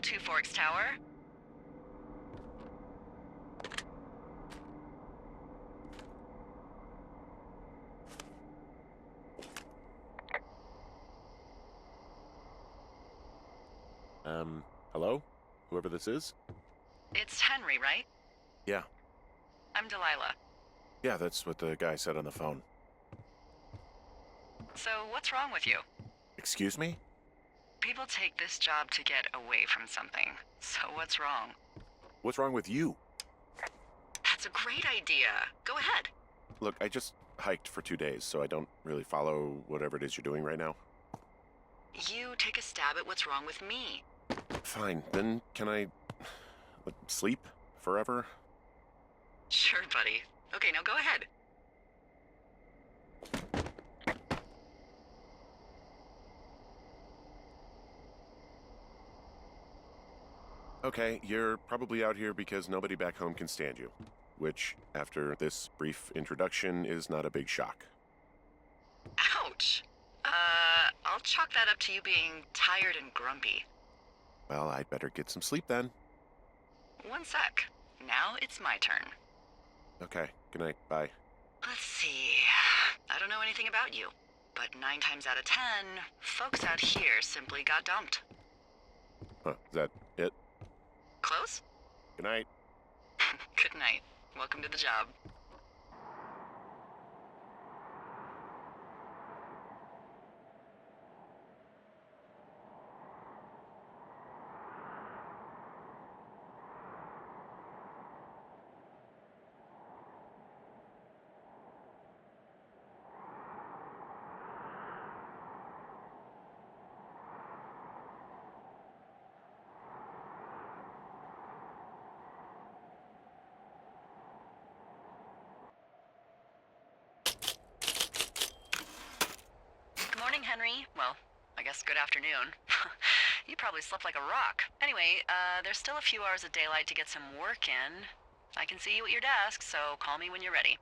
Two Forks Tower. Hello? Whoever this is? It's Henry, right? Yeah. I'm Delilah. Yeah, that's what the guy said on the phone. So, what's wrong with you? Excuse me? People take this job to get away from something. So, what's wrong? What's wrong with you? That's a great idea. Go ahead. Look, I just hiked for 2 days, so I don't really follow whatever it is you're doing right now. You take a stab at what's wrong with me. Fine, then can I sleep forever? Sure, buddy. Okay, now go ahead. Okay, you're probably out here because nobody back home can stand you, which, after this brief introduction, is not a big shock. Ouch. I'll chalk that up to you being tired and grumpy. Well, I'd better get some sleep then. One sec. Now it's my turn. Okay, good night, bye. Let's see. I don't know anything about you, but 9 times out of 10, folks out here simply got dumped. Huh, is that it? Close? Good night. Good night. Welcome to the job. Good morning, Henry. Well, I guess good afternoon. You probably slept like a rock. Anyway, there's still a few hours of daylight to get some work in. I can see you at your desk, so call me when you're ready.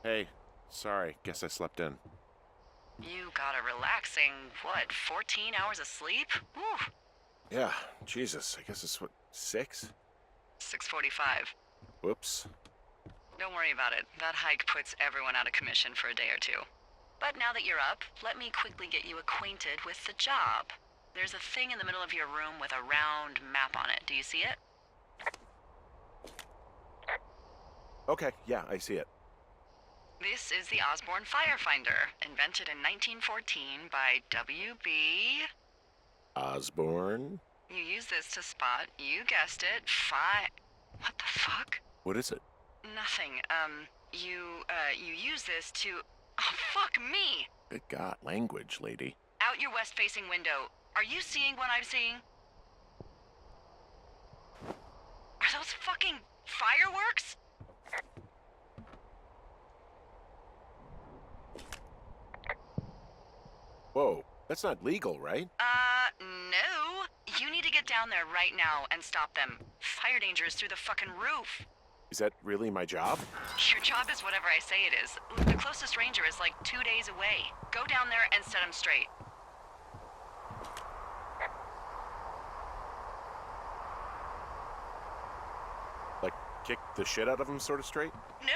Hey, sorry, guess I slept in. You got a relaxing, 14 hours of sleep? Whew. Yeah, Jesus, I guess it's 6? 6:45. Whoops. Don't worry about it. That hike puts everyone out of commission for a day or two. But now that you're up, let me quickly get you acquainted with the job. There's a thing in the middle of your room with a round map on it. Do you see it? Okay, yeah, I see it. This is the Osborne Firefinder, invented in 1914 by W.B. Osborne? You use this to spot, you guessed it, What the fuck? What is it? Nothing. You use this to... Oh, fuck me! Good God, language, lady. Out your west-facing window. Are you seeing what I'm seeing? Are those fucking fireworks? Whoa, that's not legal, right? No. You need to get down there right now and stop them. Fire danger is through the fucking roof. Is that really my job? Your job is whatever I say it is. The closest ranger is like 2 days away. Go down there and set him straight. Like, kick the shit out of him sort of straight? No.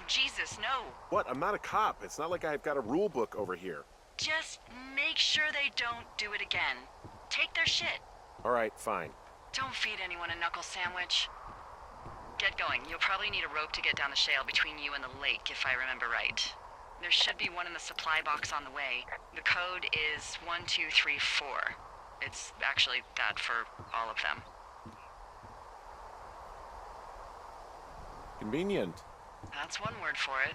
Jesus, no. What? I'm not a cop. It's not like I've got a rule book over here. Just make sure they don't do it again. Take their shit. All right, fine. Don't feed anyone a knuckle sandwich. Get going. You'll probably need a rope to get down the shale between you and the lake, if I remember right. There should be one in the supply box on the way. The code is 1234. It's actually that for all of them. Convenient. That's one word for it.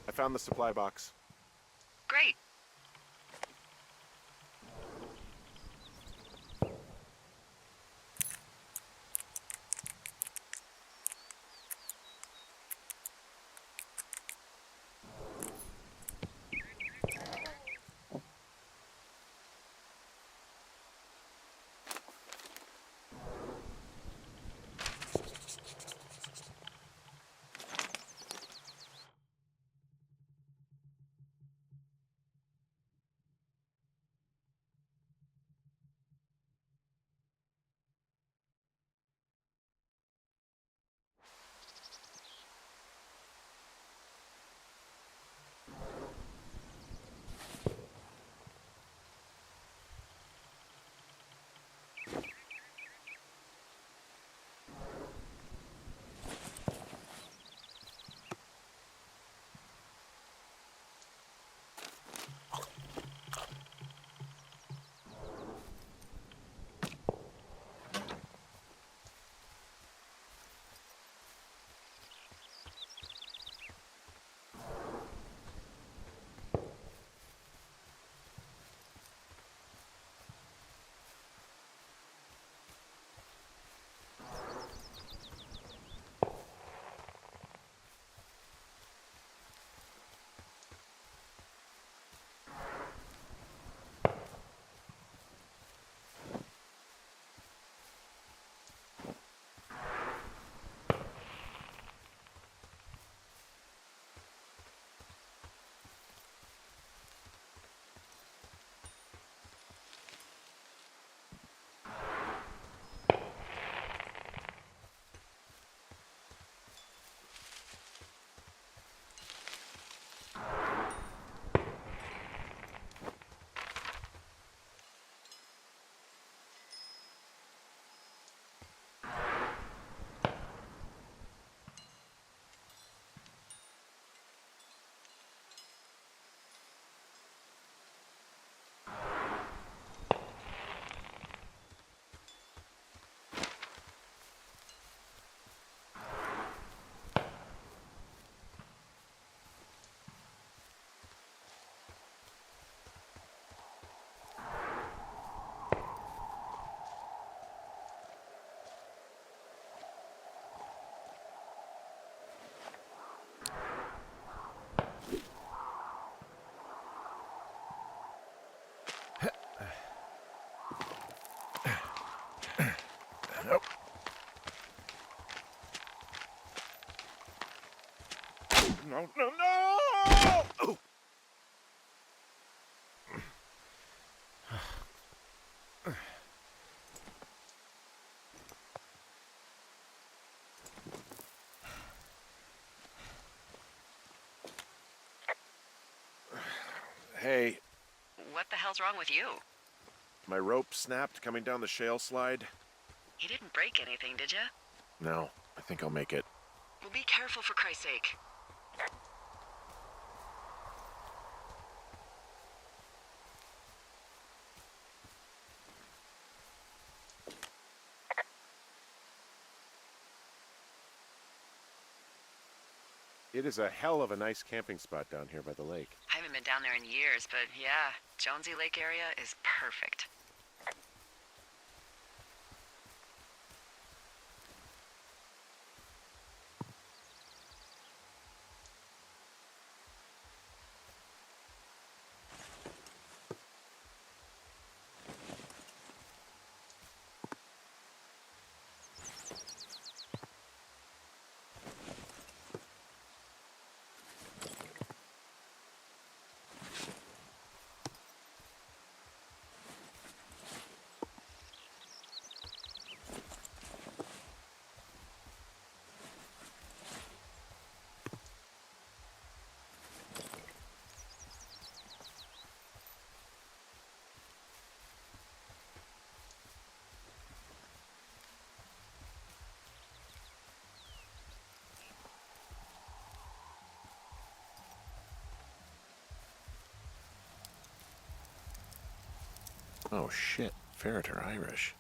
I found the supply box. Great. Nope. No, no, no! Oh. Hey, What the hell's wrong with you? my rope snapped coming down the shale slide. You didn't break anything, did you? No, I think I'll make it. Well, be careful for Christ's sake. It is a hell of a nice camping spot down here by the lake. I haven't been down there in years, but yeah, Jonesy Lake area is perfect. Oh shit, ferret are Irish.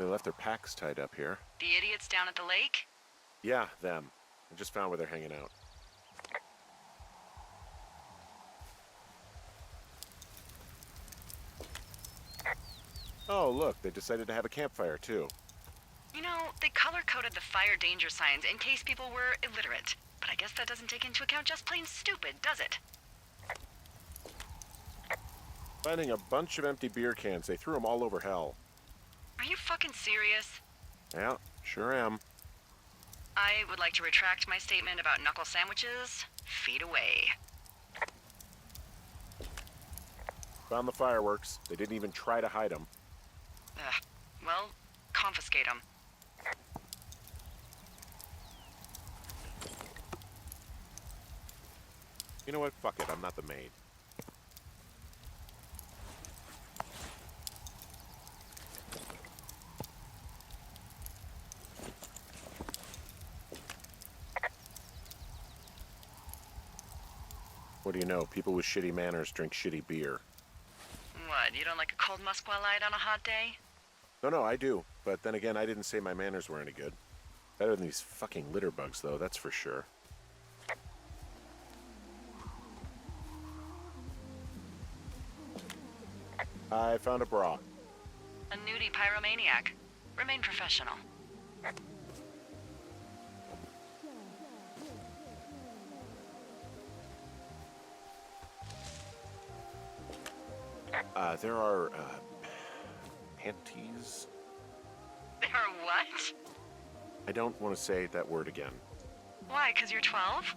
they left their packs tied up here. The idiots down at the lake? Yeah, them. I just found where they're hanging out. Oh, look, they decided to have a campfire, too. You know, they color-coded the fire danger signs in case people were illiterate. But I guess that doesn't take into account just plain stupid, does it? Finding a bunch of empty beer cans. They threw them all over hell. Are you fucking serious? Yeah, sure am. I would like to retract my statement about knuckle sandwiches. Feet away. Found the fireworks. They didn't even try to hide them. Ugh. Well, confiscate them. You know what? Fuck it. I'm not the maid. What do you know? People with shitty manners drink shitty beer. What, you don't like a cold Musqua Light on a hot day? No, I do. But then again, I didn't say my manners were any good. Better than these fucking litter bugs, though, that's for sure. I found a bra. A nudie pyromaniac. Remain professional. There are, panties? There are what? I don't want to say that word again. Why, 'cause you're 12?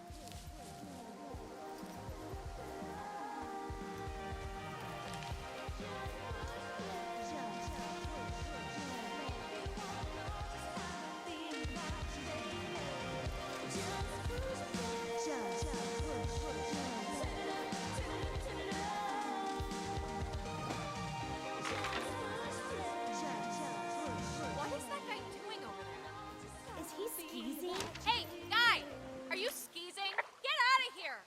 What is that guy doing over there? Is he skeezing? Hey, guy! Are you skeezing? Get out of here!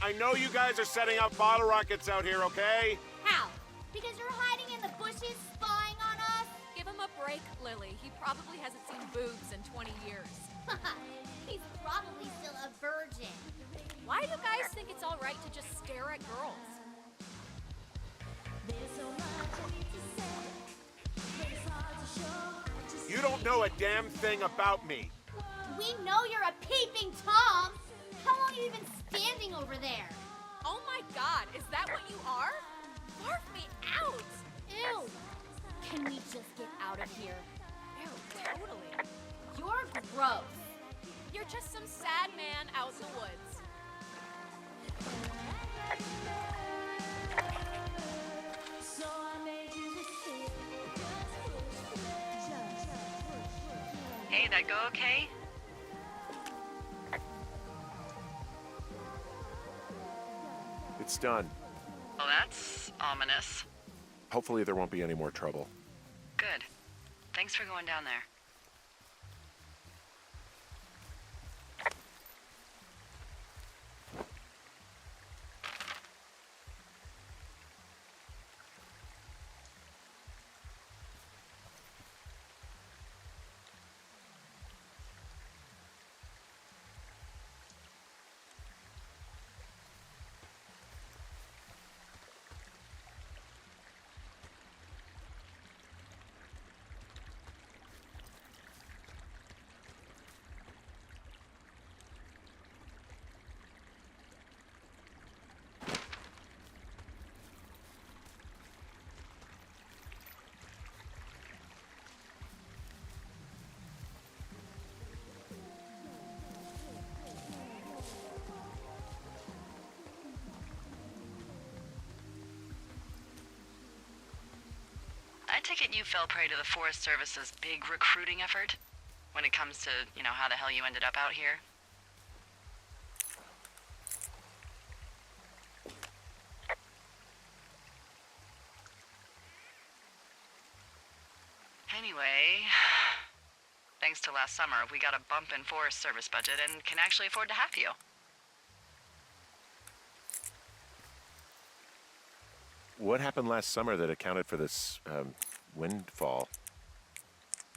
I know you guys are setting up bottle rockets out here, okay? How? Because you're hiding in the bushes spying on us? Give him a break, Lily. He probably hasn't seen boobs in 20 years. He's probably still a virgin. Why do guys think it's all right to just stare at girls? You don't know a damn thing about me. We know you're a peeping Tom. How long are you even standing over there? Oh my god, is that what you are? Barf me out! Ew. Can we just get out of here? Ew, totally. You're gross. You're just some sad man out in the woods. Hey, that go okay? It's done. Well, that's ominous. Hopefully there won't be any more trouble. Good. Thanks for going down there. I take it you fell prey to the Forest Service's big recruiting effort? When it comes to, how the hell you ended up out here? Anyway, thanks to last summer, we got a bump in Forest Service budget and can actually afford to have you. what happened last summer that accounted for this windfall?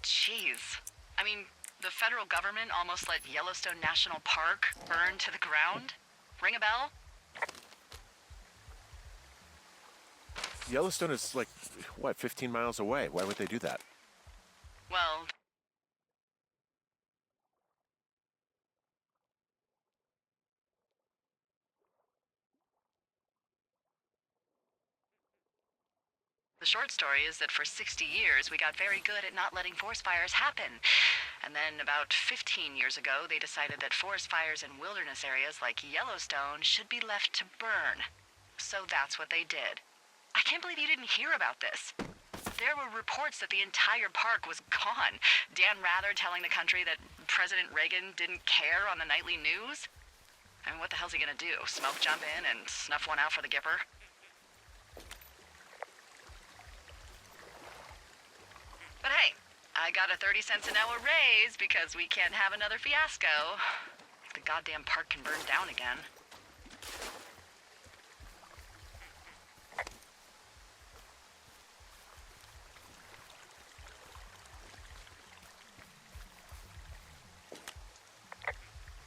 Jeez. I mean, the federal government almost let Yellowstone National Park burn to the ground? Ring a bell? Yellowstone is like, what, 15 miles away? Why would they do that? Well, the short story is that for 60 years we got very good at not letting forest fires happen. And then about 15 years ago, they decided that forest fires in wilderness areas like Yellowstone should be left to burn. So that's what they did. I can't believe you didn't hear about this. There were reports that the entire park was gone. Dan Rather telling the country that President Reagan didn't care on the nightly news. I mean, what the hell's he gonna do? Smoke jump in and snuff one out for the Gipper? But hey, I got a 30 cents an hour raise because we can't have another fiasco. The goddamn park can burn down again.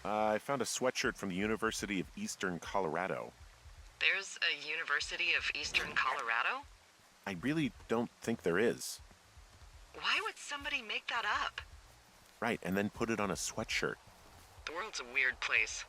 I found a sweatshirt from the University of Eastern Colorado. There's a University of Eastern Colorado? I really don't think there is. Why would somebody make that up? Right, and then put it on a sweatshirt. The world's a weird place.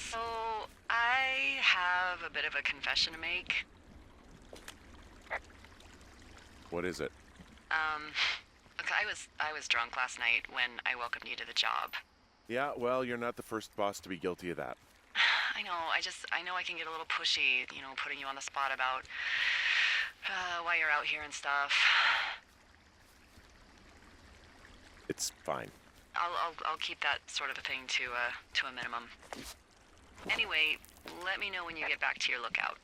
So, I have a bit of a confession to make. What is it? Look, I was drunk last night when I welcomed you to the job. Yeah, well, you're not the first boss to be guilty of that. I know, I know I can get a little pushy, putting you on the spot about why you're out here and stuff. It's fine. I'll keep that sort of a thing to a minimum. Anyway, let me know when you get back to your lookout.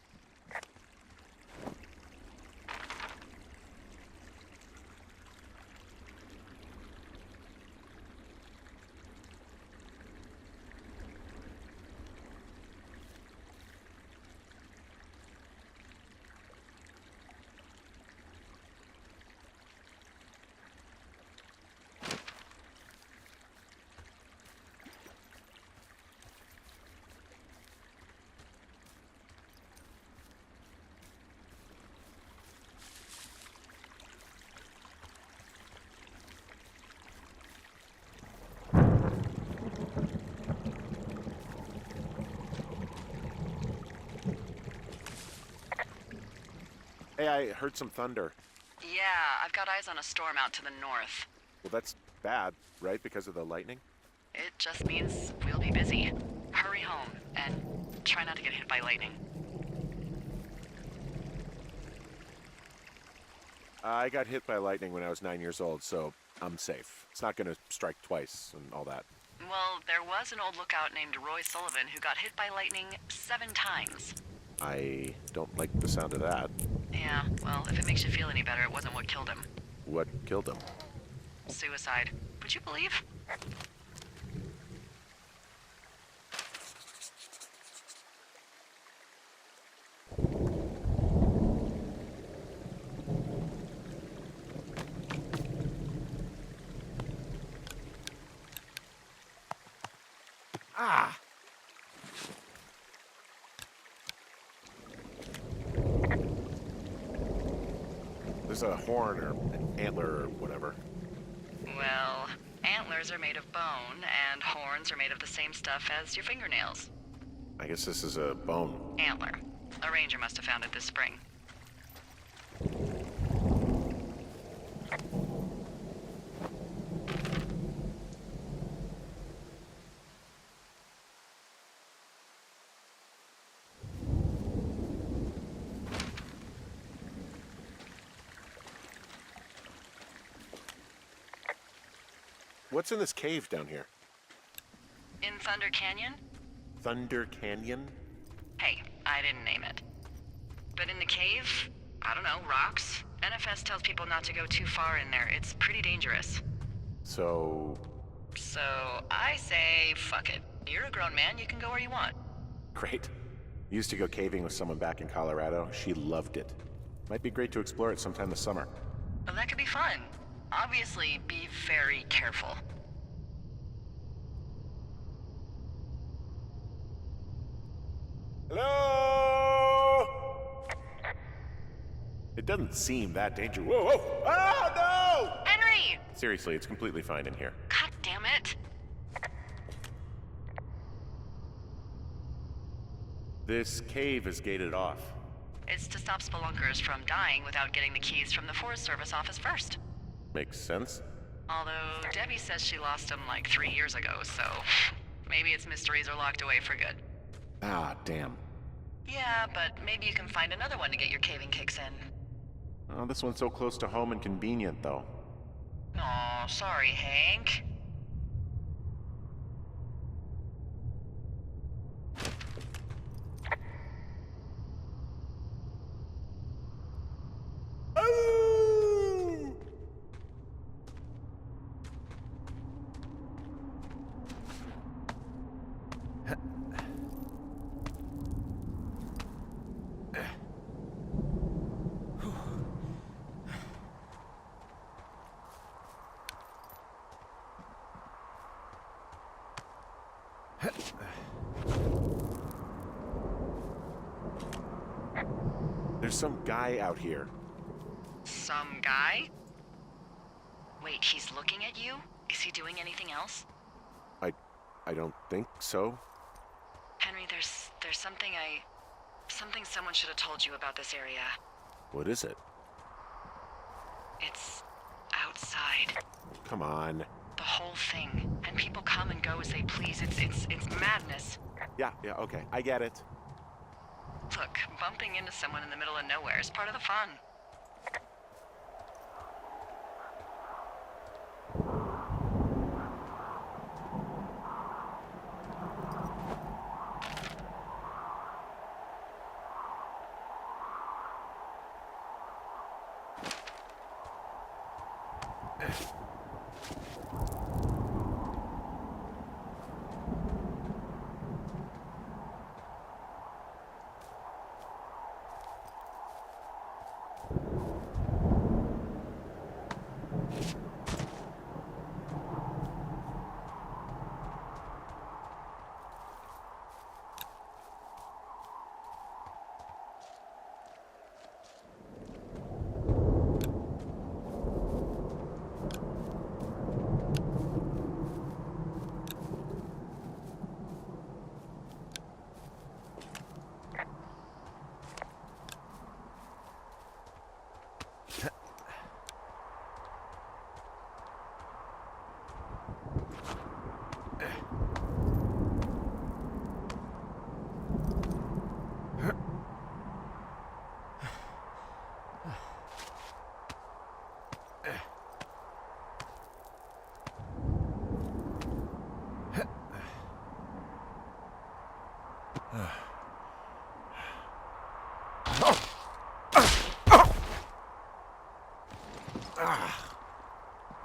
Hey, I heard some thunder. Yeah, I've got eyes on a storm out to the north. Well, that's bad, right? Because of the lightning? It just means we'll be busy. Hurry home, and try not to get hit by lightning. I got hit by lightning when I was 9 years old, so I'm safe. It's not gonna strike twice and all that. Well, there was an old lookout named Roy Sullivan who got hit by lightning 7 times. I don't like the sound of that. Yeah, well, if it makes you feel any better, it wasn't what killed him. What killed him? Suicide. Would you believe? Ah! There's a horn or an antler or whatever. Well, antlers Antlers are made of bone, and horns are made of the same stuff as your fingernails. I guess this is a bone. Antler. A ranger must have found it this spring. What's in this cave down here? In Thunder Canyon? Thunder Canyon? Hey, I didn't name it. But in the cave, I don't know, rocks? NFS tells people not to go too far in there. It's pretty dangerous. So I say, fuck it. You're a grown man, you can go where you want. great. Used to go caving with someone back in Colorado. She loved it. Might be great to explore it sometime this summer. Well, that could be fun. Obviously, be very careful. Hello? It doesn't seem that dangerous. Whoa, whoa! Oh, no! Henry! Seriously, it's completely fine in here. God damn it. This cave is gated off. It's to stop spelunkers from dying without getting the keys from the Forest Service office first. Makes sense. Although Debbie says she lost them like 3 years ago, so maybe its mysteries are locked away for good. Ah, damn. Yeah, but maybe you can find another one to get your caving kicks in. Oh, this one's so close to home and convenient, though. Aw, sorry, Hank. There's some guy out here. Some guy? Wait, he's looking at you? Is he doing anything else? I don't think so. Henry, there's something someone should have told you about this area. What is it? It's outside. Come on. The whole thing. And people come and go as they please. It's madness. Yeah, okay. I get it. Look, bumping into someone in the middle of nowhere is part of the fun.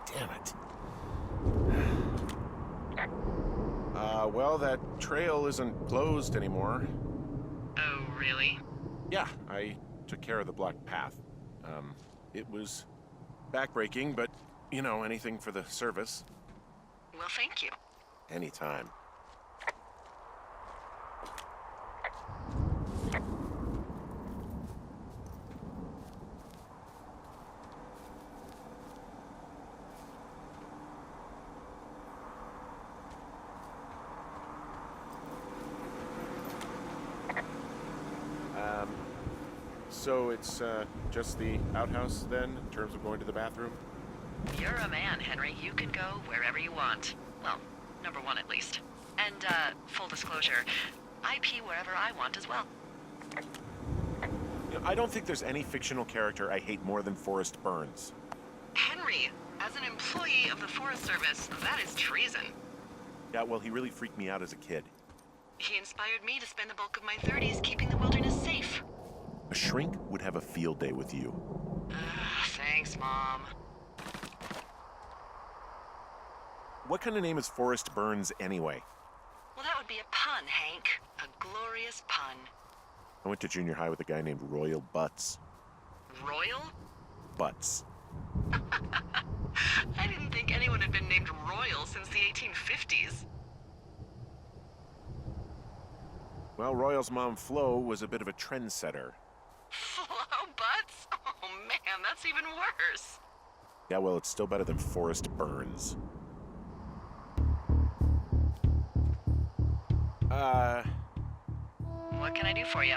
Damn it. Well, that trail isn't closed anymore. Oh, really? Yeah, I took care of the blocked path. It was backbreaking, but, you know, anything for the service. Well, thank you. Anytime. So it's just the outhouse then, in terms of going to the bathroom? You're a man, Henry. You can go wherever you want. Well, number one at least. And, full disclosure, I pee wherever I want as well. You know, I don't think there's any fictional character I hate more than Forrest Burns. Henry, as an employee of the Forest Service, that is treason. Yeah, well, he really freaked me out as a kid. He inspired me to spend the bulk of my 30s keeping the wilderness safe. A shrink would have a field day with you. Thanks, Mom. What kind of name is Forrest Burns anyway? Well, that would be a pun, Hank. A glorious pun. I went to junior high with a guy named Royal Butts. Royal? Butts. I didn't think anyone had been named Royal since the 1850s. Well, Royal's mom, Flo, was a bit of a trendsetter. Flo Butts? Oh man, that's even worse. Yeah, well, it's still better than Forrest Burns. What can I do for you?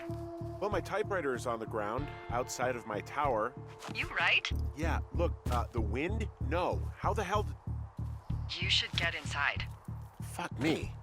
Well, my typewriter is on the ground, outside of my tower. You right? Yeah, look, the wind? No. How the hell You should get inside. Fuck me.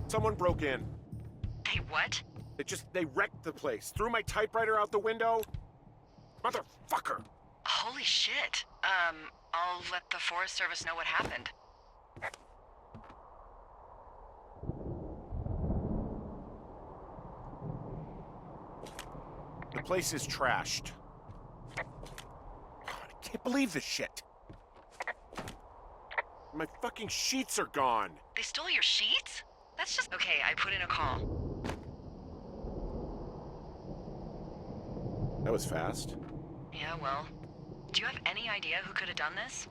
Someone broke in. Hey, what? They wrecked the place. Threw my typewriter out the window. Motherfucker! Holy shit. I'll let the Forest Service know what happened. The place is trashed. I can't believe this shit. My fucking sheets are gone. They stole your sheets? That's just... Okay, I put in a call. That was fast. Yeah, well... Do you have any idea who could have done this?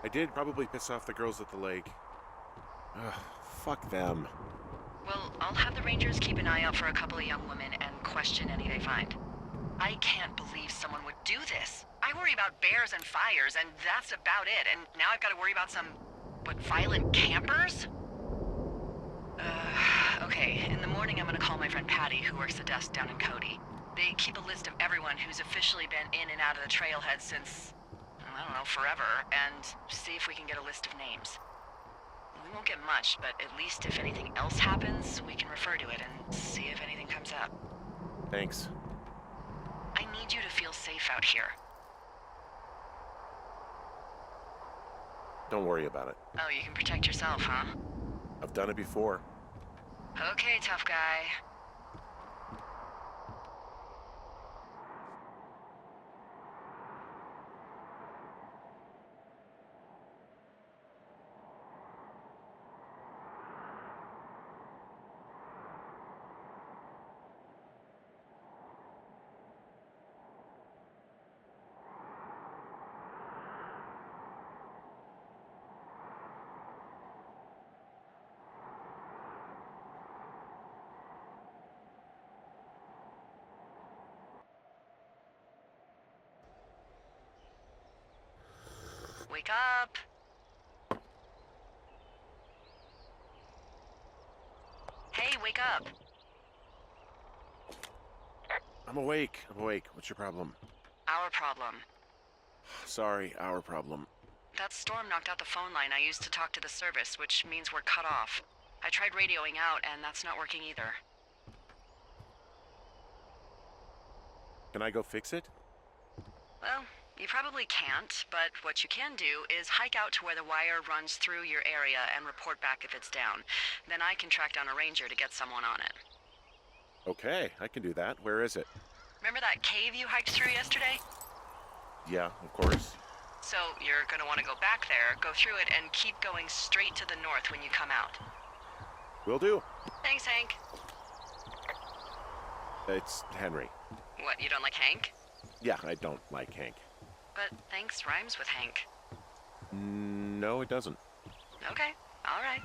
I did probably piss off the girls at the lake. Ugh, fuck them. Well, I'll have the Rangers keep an eye out for a couple of young women and question any they find. I can't believe someone would do this. I worry about bears and fires, and that's about it. And now I've got to worry about some, violent campers? Okay, in the morning I'm gonna call my friend Patty, who works the desk down in Cody. They keep a list of everyone who's officially been in and out of the trailhead since, I don't know, forever, and see if we can get a list of names. We won't get much, but at least if anything else happens, we can refer to it and see if anything comes up. Thanks. I need you to feel safe out here. Don't worry about it. Oh, you can protect yourself, huh? I've done it before. Okay, tough guy. Wake up! Hey, wake up! I'm awake. What's your problem? Our problem. Sorry, our problem. That storm knocked out the phone line I used to talk to the service, which means we're cut off. I tried radioing out, and that's not working either. Can I go fix it? Well, you probably can't, but what you can do is hike out to where the wire runs through your area and report back if it's down. Then I can track down a ranger to get someone on it. Okay, I can do that. Where is it? Remember that cave you hiked through yesterday? Yeah, of course. So you're gonna want to go back there, go through it, and keep going straight to the north when you come out. Will do. Thanks, Hank. It's Henry. What, you don't like Hank? Yeah, I don't like Hank. But thanks rhymes with Hank. No, it doesn't. Okay, all right.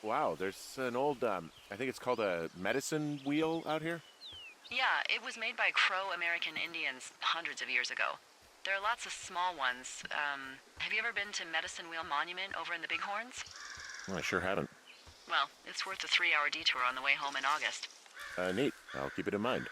Wow, there's an old, I think it's called a medicine wheel out here. Yeah, it was made by Crow American Indians hundreds of years ago. There are lots of small ones. Have you ever been to Medicine Wheel Monument over in the Bighorns? Well, I sure haven't. Well, it's worth a 3-hour detour on the way home in August. Neat. I'll keep it in mind.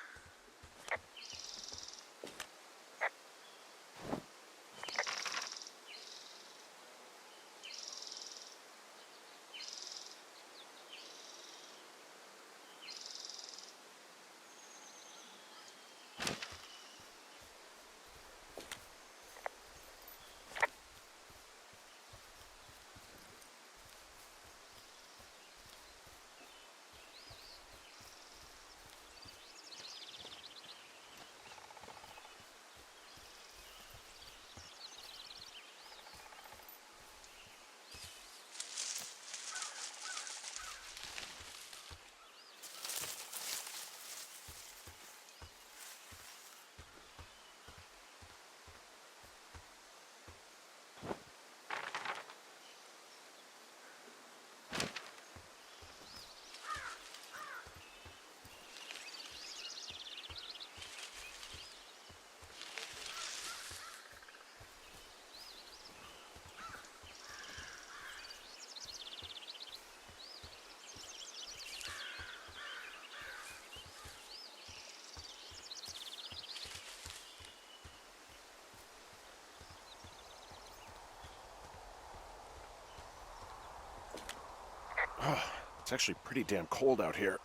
Oh, it's actually pretty damn cold out here.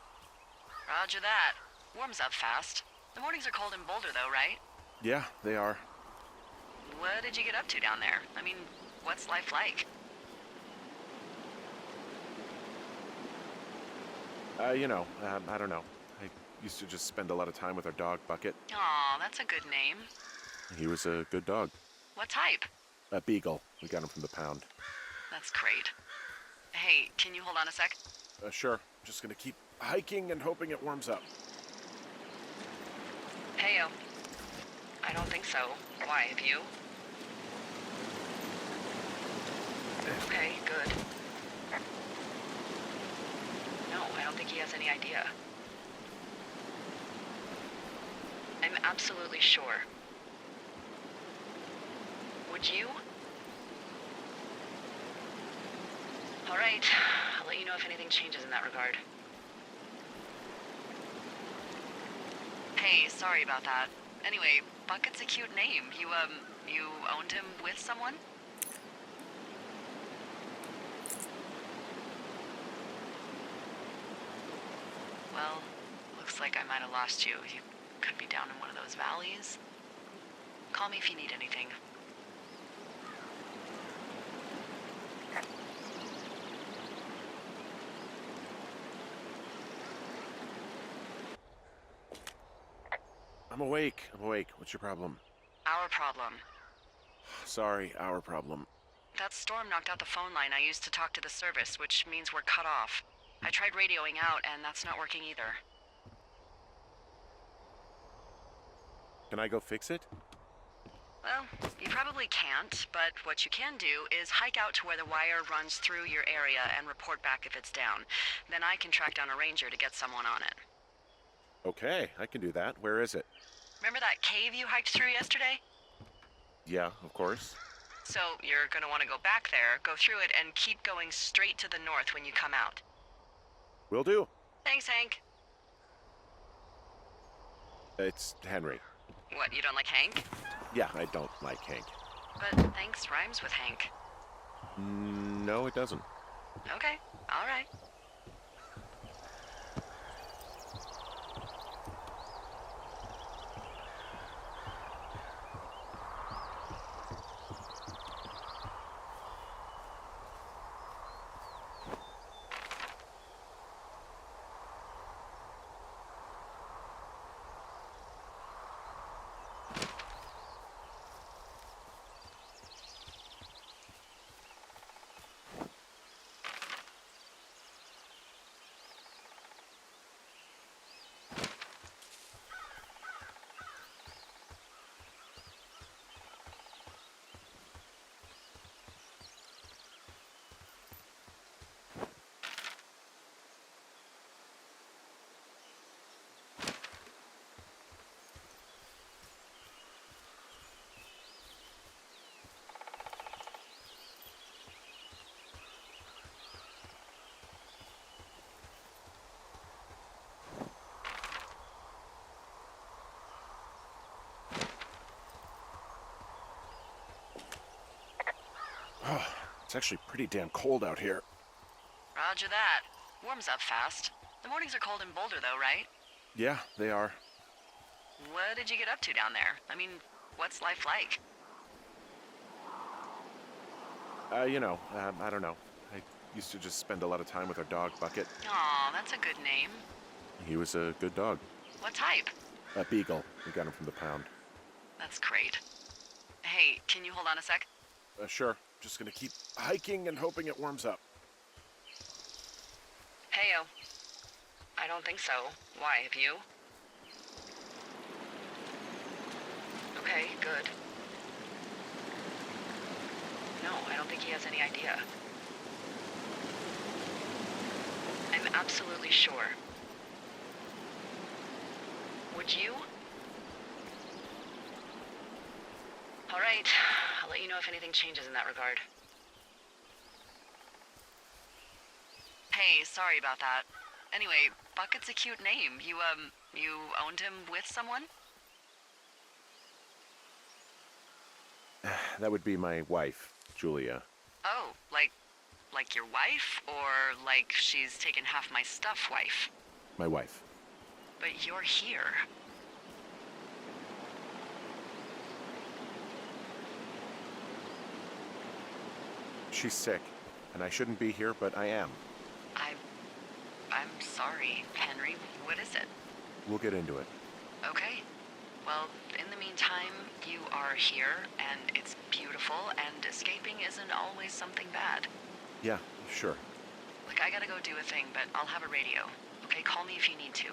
Roger that. Warms up fast. The mornings are cold in Boulder, though, right? Yeah, they are. What did you get up to down there? I mean, what's life like? I don't know. I used to just spend a lot of time with our dog, Bucket. Aw, that's a good name. He was a good dog. What type? A beagle. We got him from the pound. That's great. Hey, can you hold on a sec? Sure. Just gonna keep hiking and hoping it warms up. Heyo. I don't think so. Why, have you? Okay, good. No, I don't think he has any idea. I'm absolutely sure. Would you? All right, I'll let you know if anything changes in that regard. Hey, sorry about that. Anyway, Bucket's a cute name. You owned him with someone? Looks like I might have lost you. You could be down in one of those valleys. Call me if you need anything. I'm awake. I'm awake. What's your problem? Our problem. Sorry, our problem. That storm knocked out the phone line I used to talk to the service, which means we're cut off. I tried radioing out, and that's not working either. Can I go fix it? Well, you probably can't, but what you can do is hike out to where the wire runs through your area and report back if it's down. Then I can track down a ranger to get someone on it. Okay, I can do that. Where is it? Remember that cave you hiked through yesterday? Yeah, of course. So you're gonna want to go back there, go through it, and keep going straight to the north when you come out. Will do. Thanks, Hank. It's Henry. What, you don't like Hank? Yeah, I don't like Hank. But thanks rhymes with Hank. No, it doesn't. Okay, all right. Oh, it's actually pretty damn cold out here. Roger that. Warms up fast. The mornings are cold in Boulder, though, right? Yeah, they are. What did you get up to down there? I mean, what's life like? I don't know. I used to just spend a lot of time with our dog, Bucket. Aw, that's a good name. He was a good dog. What type? A beagle. We got him from the pound. That's great. Hey, can you hold on a sec? Sure. Just gonna keep hiking and hoping it warms up. Heyo. I don't think so. Why, have you? Okay, good. No, I don't think he has any idea. I'm absolutely sure. Would you? All right, I'll let you know if anything changes in that regard. Hey, sorry about that. Anyway, Bucket's a cute name. You owned him with someone? That would be my wife, Julia. Oh, like your wife? Or like she's taken half my stuff wife? My wife. But you're here. She's sick, and I shouldn't be here, but I am. I'm sorry, Henry. What is it? We'll get into it. Okay. Well, in the meantime, you are here, and it's beautiful, and escaping isn't always something bad. Yeah, sure. Look, I gotta go do a thing, but I'll have a radio. Okay, call me if you need to.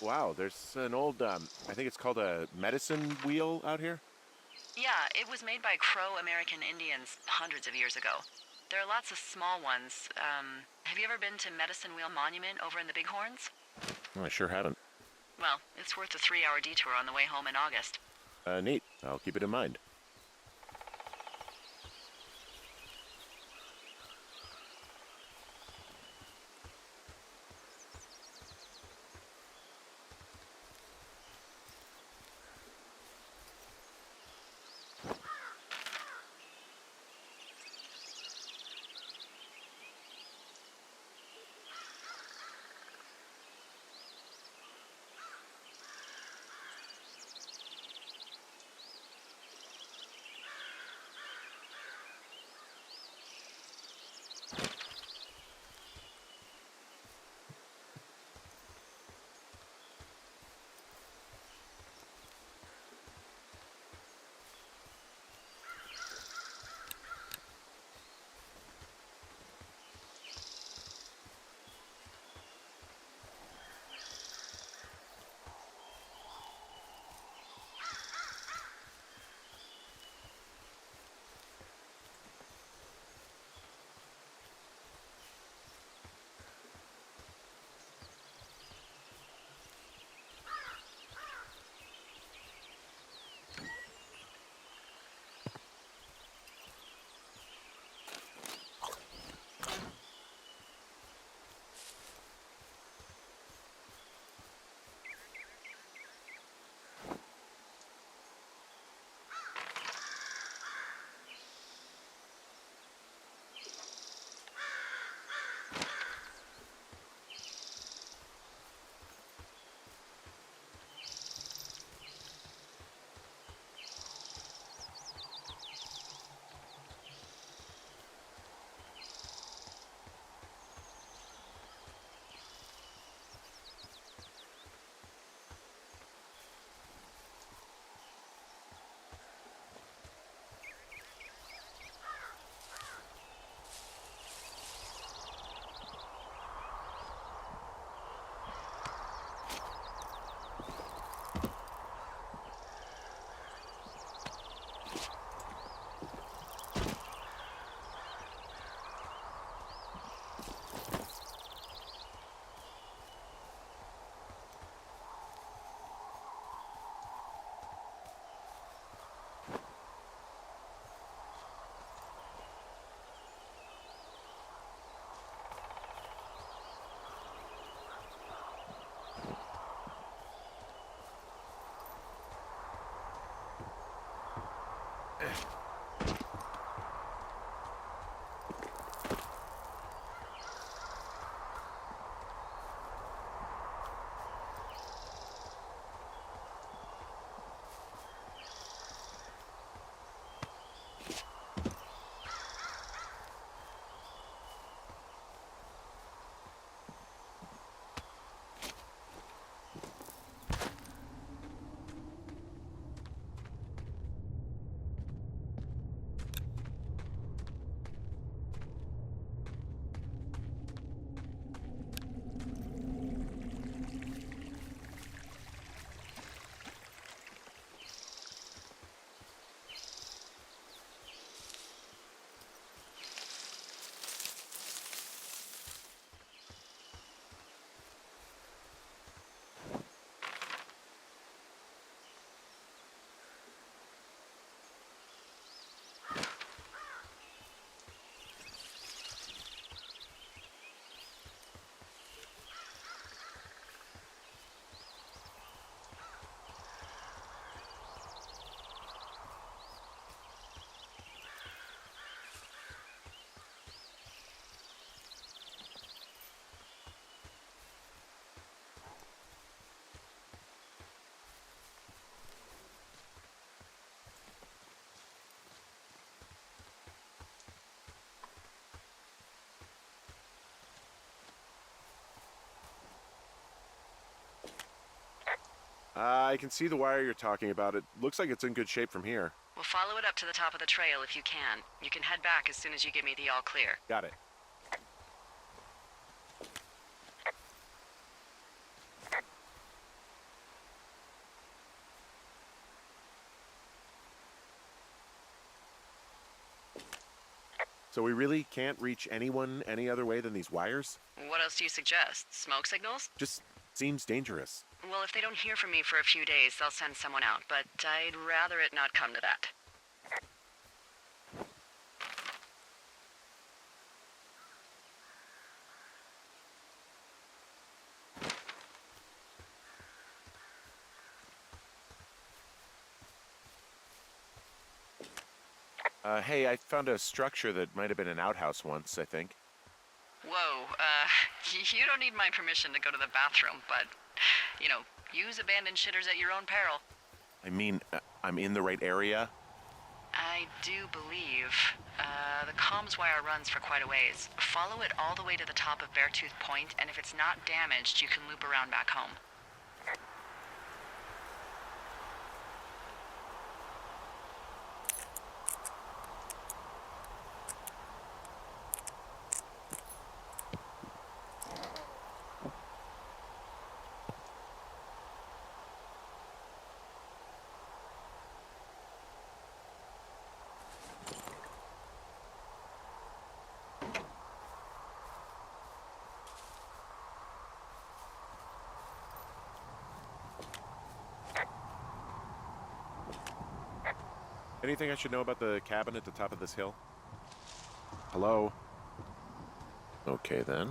wow, there's an old, I think it's called a medicine wheel out here. Yeah, it was made by Crow American Indians hundreds of years ago. There are lots of small ones. Have you ever been to Medicine Wheel Monument over in the Bighorns? Oh, I sure haven't. Well, it's worth a 3-hour detour on the way home in August. Neat. I'll keep it in mind. I can see the wire you're talking about. It looks like it's in good shape from here. We'll follow it up to the top of the trail if you can. You can head back as soon as you give me the all clear. Got it. So we really can't reach anyone any other way than these wires? What else do you suggest? Smoke signals? Just seems dangerous. Well, if they don't hear from me for a few days, they'll send someone out, but I'd rather it not come to that. Hey, I found a structure that might have been an outhouse once, I think. Whoa, you don't need my permission to go to the bathroom, but, use abandoned shitters at your own peril. I mean, I'm in the right area? I do believe. The comms wire runs for quite a ways. Follow it all the way to the top of Beartooth Point, and if it's not damaged, you can loop around back home. Anything I should know about the cabin at the top of this hill? Hello? Okay, then.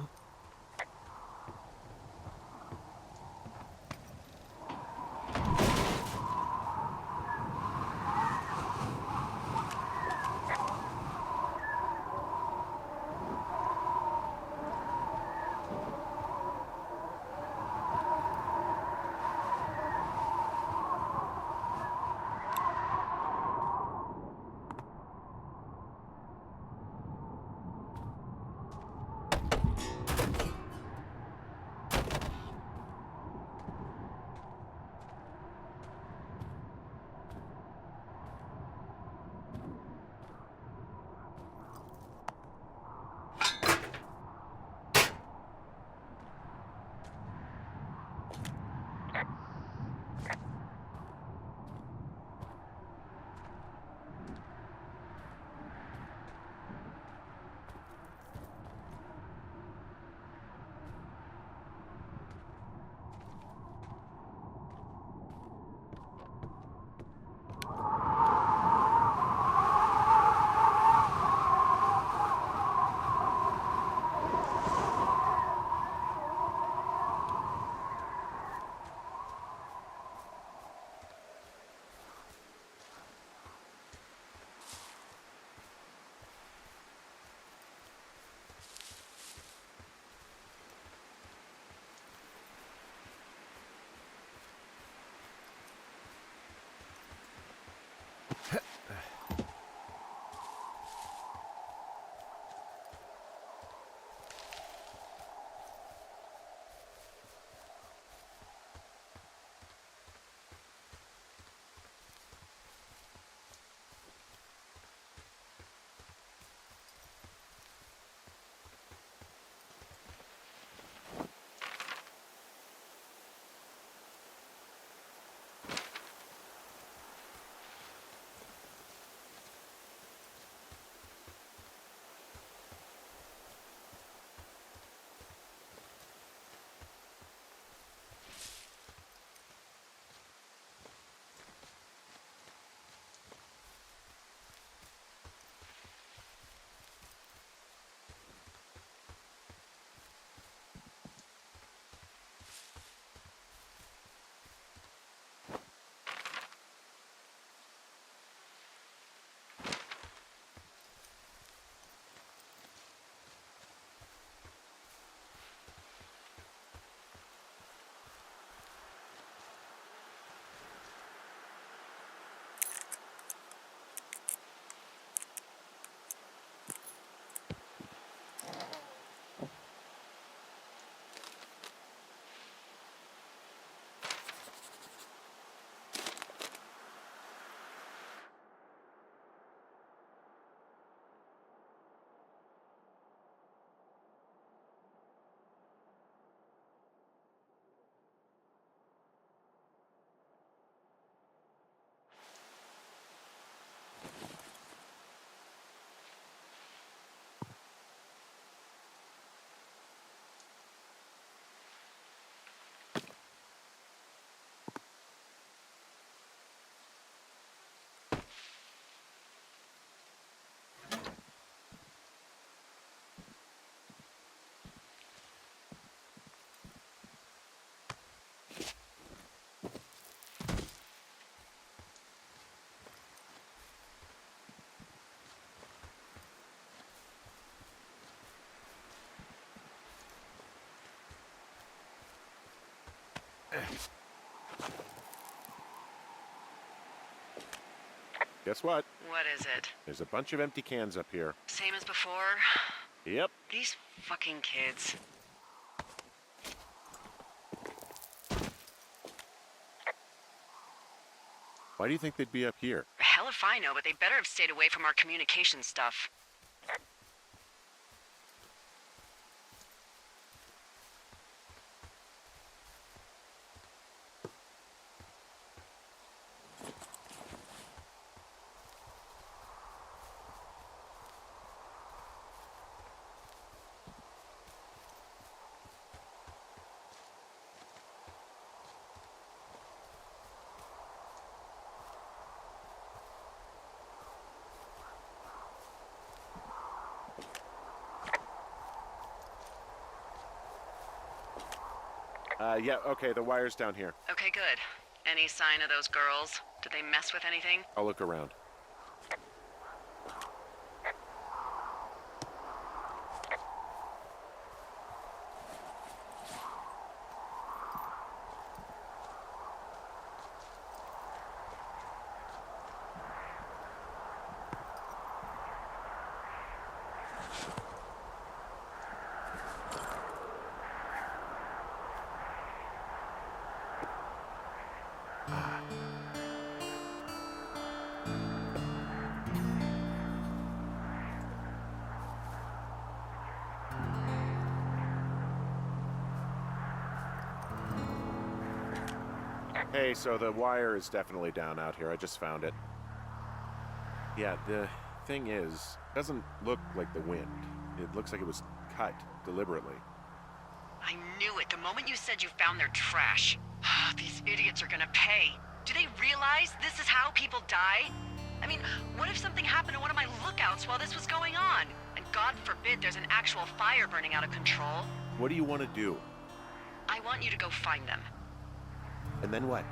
Guess what? What is it? There's a bunch of empty cans up here. Same as before? Yep. These fucking kids. Why do you think they'd be up here? Hell if I know, but they better have stayed away from our communication stuff. Yeah, okay, the wire's down here. Okay, good. Any sign of those girls? Did they mess with anything? I'll look around. Hey, so the wire is definitely down out here. I just found it. Yeah, the thing is, it doesn't look like the wind. It looks like it was cut deliberately. I knew it the moment you said you found their trash. These idiots are gonna pay. Do they realize this is how people die? I mean, what if something happened to one of my lookouts while this was going on? And God forbid there's an actual fire burning out of control. What do you want to do? I want you to go find them. And then what?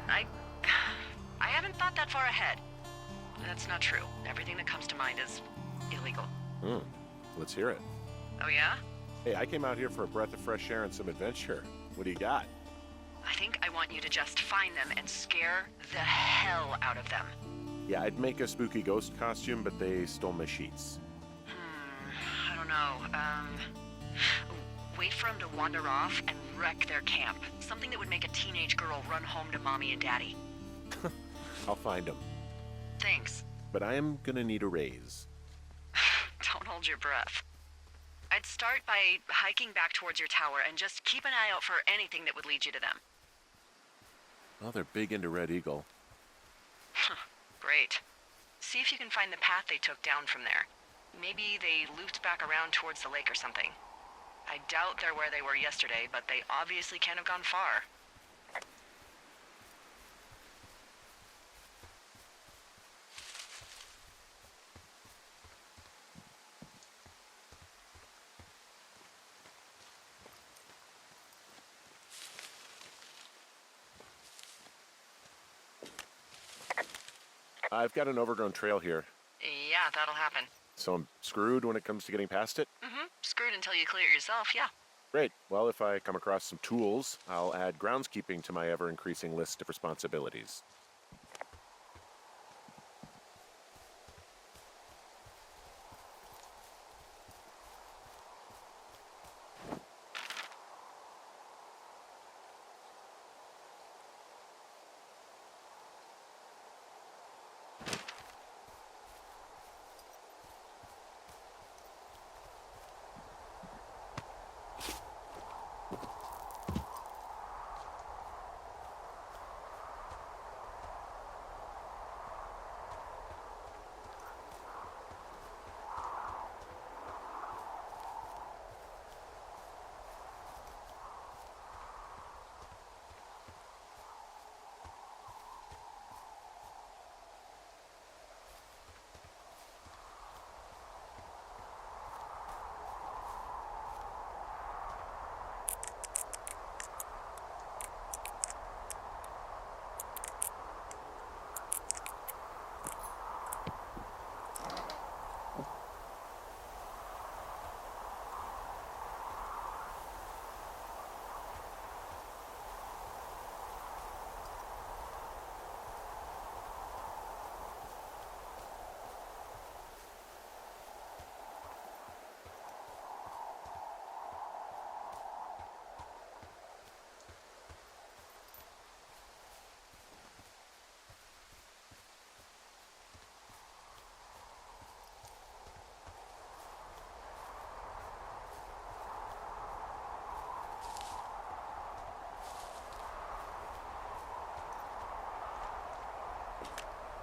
I haven't thought that far ahead. That's not true. Everything that comes to mind is illegal. Let's hear it. Oh yeah? Hey, I came out here for a breath of fresh air and some adventure. What do you got? I think I want you to just find them and scare the hell out of them. Yeah, I'd make a spooky ghost costume, but they stole my sheets. I don't know. Wait for them to wander off and wreck their camp. Something that would make a teenage girl run home to mommy and daddy. I'll find them. Thanks. But I am gonna need a raise. Don't hold your breath. I'd start by hiking back towards your tower and just keep an eye out for anything that would lead you to them. Well, they're big into Red Eagle. Great. See if you can find the path they took down from there. Maybe they looped back around towards the lake or something. I doubt they're where they were yesterday, but they obviously can't have gone far. I've got an overgrown trail here, Yeah, that'll happen. so I'm screwed when it comes to getting past it. Screwed until you clear it yourself, yeah. Great. Well, if I come across some tools, I'll add groundskeeping to my ever-increasing list of responsibilities.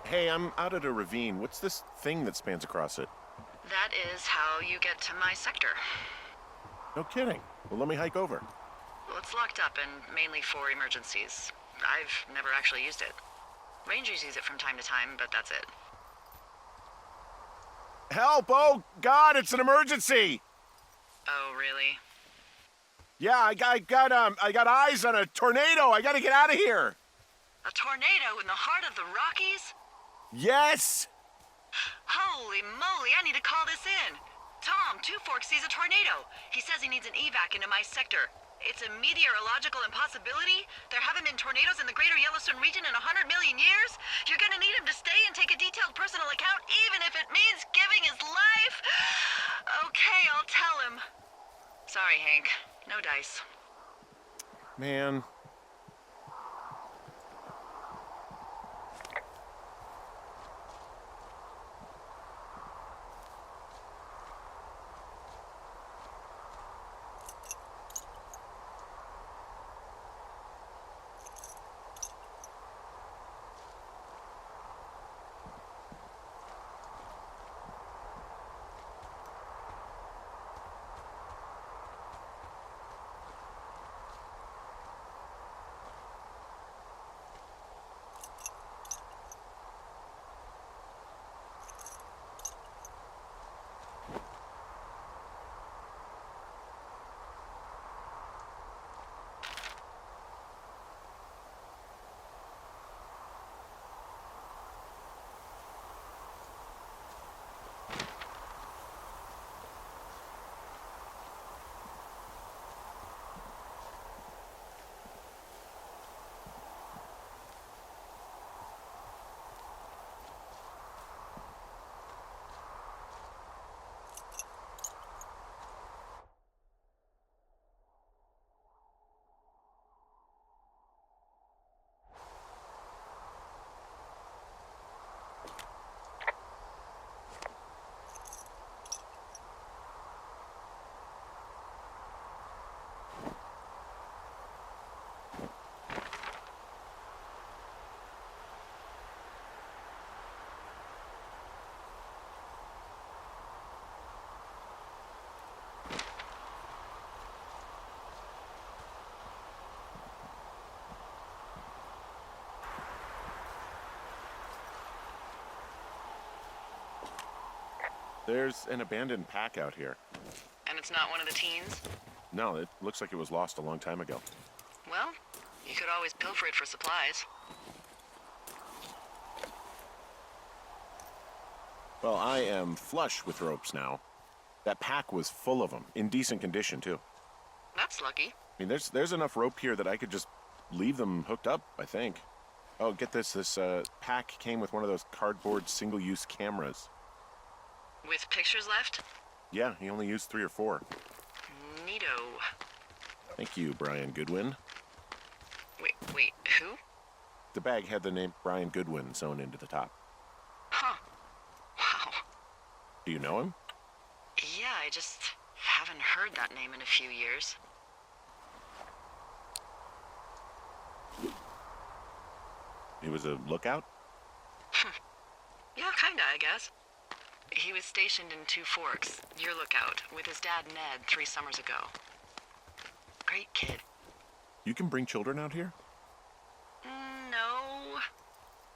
Hey, I'm out at a ravine. What's this thing that spans across it? That is how you get to my sector. No kidding. Well, let me hike over. Well, it's locked up and mainly for emergencies. I've never actually used it. Rangers use it from time to time, but that's it. Help! Oh, God, it's an emergency! Oh, really? Yeah, I got eyes on a tornado. I gotta get out of here. A tornado in the heart of the Rockies? Yes! Holy moly, I need to call this in. Tom, Two Forks sees a tornado. He says he needs an evac into my sector. It's a meteorological impossibility. There haven't been tornadoes in the greater Yellowstone region in 100 million years. You're gonna need him to stay and take a detailed personal account, even if it means giving his life. Okay, I'll tell him. Sorry, Hank. No dice. Man. There's an abandoned pack out here. And it's not one of the teens? No, it looks like it was lost a long time ago. Well, you could always pilfer it for supplies. Well, I am flush with ropes now. That pack was full of them, in decent condition, too. That's lucky. I mean, there's enough rope here that I could just leave them hooked up, I think. Oh, get this. This pack came with one of those cardboard single-use cameras. With pictures left? Yeah, he only used 3 or 4. Neato. Thank you, Brian Goodwin. Wait, who? The bag had the name Brian Goodwin sewn into the top. Huh. Wow. Do you know him? Yeah, I just haven't heard that name in a few years. He was a lookout? Yeah, kinda, I guess. He was stationed in Two Forks, your lookout, with his dad Ned 3 summers ago. Great kid. You can bring children out here? No.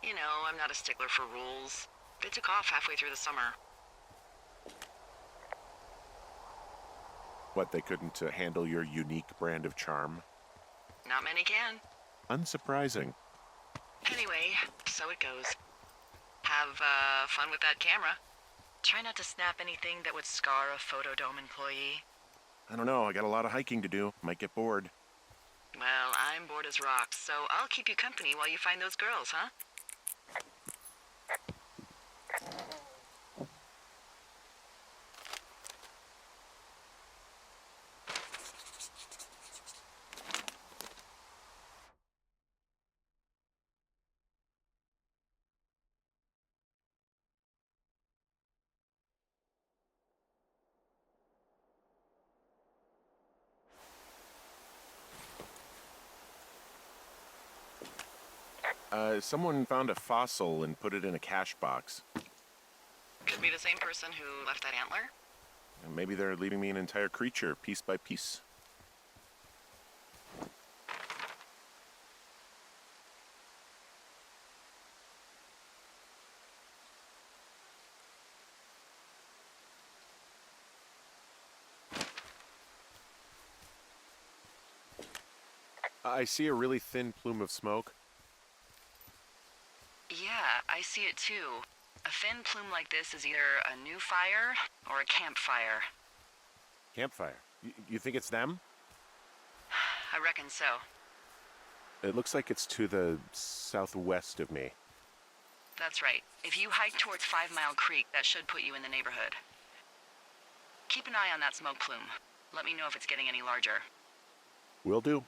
You know, I'm not a stickler for rules. They took off halfway through the summer. What, they couldn't handle your unique brand of charm? Not many can. Unsurprising. Anyway, so it goes. Have, fun with that camera. Try not to snap anything that would scar a Photodome employee. I don't know, I got a lot of hiking to do. Might get bored. Well, I'm bored as rocks, so I'll keep you company while you find those girls, huh? Someone found a fossil and put it in a cash box. Could be the same person who left that antler. And maybe they're leaving me an entire creature, piece by piece. I see a really thin plume of smoke. Yeah, I see it too. A thin plume like this is either a new fire or a campfire. Campfire. You think it's them? I reckon so. It looks like it's to the southwest of me. That's right. If you hike towards 5 Mile Creek, that should put you in the neighborhood. Keep an eye on that smoke plume. Let me know if it's getting any larger. Will do.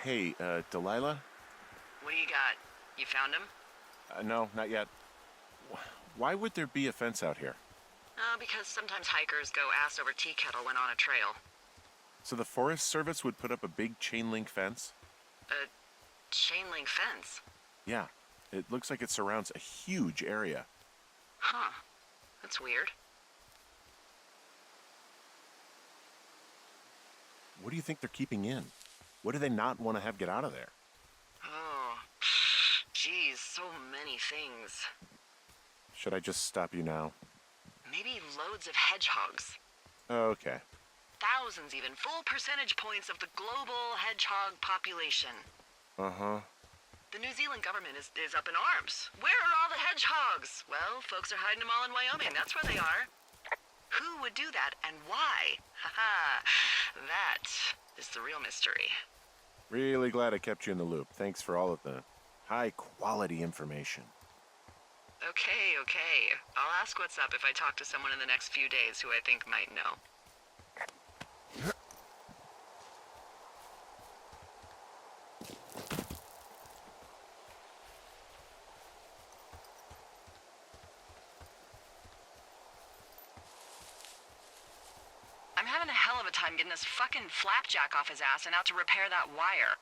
Hey, Delilah? What do you got? You found him? No, not yet. Why would there be a fence out here? Because sometimes hikers go ass over tea kettle when on a trail. So the Forest Service would put up a big chain link fence? A chain link fence? Yeah. It looks like it surrounds a huge area. Huh. That's weird. What do you think they're keeping in? What do they not want to have get out of there? Oh, geez, so many things. Should I just stop you now? Maybe loads of hedgehogs. Okay. Thousands even, full percentage points of the global hedgehog population. Uh-huh. The New Zealand government is up in arms. Where are all the hedgehogs? Well, folks are hiding them all in Wyoming, that's where they are. Who would do that and why? Haha, that is the real mystery. Really glad I kept you in the loop. Thanks for all of the high-quality information. Okay. I'll ask what's up if I talk to someone in the next few days who I think might know. I'm having a hell of a time getting this fucking flapjack off his ass and out to repair that wire.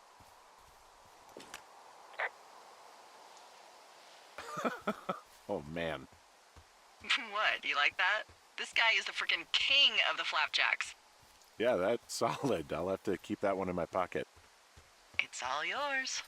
Oh, man. What, you like that? This guy is the freaking king of the flapjacks. Yeah, that's solid. I'll have to keep that one in my pocket. It's all yours.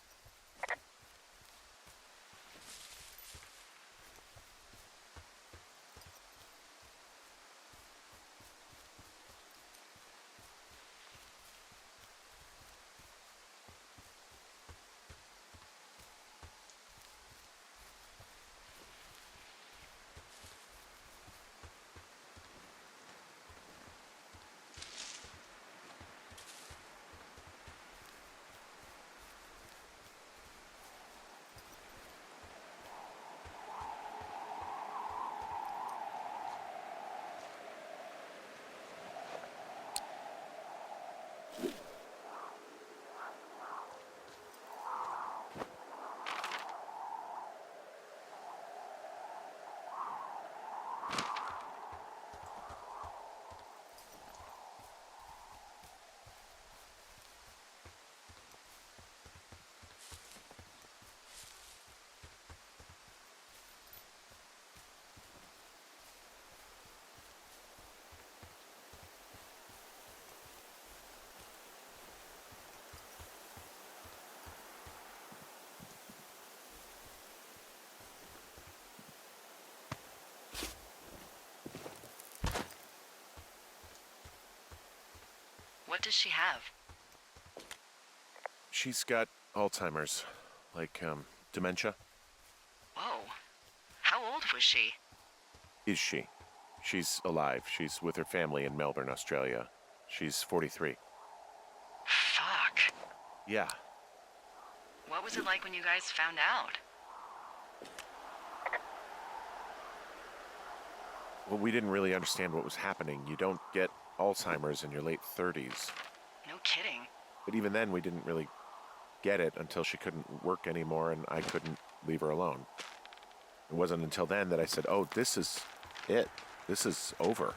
What does she have? She's got Alzheimer's. Like, dementia. Whoa. How old was she? Is she? She's alive. She's with her family in Melbourne, Australia. She's 43. Fuck. Yeah. What was it like when you guys found out? Well, we didn't really understand what was happening. You don't get Alzheimer's in your late 30s. No kidding. But even then, we didn't really get it until she couldn't work anymore and I couldn't leave her alone. It wasn't until then that I said, oh, this is it. This is over.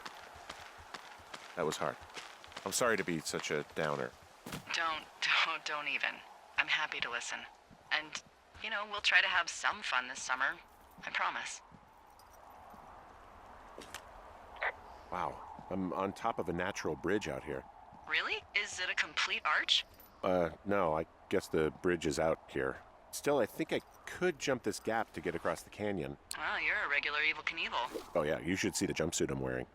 That was hard. I'm sorry to be such a downer. Don't even. I'm happy to listen. And, we'll try to have some fun this summer. I promise. Wow, I'm on top of a natural bridge out here. Really? Is it a complete arch? No, I guess the bridge is out here. Still, I think I could jump this gap to get across the canyon. Well, you're a regular Evel Knievel. Oh yeah, you should see the jumpsuit I'm wearing.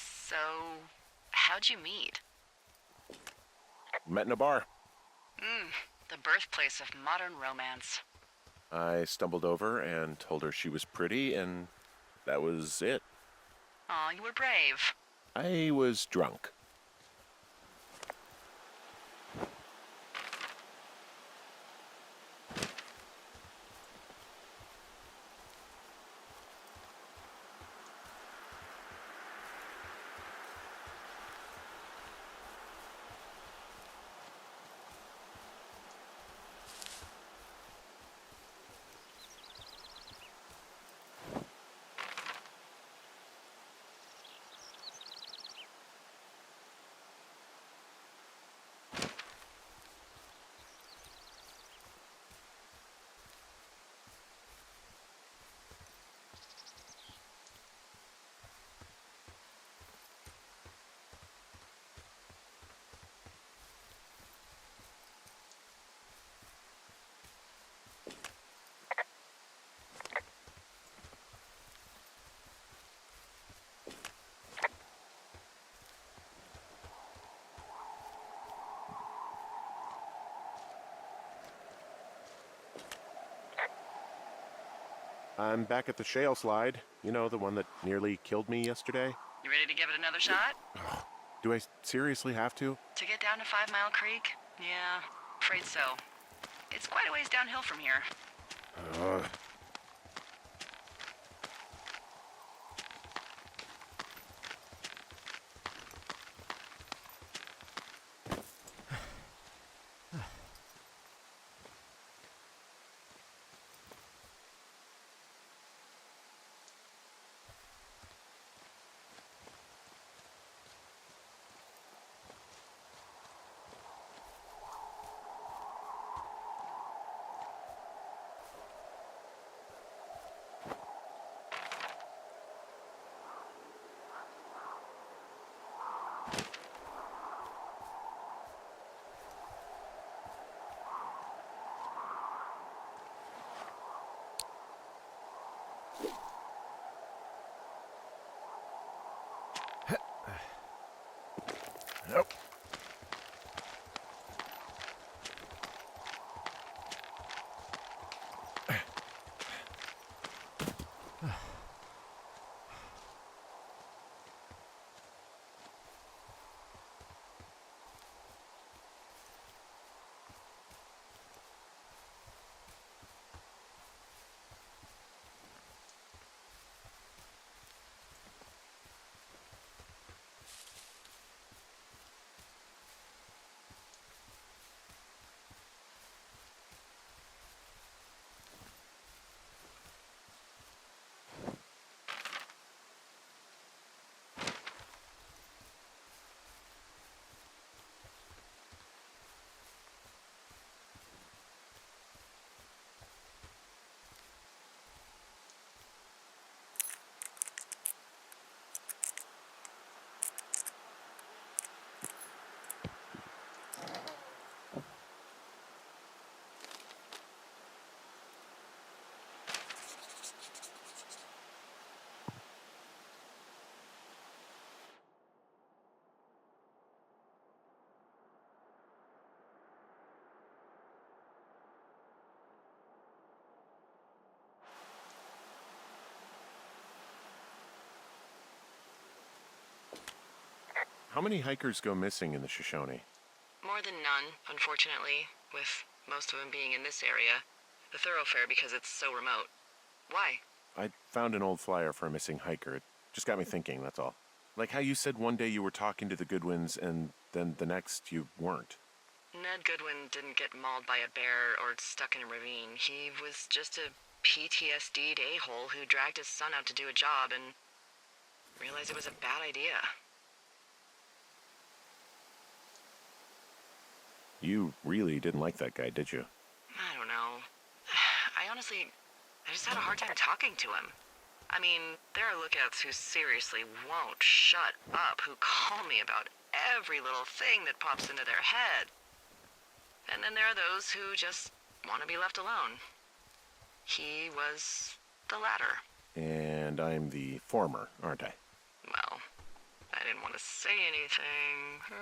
So, how'd you meet? Met in a bar. The birthplace of modern romance. I stumbled over and told her she was pretty, and that was it. Aw, you were brave. I was drunk. I'm back at the shale slide. You know, the one that nearly killed me yesterday. You ready to give it another shot? Do I seriously have to? To get down to 5 Mile Creek? Yeah, afraid so. It's quite a ways downhill from here. Ugh. Nope. How many hikers go missing in the Shoshone? More than none, unfortunately, with most of them being in this area. The thoroughfare because it's so remote. Why? I found an old flyer for a missing hiker. It just got me thinking, that's all. Like how you said one day you were talking to the Goodwins and then the next you weren't. Ned Goodwin didn't get mauled by a bear or stuck in a ravine. He was just a PTSD'd a-hole who dragged his son out to do a job and realized it was a bad idea. You really didn't like that guy, did you? I don't know. I just had a hard time talking to him. I mean, there are lookouts who seriously won't shut up, who call me about every little thing that pops into their head. And then there are those who just want to be left alone. He was the latter. And I'm the former, aren't I? Well, I didn't want to say anything.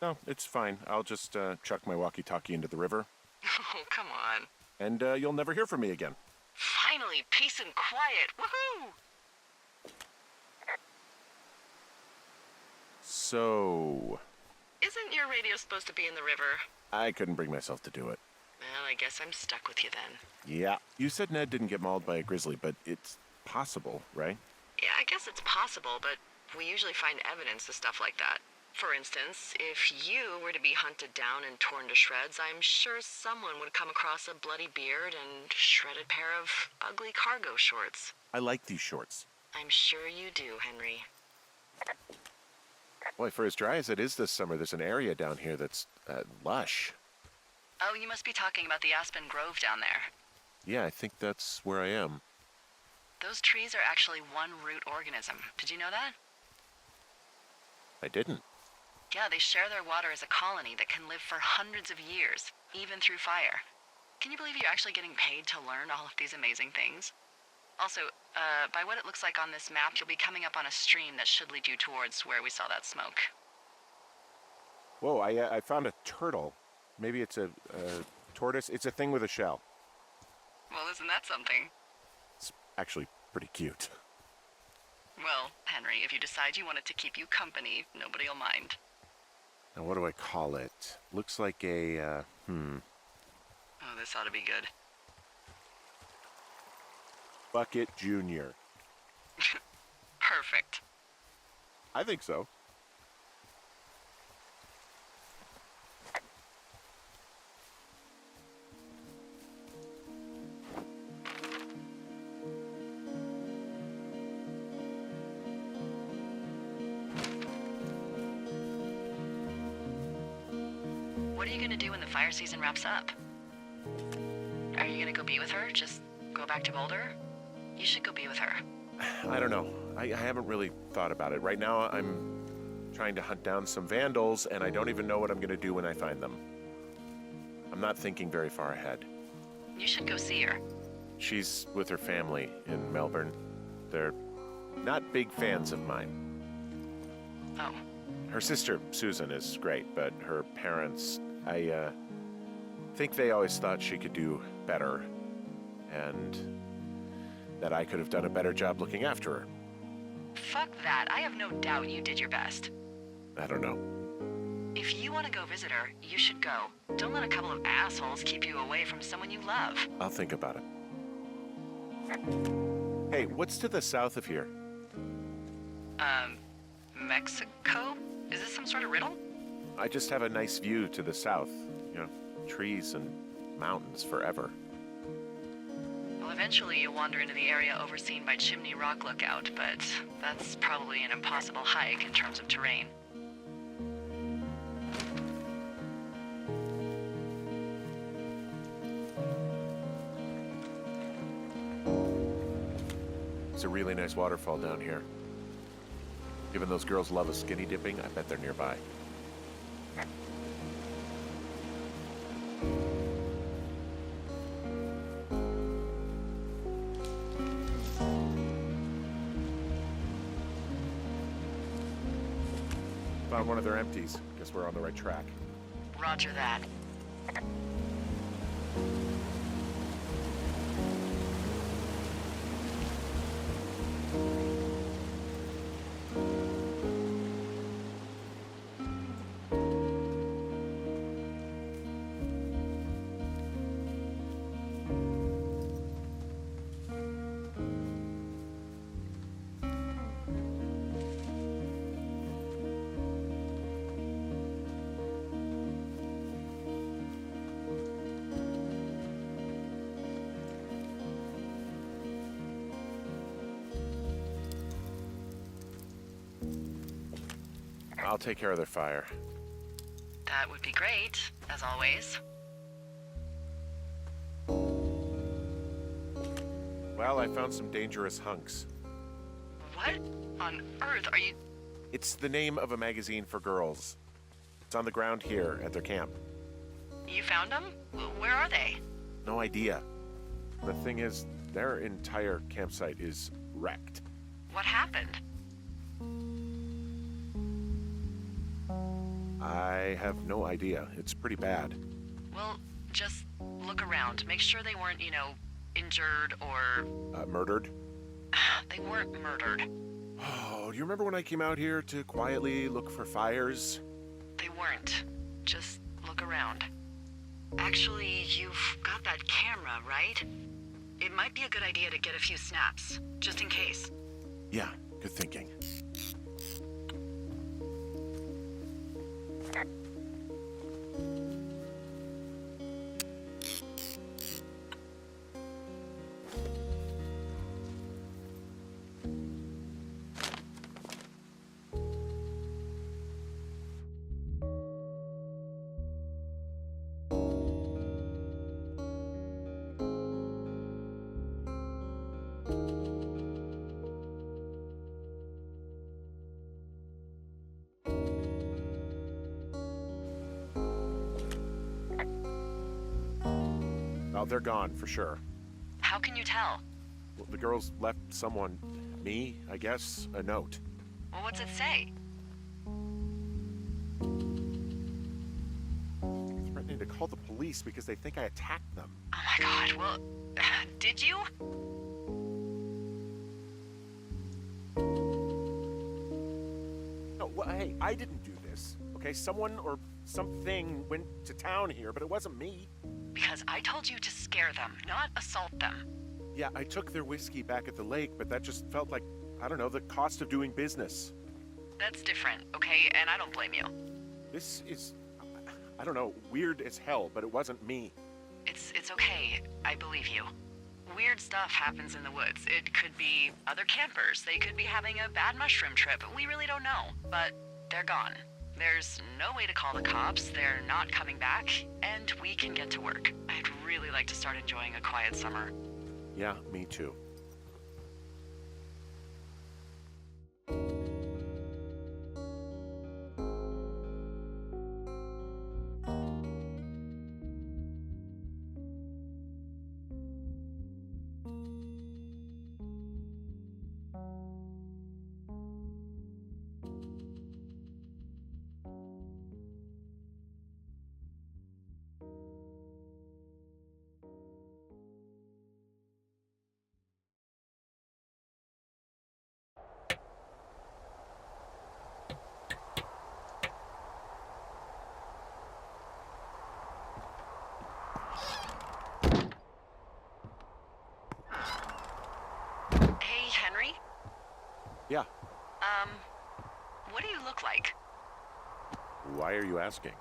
No, it's fine. I'll just chuck my walkie-talkie into the river. Oh, come on. And you'll never hear from me again. Finally, peace and quiet. Woohoo! So... Isn't your radio supposed to be in the river? I couldn't bring myself to do it. Well, I guess I'm stuck with you then. Yeah. You said Ned didn't get mauled by a grizzly, but it's possible, right? Yeah, I guess it's possible, but we usually find evidence of stuff like that. For instance, if you were to be hunted down and torn to shreds, I'm sure someone would come across a bloody beard and shredded pair of ugly cargo shorts. I like these shorts. I'm sure you do, Henry. Boy, for as dry as it is this summer, there's an area down here that's lush. Oh, you must be talking about the Aspen Grove down there. Yeah, I think that's where I am. Those trees are actually one root organism. Did you know that? I didn't. Yeah, they share their water as a colony that can live for hundreds of years, even through fire. Can you believe you're actually getting paid to learn all of these amazing things? Also, by what it looks like on this map, you'll be coming up on a stream that should lead you towards where we saw that smoke. Whoa, I found a turtle. Maybe it's a tortoise. It's a thing with a shell. Well, isn't that something? It's actually pretty cute. Well, Henry, if you decide you want it to keep you company, nobody'll mind. Now, what do I call it? Looks like a, Oh, this ought to be good. Bucket Junior. Perfect. I think so. What are you gonna do when the fire season wraps up? Are you gonna go be with her? Just go back to Boulder? You should go be with her. I don't know. I haven't really thought about it. Right now, I'm trying to hunt down some vandals, and I don't even know what I'm going to do when I find them. I'm not thinking very far ahead. You should go see her. She's with her family in Melbourne. They're not big fans of mine. Oh, Her sister, Susan, is great, but her parents, I think they always thought she could do better, and that I could have done a better job looking after her. Fuck that. I have no doubt you did your best. I don't know. If you want to go visit her, you should go. Don't let a couple of assholes keep you away from someone you love. I'll think about it. Hey, what's to the south of here? Mexico? Is this some sort of riddle? I just have a nice view to the south. You know, trees and mountains forever. Well, eventually you'll wander into the area overseen by Chimney Rock Lookout, but that's probably an impossible hike in terms of terrain. It's a really nice waterfall down here. Given those girls love a skinny dipping, I bet they're nearby. Found one of their empties. Guess we're on the right track. Roger that. I'll take care of their fire. That would be great, as always. Well, I found some dangerous hunks. What on earth are you... It's the name of a magazine for girls. It's on the ground here at their camp. You found them? Where are they? No idea. The thing is, their entire campsite is wrecked. What happened? I have no idea. It's pretty bad. Well, just look around. Make sure they weren't, injured or... Murdered? They weren't murdered. Oh, do you remember when I came out here to quietly look for fires? They weren't. Just look around. Actually, you've got that camera, right? It might be a good idea to get a few snaps, just in case. Yeah, good thinking. Oh, they're gone, for sure. How can you tell? Well, the girls left someone, me, I guess, a note. Well, what's it say? Threatening to call the police because they think I attacked them. Oh my god, well, did you? No, well, hey, I didn't do this, okay? Someone or something went to town here, but it wasn't me. Because I told you to scare them, not assault them. Yeah, I took their whiskey back at the lake, but that just felt like, I don't know, the cost of doing business. That's different, okay? And I don't blame you. This is, I don't know, weird as hell, but it wasn't me. It's okay. I believe you. Weird stuff happens in the woods. It could be other campers. They could be having a bad mushroom trip. We really don't know. But they're gone. There's no way to call the cops. They're not coming back. And we can get to work. I'd really like to start enjoying a quiet summer. Yeah, me too. like? Why are you asking?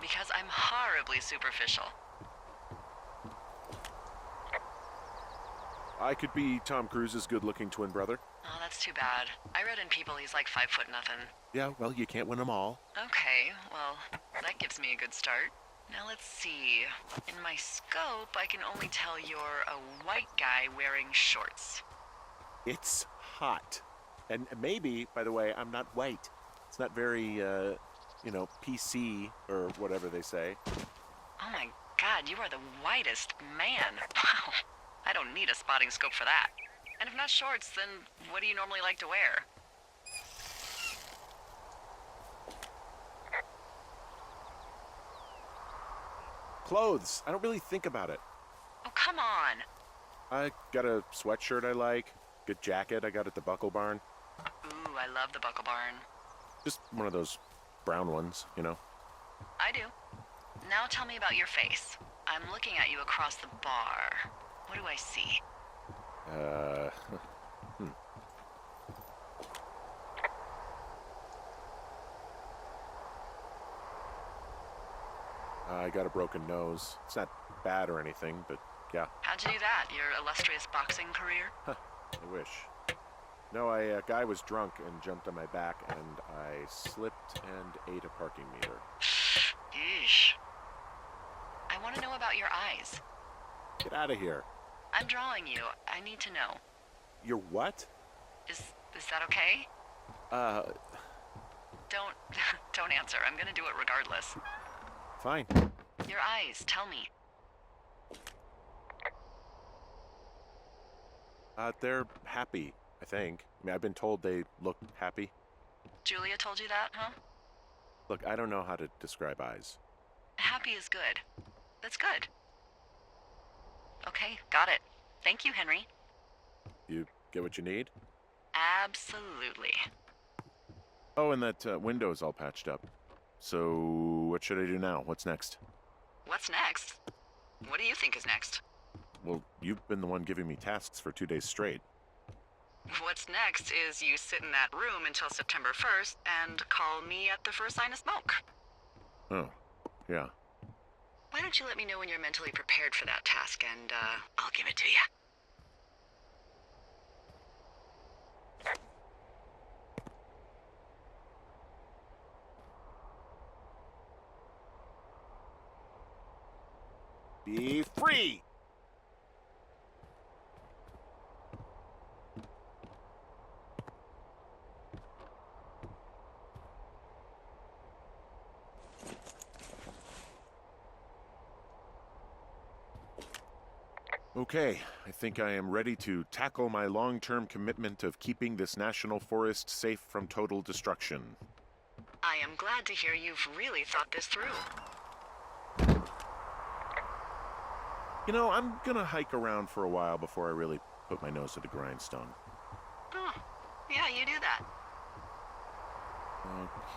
Because I'm horribly superficial. I could be Tom Cruise's good-looking twin brother. Oh, that's too bad. I read in People he's like 5 foot nothing. Yeah, well, you can't win them all. Okay, well, that gives me a good start. Now let's see. In my scope, I can only tell you're a white guy wearing shorts. It's hot. And maybe, by the way, I'm not white. It's not very, PC or whatever they say. Oh my god, you are the whitest man. Wow. I don't need a spotting scope for that. And if not shorts, then what do you normally like to wear? Clothes. I don't really think about it. Oh, come on. I got a sweatshirt I like. Good jacket I got at the Buckle Barn. Ooh, I love the Buckle Barn. Just one of those brown ones, you know. I do. Now tell me about your face. I'm looking at you across the bar. What do I see? I got a broken nose. It's not bad or anything, but yeah. How'd you do that? Your illustrious boxing career? I wish. No, a guy was drunk and jumped on my back, and I slipped and ate a parking meter. Yeesh. I want to know about your eyes. Get out of here. I'm drawing you. I need to know. You're what? Is that okay? Don't don't answer. I'm gonna do it regardless. Fine. Your eyes, tell me. They're happy, I think. I mean, I've been told they look happy. Julia told you that, huh? Look, I don't know how to describe eyes. Happy is good. That's good. Okay, got it. Thank you, Henry. You get what you need? Absolutely. Oh, and that window's all patched up. So, what should I do now? What's next? What's next? What do you think is next? Well, you've been the one giving me tasks for 2 days straight. What's next is you sit in that room until September 1st and call me at the first sign of smoke. Oh, yeah. Why don't you let me know when you're mentally prepared for that task, and I'll give it to you. Be free! Okay, I think I am ready to tackle my long-term commitment of keeping this national forest safe from total destruction. I am glad to hear you've really thought this through. You know, I'm gonna hike around for a while before I really put my nose to the grindstone. Oh, yeah, you do that.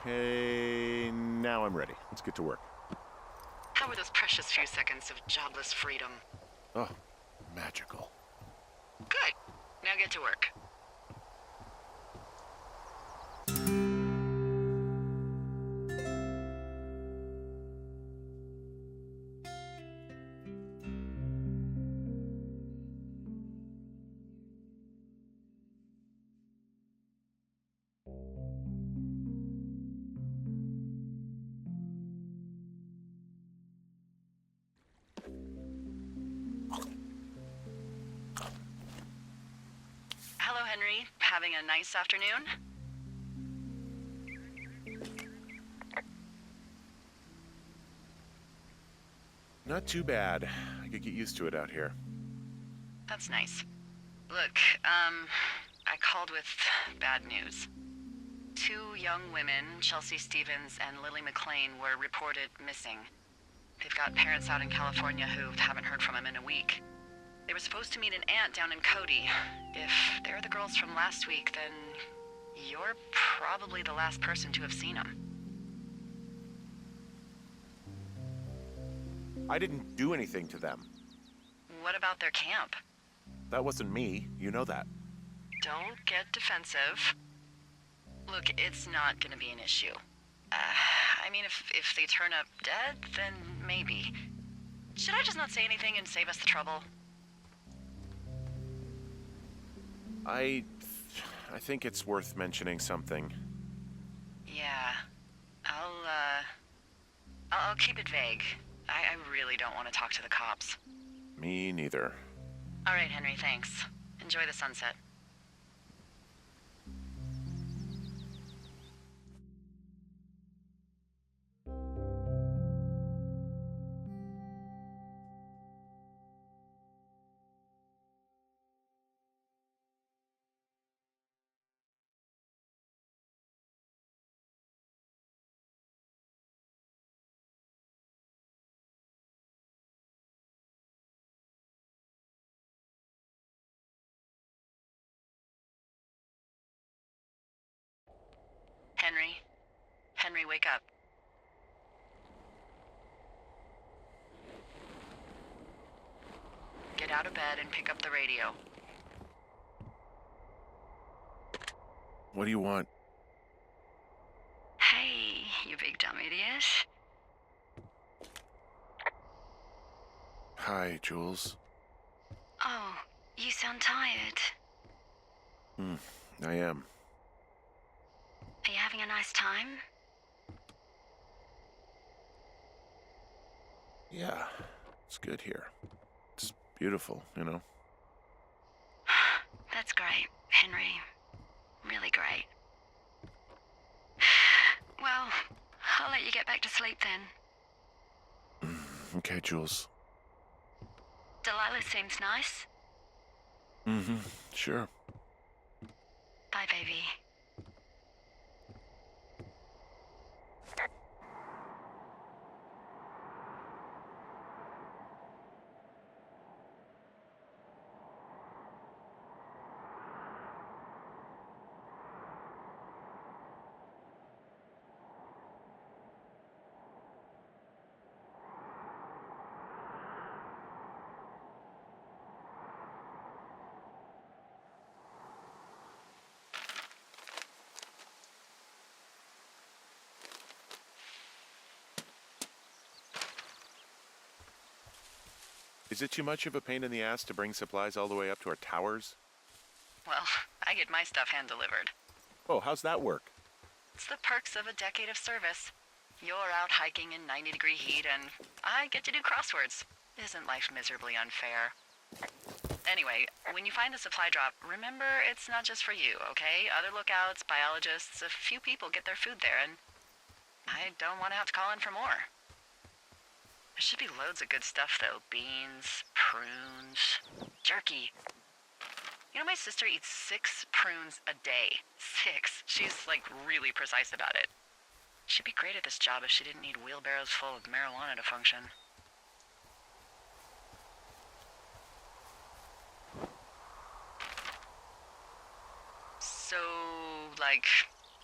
Okay, now I'm ready. Let's get to work. How were those precious few seconds of jobless freedom? Oh, magical. Good. Now get to work. Hello, Henry. Having a nice afternoon? Not too bad. I could get used to it out here. That's nice. Look, I called with bad news. 2 young women, Chelsea Stevens and Lily McLean, were reported missing. They've got parents out in California who haven't heard from them in a week. They were supposed to meet an aunt down in Cody. If they're the girls from last week, then you're probably the last person to have seen them. I didn't do anything to them. What about their camp? That wasn't me. You know that. Don't get defensive. Look, it's not gonna be an issue. I mean, if they turn up dead, then maybe. Should I just not say anything and save us the trouble? I think it's worth mentioning something. Yeah. I'll keep it vague. I really don't want to talk to the cops. Me neither. All right, Henry, thanks. Enjoy the sunset. Henry? Henry, wake up. Get out of bed and pick up the radio. What do you want? Hey, you big dumb idiot. Hi, Jules. Oh, you sound tired. I am. Are you having a nice time? Yeah, it's good here. It's beautiful, you know. That's great, Henry. Really great. Well, I'll let you get back to sleep then. Okay, Jules. Delilah seems nice. Sure. Bye, baby. Is it too much of a pain in the ass to bring supplies all the way up to our towers? Well, I get my stuff hand-delivered. Oh, how's that work? It's the perks of a decade of service. You're out hiking in 90-degree heat, and I get to do crosswords. Isn't life miserably unfair? Anyway, when you find a supply drop, remember it's not just for you, okay? Other lookouts, biologists, a few people get their food there, and I don't want to have to call in for more. There should be loads of good stuff, though. Beans, prunes, jerky. You know, my sister eats 6 prunes a day. 6. She's, like, really precise about it. She'd be great at this job if she didn't need wheelbarrows full of marijuana to function. So, like,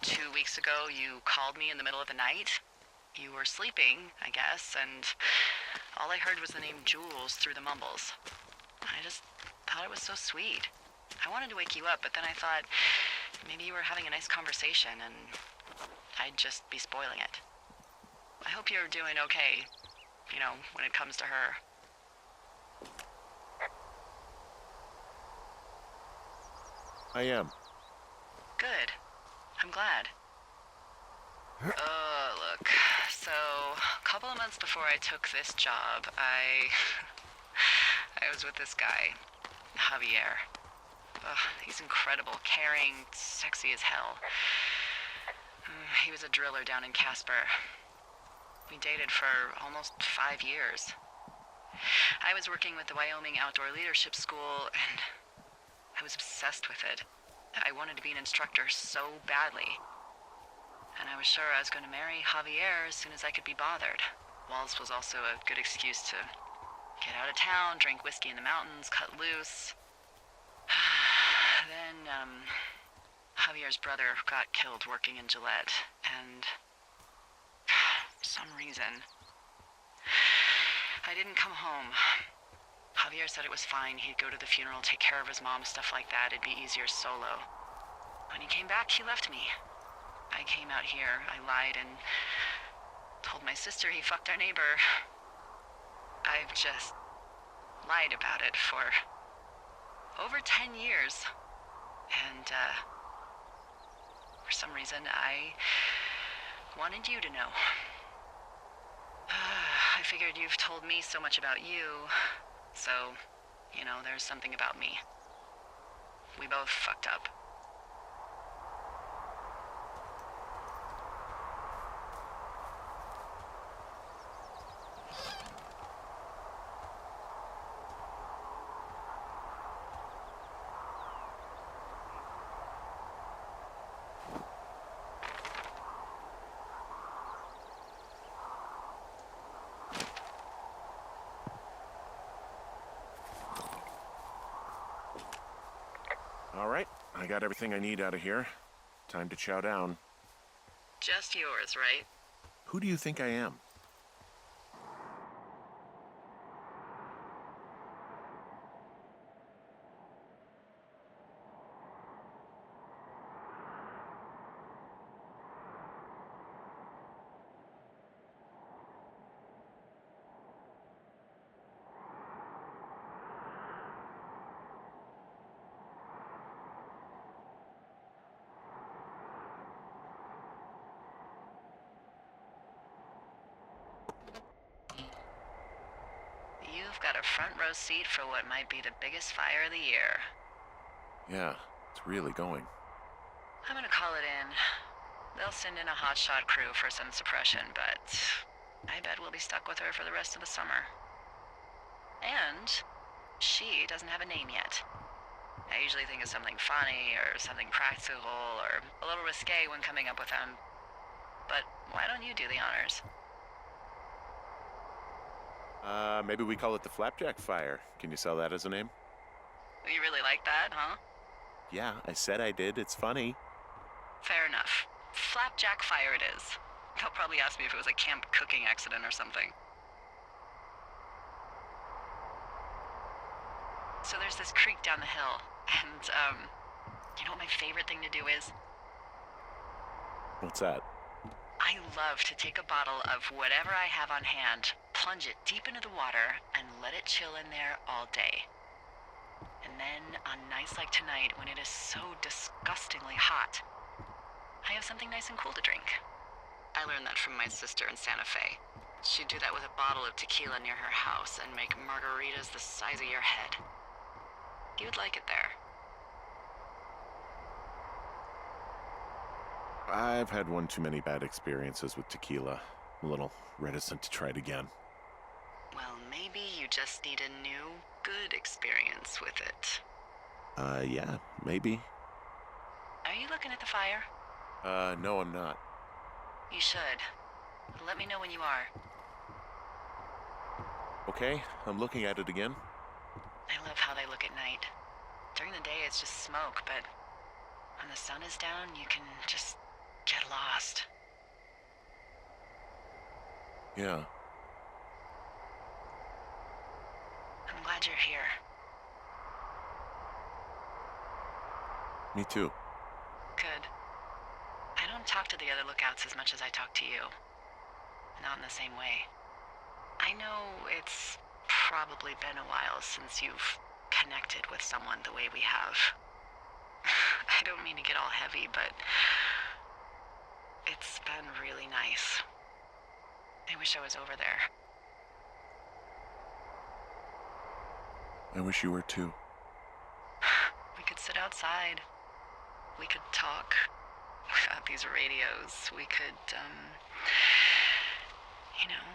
2 weeks ago, you called me in the middle of the night? You were sleeping, I guess, and all I heard was the name Jules through the mumbles. I just thought it was so sweet. I wanted to wake you up, but then I thought maybe you were having a nice conversation and I'd just be spoiling it. I hope you're doing okay, you know, when it comes to her. I am. Good. I'm glad. Look, so a couple of months before I took this job, I was with this guy, Javier. He's incredible, caring, sexy as hell. He was a driller down in Casper. We dated for almost 5 years. I was working with the Wyoming Outdoor Leadership School, and I was obsessed with it. I wanted to be an instructor so badly. And I was sure I was going to marry Javier as soon as I could be bothered. Walls was also a good excuse to get out of town, drink whiskey in the mountains, cut loose. Then, Javier's brother got killed working in Gillette, and for some reason, I didn't come home. Javier said it was fine. He'd go to the funeral, take care of his mom, stuff like that. It'd be easier solo. When he came back, he left me. I came out here, I lied and told my sister he fucked our neighbor. I've just lied about it for over 10 years. And, for some reason, I wanted you to know. I figured you've told me so much about you, so, you know, there's something about me. We both fucked up. All right, I got everything I need out of here. Time to chow down. Just yours, right? Who do you think I am? You've got a front row seat for what might be the biggest fire of the year. Yeah, it's really going. I'm gonna call it in. They'll send in a hotshot crew for some suppression, but I bet we'll be stuck with her for the rest of the summer. And she doesn't have a name yet. I usually think of something funny or something practical or a little risque when coming up with them. But why don't you do the honors? Maybe we call it the Flapjack Fire. Can you sell that as a name? You really like that, huh? Yeah, I said I did. It's funny. Fair enough. Flapjack Fire it is. They'll probably ask me if it was a camp cooking accident or something. So there's this creek down the hill, and, you know what my favorite thing to do is? What's that? I love to take a bottle of whatever I have on hand, plunge it deep into the water, and let it chill in there all day. And then, on nights like tonight, when it is so disgustingly hot, I have something nice and cool to drink. I learned that from my sister in Santa Fe. She'd do that with a bottle of tequila near her house and make margaritas the size of your head. You'd like it there. I've had one too many bad experiences with tequila. I'm a little reticent to try it again. Well, maybe you just need a new, good experience with it. Yeah, maybe. Are you looking at the fire? No, I'm not. You should. Let me know when you are. Okay, I'm looking at it again. I love how they look at night. During the day, it's just smoke, but when the sun is down, you can just get lost. Yeah. I'm glad you're here. Me too. Good. I don't talk to the other lookouts as much as I talk to you. Not in the same way. I know it's probably been a while since you've connected with someone the way we have. I don't mean to get all heavy, but it's been really nice. I wish I was over there. I wish you were too. We could sit outside. We could talk without these radios. We could, you know.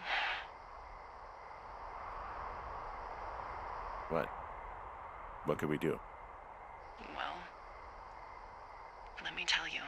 What? What could we do? Well, let me tell you.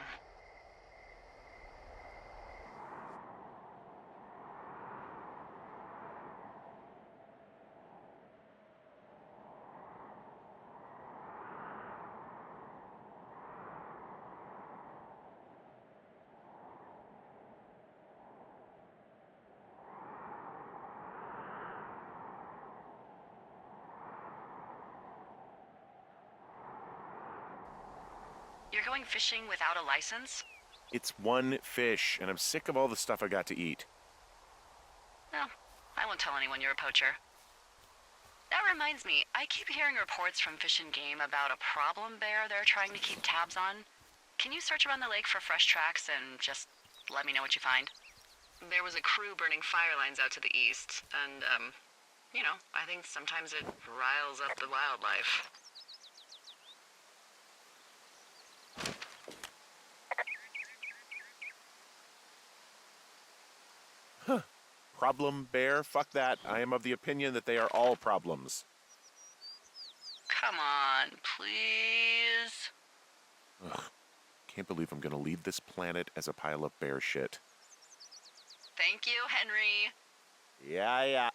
You're going fishing without a license? It's one fish, and I'm sick of all the stuff I got to eat. Well, I won't tell anyone you're a poacher. That reminds me, I keep hearing reports from Fish and Game about a problem bear they're trying to keep tabs on. Can you search around the lake for fresh tracks and just let me know what you find? There was a crew burning fire lines out to the east, and, I think sometimes it riles up the wildlife. Problem bear? Fuck that. I am of the opinion that they are all problems. Come on, please. Ugh. Can't believe I'm gonna leave this planet as a pile of bear shit. Thank you, Henry. Yeah.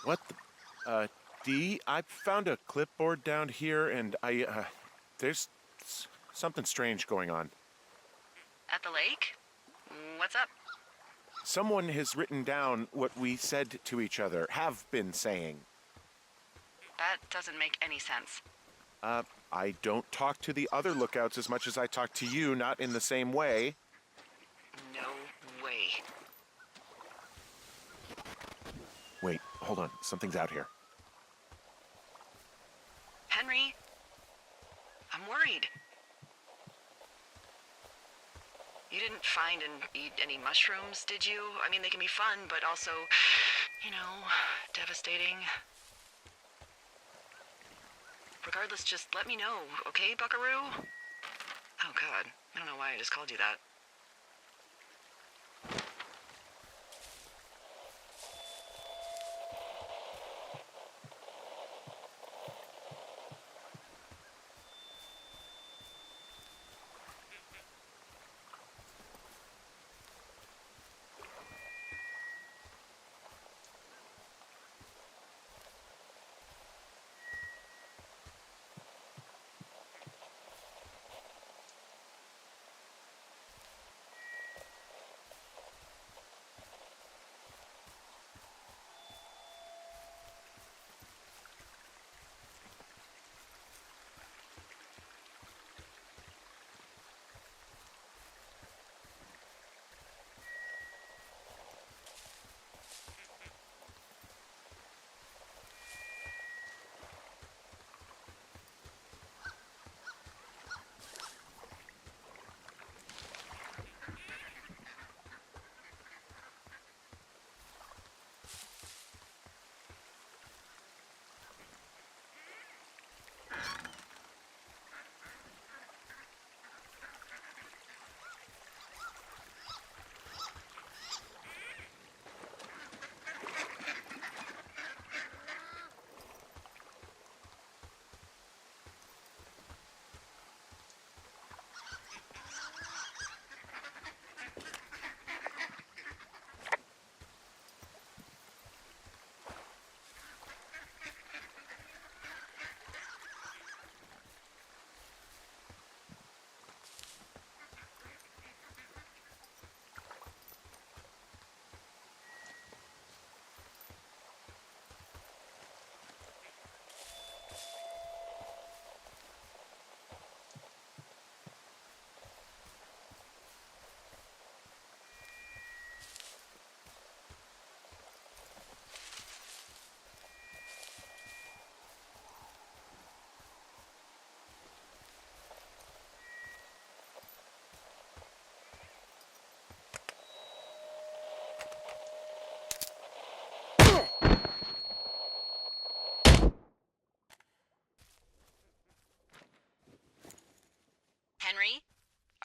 What the... Dee, I found a clipboard down here, and there's something strange going on. At the lake? What's up? Someone has written down what we said to each other, have been saying. That doesn't make any sense. I don't talk to the other lookouts as much as I talk to you, not in the same way. No way. Wait, hold on. Something's out here. Henry, I'm worried. You didn't find and eat any mushrooms, did you? I mean, they can be fun, but also, devastating. Regardless, just let me know, okay, buckaroo? Oh, God. I don't know why I just called you that.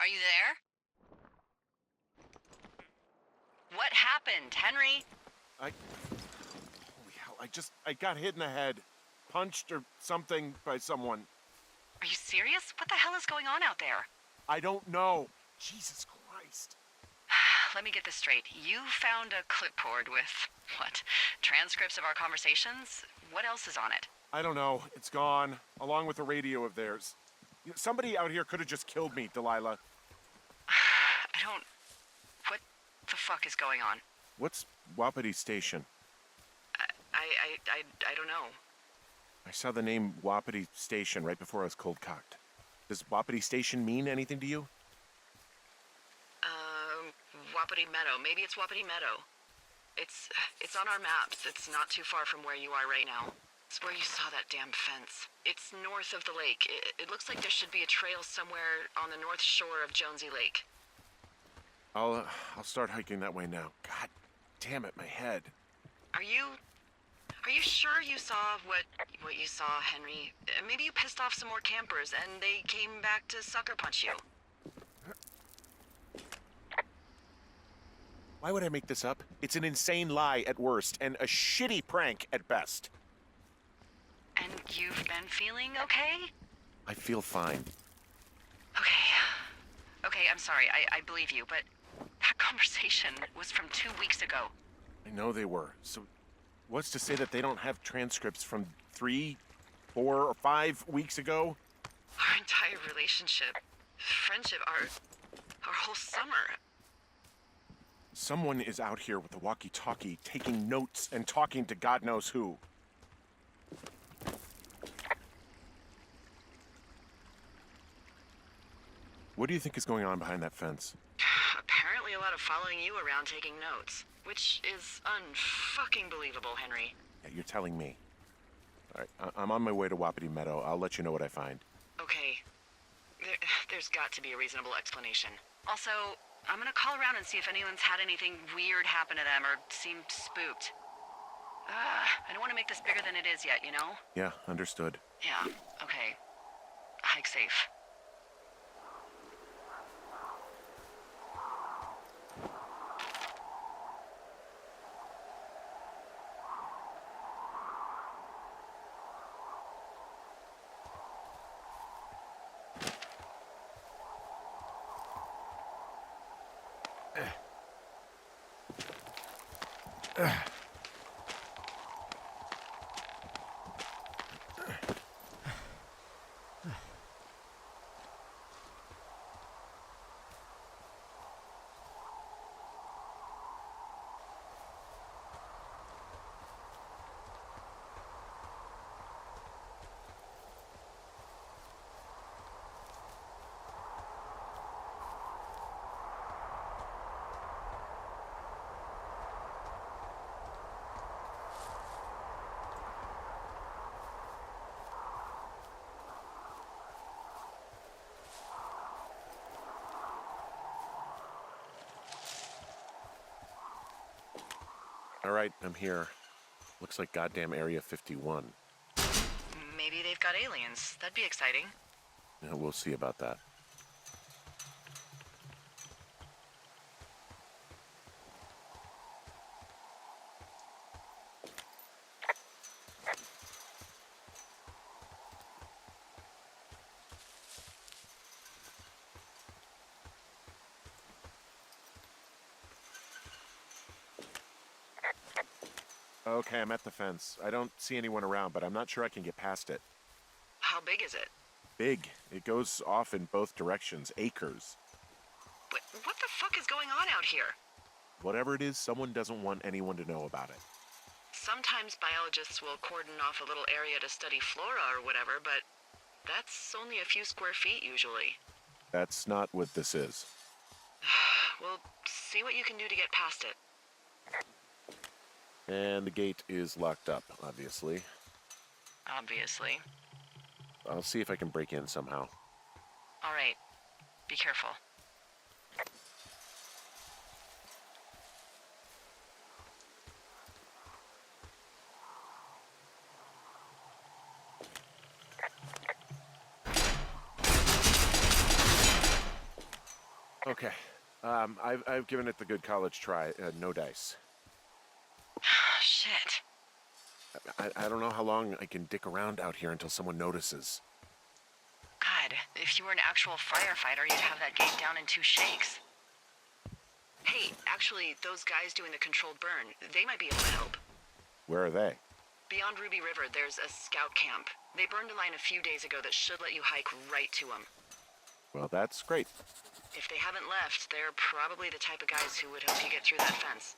Are you there? What happened, Henry? Holy hell, I got hit in the head. Punched or something by someone. Are you serious? What the hell is going on out there? I don't know. Jesus Christ. Let me get this straight. You found a clipboard with, what, transcripts of our conversations? What else is on it? I don't know. It's gone, along with a radio of theirs. Somebody out here could have just killed me, Delilah. What the fuck is going on? What's Wapiti Station? I don't know. I saw the name Wapiti Station right before I was cold-cocked. Does Wapiti Station mean anything to you? Wapiti Meadow. Maybe it's Wapiti Meadow. It's on our maps. It's not too far from where you are right now. It's where you saw that damn fence. It's north of the lake. It looks like there should be a trail somewhere on the north shore of Jonesy Lake. I'll start hiking that way now. God damn it, my head. Are you sure you saw what you saw, Henry? Maybe you pissed off some more campers and they came back to sucker punch you. Why would I make this up? It's an insane lie at worst, and a shitty prank at best. And you've been feeling okay? I feel fine. Okay, I'm sorry. I believe you, but that conversation was from 2 weeks ago. I know they were. So what's to say that they don't have transcripts from 3, 4, or 5 weeks ago? Our entire relationship, friendship, our whole summer. Someone is out here with a walkie-talkie, taking notes and talking to God knows who. What do you think is going on behind that fence? Apparently a lot of following you around taking notes, which is unfucking believable, Henry. Yeah, you're telling me. All right, I'm on my way to Wapiti Meadow. I'll let you know what I find. Okay. There's got to be a reasonable explanation. Also, I'm gonna call around and see if anyone's had anything weird happen to them or seemed spooked. I don't want to make this bigger than it is yet, you know? Yeah, understood. Yeah, okay. Hike safe. All right, I'm here. Looks like goddamn Area 51. Maybe they've got aliens. That'd be exciting. Yeah, we'll see about that. Okay, I'm at the fence. I don't see anyone around, but I'm not sure I can get past it. How big is it? Big. It goes off in both directions. Acres. What the fuck is going on out here? Whatever it is, someone doesn't want anyone to know about it. Sometimes biologists will cordon off a little area to study flora or whatever, but that's only a few square feet usually. That's not what this is. Well, see what you can do to get past it. And the gate is locked up, obviously. Obviously. I'll see if I can break in somehow. All right. Be careful. Okay. I've given it the good college try. No dice. Shit. I don't know how long I can dick around out here until someone notices. God, if you were an actual firefighter, you'd have that gate down in 2 shakes. Hey, actually, those guys doing the controlled burn, they might be able to help. Where are they? Beyond Ruby River, there's a scout camp. They burned a line a few days ago that should let you hike right to them. Well, that's great. If they haven't left, they're probably the type of guys who would help you get through that fence.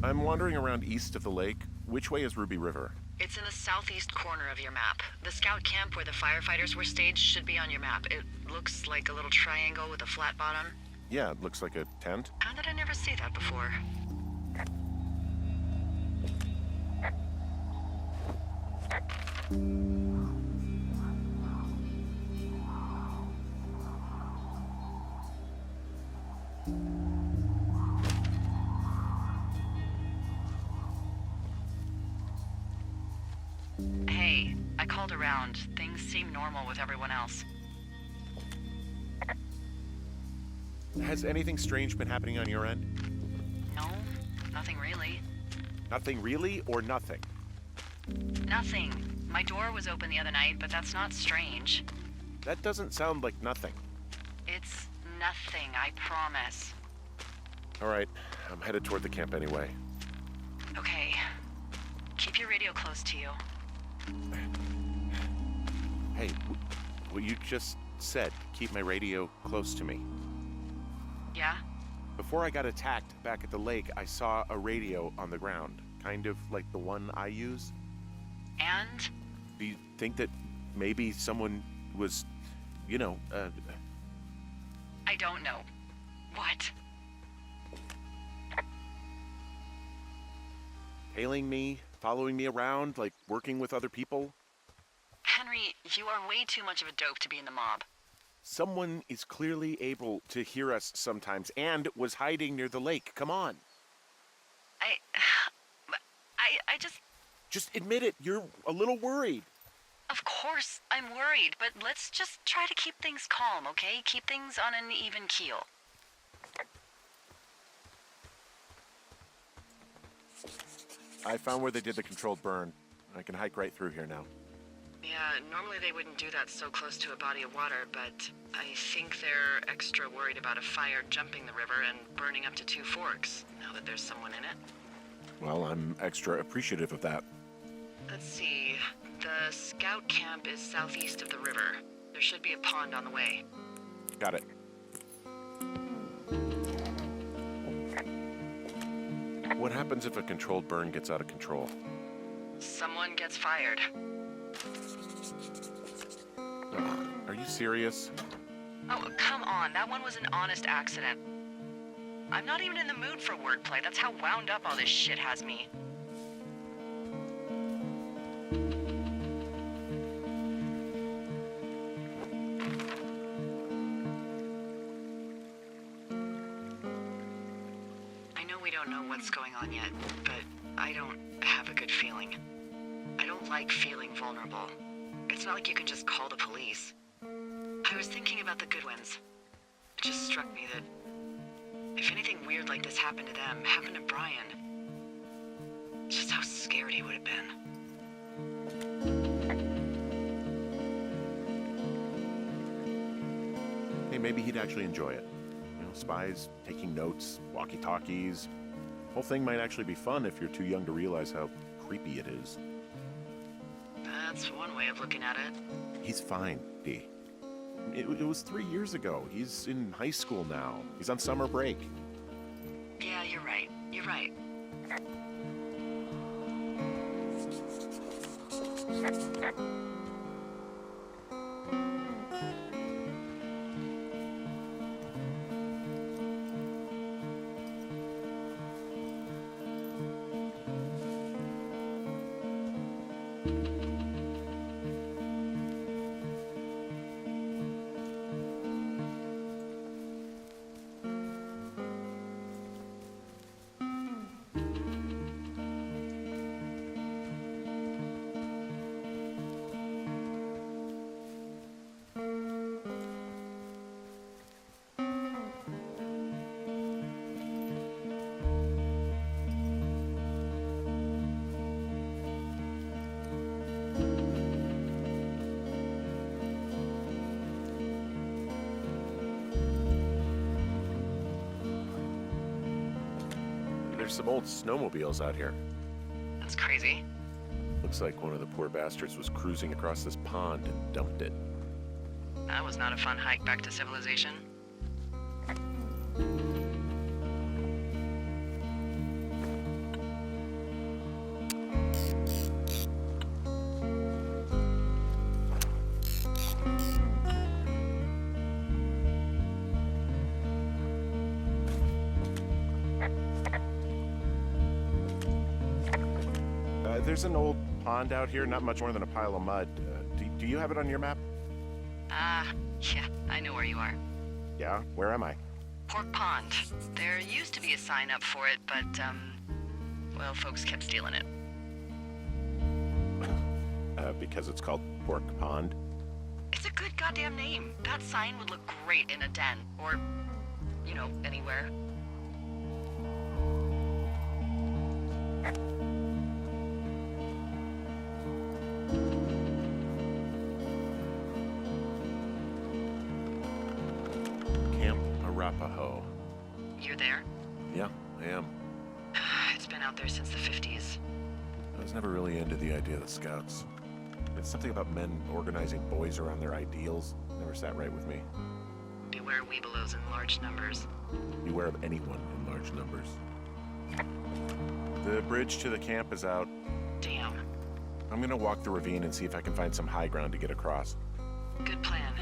I'm wandering around east of the lake. Which way is Ruby River? It's in the southeast corner of your map. The scout camp where the firefighters were staged should be on your map. It looks like a little triangle with a flat bottom. Yeah, it looks like a tent. How did I never see that before? Hey, I called around. Things seem normal with everyone else. Has anything strange been happening on your end? No, nothing really. Nothing really, or nothing? Nothing. My door was open the other night, but that's not strange. That doesn't sound like nothing. It's nothing, I promise. All right, I'm headed toward the camp anyway. Okay. Keep your radio close to you. Hey, what you just said, keep my radio close to me. Yeah? Before I got attacked back at the lake, I saw a radio on the ground, kind of like the one I use. And? Do you think that maybe someone was, I don't know. What? tailing me, following me around, like working with other people? Henry, you are way too much of a dope to be in the mob. Someone is clearly able to hear us sometimes and was hiding near the lake. Come on. I just... Just admit it. You're a little worried. Of course I'm worried, but let's just try to keep things calm, okay? Keep things on an even keel. I found where they did the controlled burn. I can hike right through here now. Yeah, normally they wouldn't do that so close to a body of water, but I think they're extra worried about a fire jumping the river and burning up to 2 forks, now that there's someone in it. Well, I'm extra appreciative of that. Let's see. The scout camp is southeast of the river. There should be a pond on the way. Got it. What happens if a controlled burn gets out of control? Someone gets fired. Ugh, are you serious? Oh, come on. That one was an honest accident. I'm not even in the mood for wordplay. That's how wound up all this shit has me. I know we don't know what's going on yet, but I don't have a good feeling. I don't like feeling vulnerable. It's not like you can just call the police. I was thinking about the Goodwins. It just struck me that if anything weird like this happened to them, happened to Brian, just how scared he would have been. Hey, maybe he'd actually enjoy it. Spies, taking notes, walkie-talkies. Whole thing might actually be fun if you're too young to realize how creepy it is. That's one way of looking at it. He's fine, Dee. It was 3 years ago. He's in high school now. He's on summer break. Yeah, you're right. You're right. There's some old snowmobiles out here. That's crazy. Looks like one of the poor bastards was cruising across this pond and dumped it. That was not a fun hike back to civilization. there's an old pond out here, not much more than a pile of mud. Do you have it on your map? Yeah, I know where you are. Yeah? Where am I? Pork Pond. There used to be a sign up for it, but, well, folks kept stealing it. Because it's called Pork Pond? It's a good goddamn name. That sign would look great in a den, or, you know, anywhere. Camp Arapaho. You're there? Yeah, I am. It's been out there since the 50s. I was never really into the idea of the Scouts. It's something about men organizing boys around their ideals. Never sat right with me. Beware weebelows in large numbers. Beware of anyone in large numbers. The bridge to the camp is out. Damn. I'm gonna walk the ravine and see if I can find some high ground to get across. Good plan.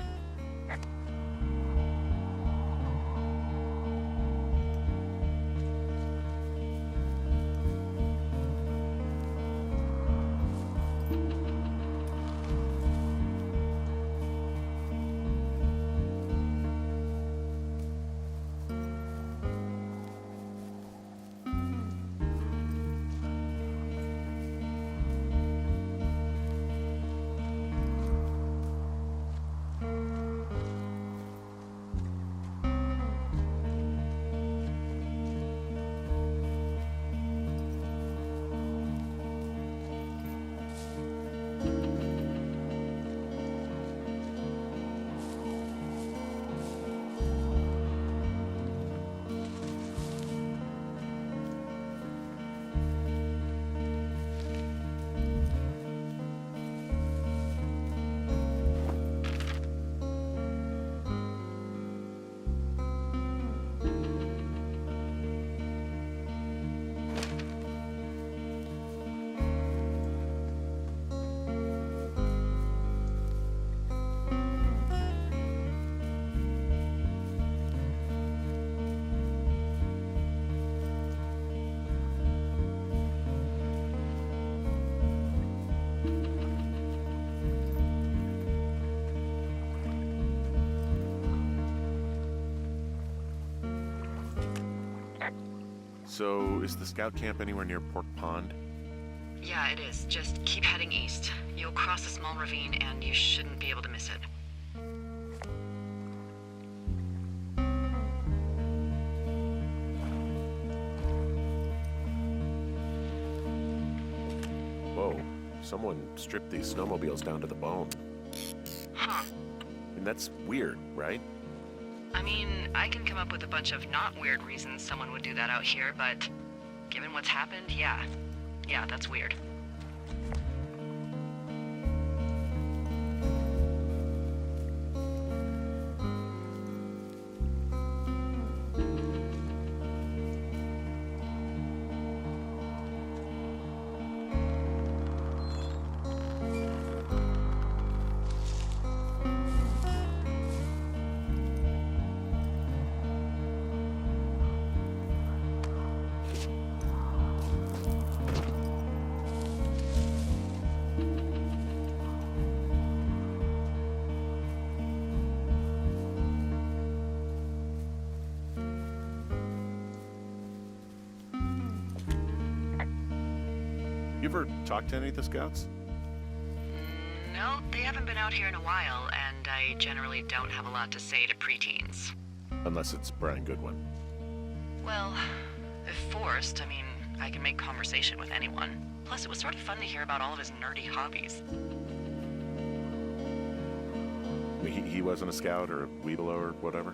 So, is the scout camp anywhere near Pork Pond? Yeah, it is. Just keep heading east. You'll cross a small ravine and you shouldn't be able to miss it. Whoa, someone stripped these snowmobiles down to the bone. Huh. And that's weird, right? I mean, I can come up with a bunch of not weird reasons someone would do that out here, but given what's happened, yeah. Yeah, that's weird. You ever talked to any of the scouts? No, they haven't been out here in a while, and I generally don't have a lot to say to preteens. Unless it's Brian Goodwin. Well, if forced, I mean, I can make conversation with anyone. Plus, it was sort of fun to hear about all of his nerdy hobbies. I mean, he wasn't a scout or a weebelo or whatever?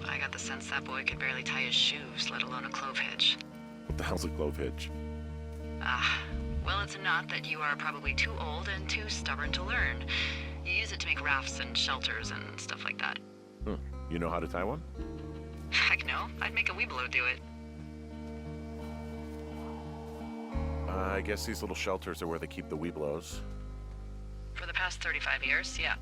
I got the sense that boy could barely tie his shoes, let alone a clove hitch. What the hell's a clove hitch? Well, it's a knot that you are probably too old and too stubborn to learn. You use it to make rafts and shelters and stuff like that. You know how to tie one? Heck no, I'd make a weebelo do it. I guess these little shelters are where they keep the weebelos. For the past 35 years, yeah.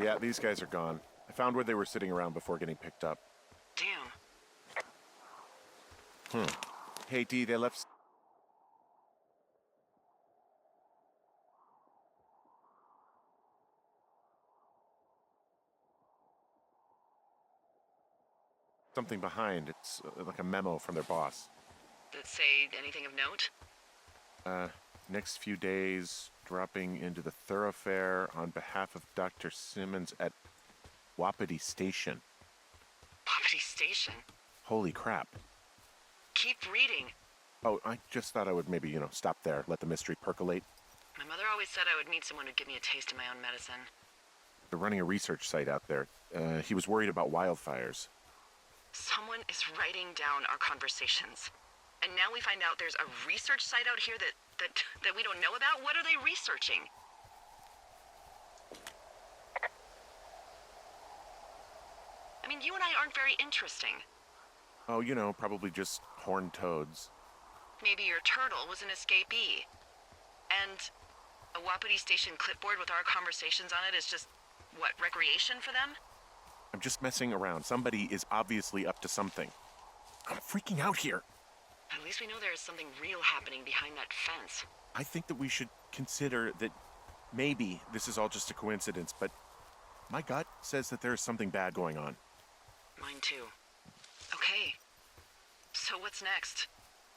Yeah, these guys are gone. I found where they were sitting around before getting picked up. Damn. Hey, D, they left... something behind. It's like a memo from their boss. Did it say anything of note? Next few days, dropping into the thoroughfare on behalf of Dr. Simmons at Wapiti Station. Wapiti Station? Holy crap. Keep reading. Oh, I just thought I would maybe, stop there, let the mystery percolate. My mother always said I would meet someone who'd give me a taste of my own medicine. They're running a research site out there. He was worried about wildfires. Someone is writing down our conversations. And now we find out there's a research site out here that we don't know about? What are they researching? I mean, you and I aren't very interesting. Oh, probably just horned toads. Maybe your turtle was an escapee. And a Wapiti Station clipboard with our conversations on it is just, what, recreation for them? I'm just messing around. Somebody is obviously up to something. I'm freaking out here. At least we know there is something real happening behind that fence. I think that we should consider that maybe this is all just a coincidence, but my gut says that there's something bad going on. Mine too. Okay. So what's next?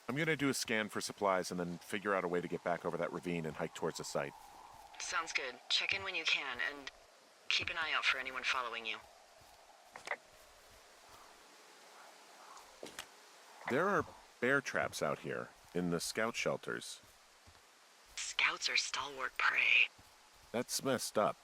I'm gonna do a scan for supplies and then figure out a way to get back over that ravine and hike towards the site. Sounds good. Check in when you can, and keep an eye out for anyone following you. There are bear traps out here in the scout shelters. Scouts are stalwart prey. That's messed up.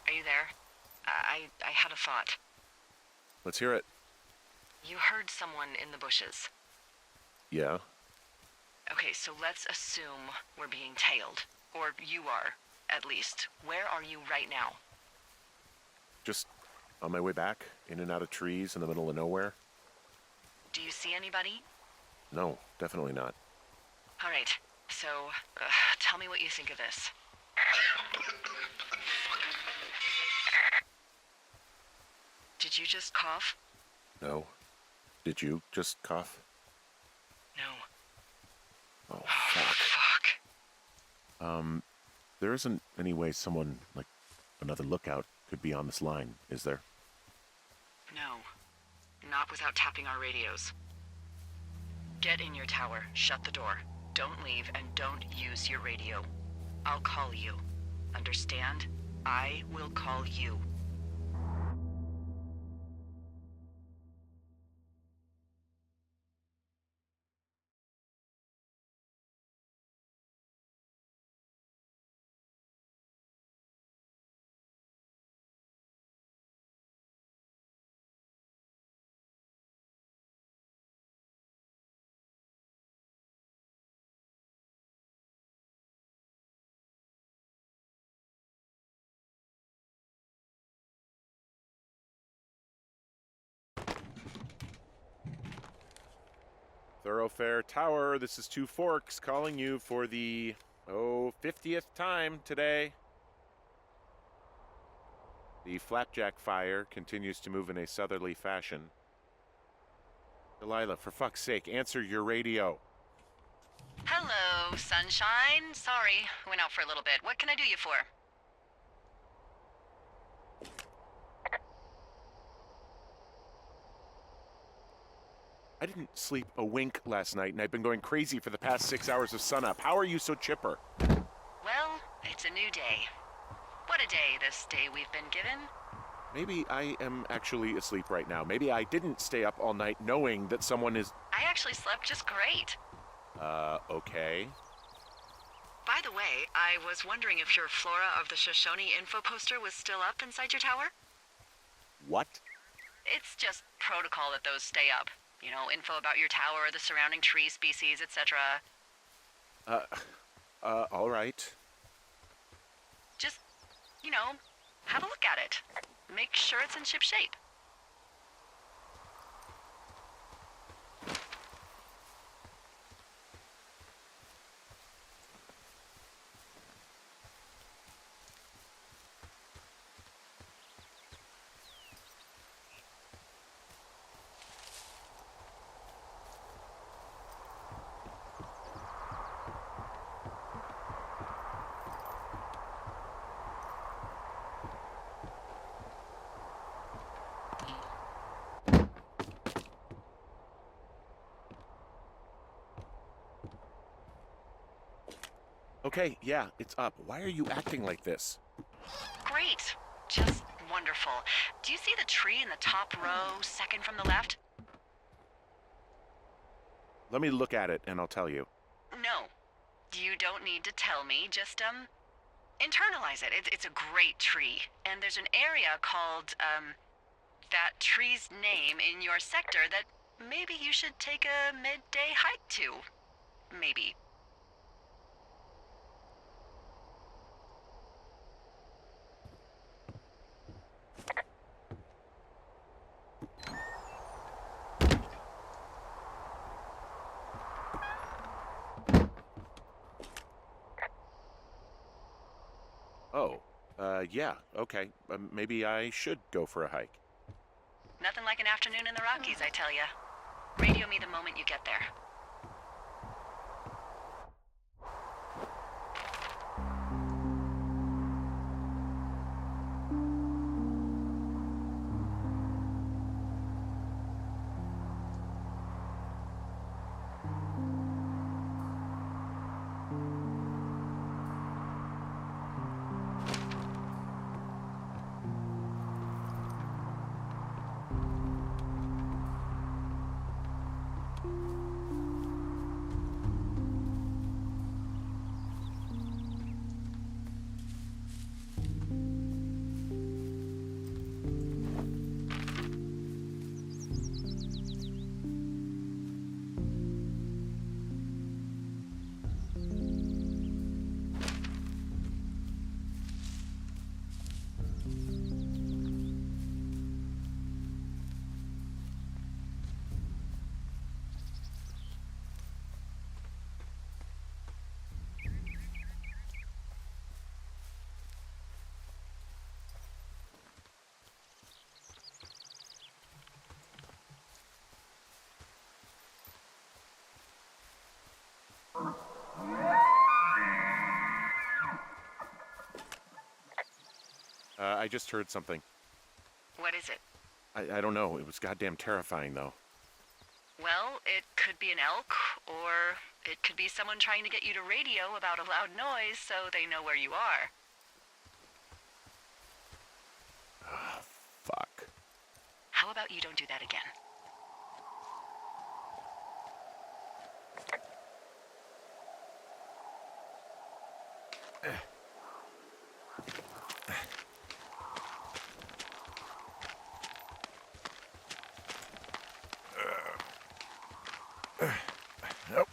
Are you there? I had a thought. Let's hear it. You heard someone in the bushes. Yeah? Okay, so let's assume we're being tailed. Or you are, at least. Where are you right now? Just on my way back, in and out of trees in the middle of nowhere. Do you see anybody? No, definitely not. All right, so tell me what you think of this. Did you just cough? No. Did you just cough? No. Oh, fuck. Fuck. There isn't any way someone, like another lookout, could be on this line, is there? No. Not without tapping our radios. Get in your tower, shut the door. Don't leave, and don't use your radio. I'll call you. Understand? I will call you. Thoroughfare Tower, this is Two Forks calling you for the, 50th time today. The flapjack fire continues to move in a southerly fashion. Delilah, for fuck's sake, answer your radio. Hello, sunshine. Sorry, went out for a little bit. What can I do you for? I didn't sleep a wink last night, and I've been going crazy for the past 6 hours of sunup. How are you so chipper? Well, it's a new day. What a day, this day we've been given. Maybe I am actually asleep right now. Maybe I didn't stay up all night knowing that someone is... I actually slept just great. Okay. By the way, I was wondering if your Flora of the Shoshone info poster was still up inside your tower? What? It's just protocol that those stay up. You know, info about your tower, the surrounding tree species, etc. All right. Just, you know, have a look at it. Make sure it's in ship shape. Okay, yeah, it's up. Why are you acting like this? Great. Just wonderful. Do you see the tree in the top row, second from the left? Let me look at it, and I'll tell you. No. You don't need to tell me. Just, internalize it. It's a great tree. And there's an area called, that tree's name in your sector that maybe you should take a midday hike to. Maybe. Oh, yeah, okay. Maybe I should go for a hike. Nothing like an afternoon in the Rockies, I tell ya. Radio me the moment you get there. I just heard something. What is it? I don't know. It was goddamn terrifying, though. Well, it could be an elk, or it could be someone trying to get you to radio about a loud noise so they know where you are. Fuck. How about you don't do that again? Nope.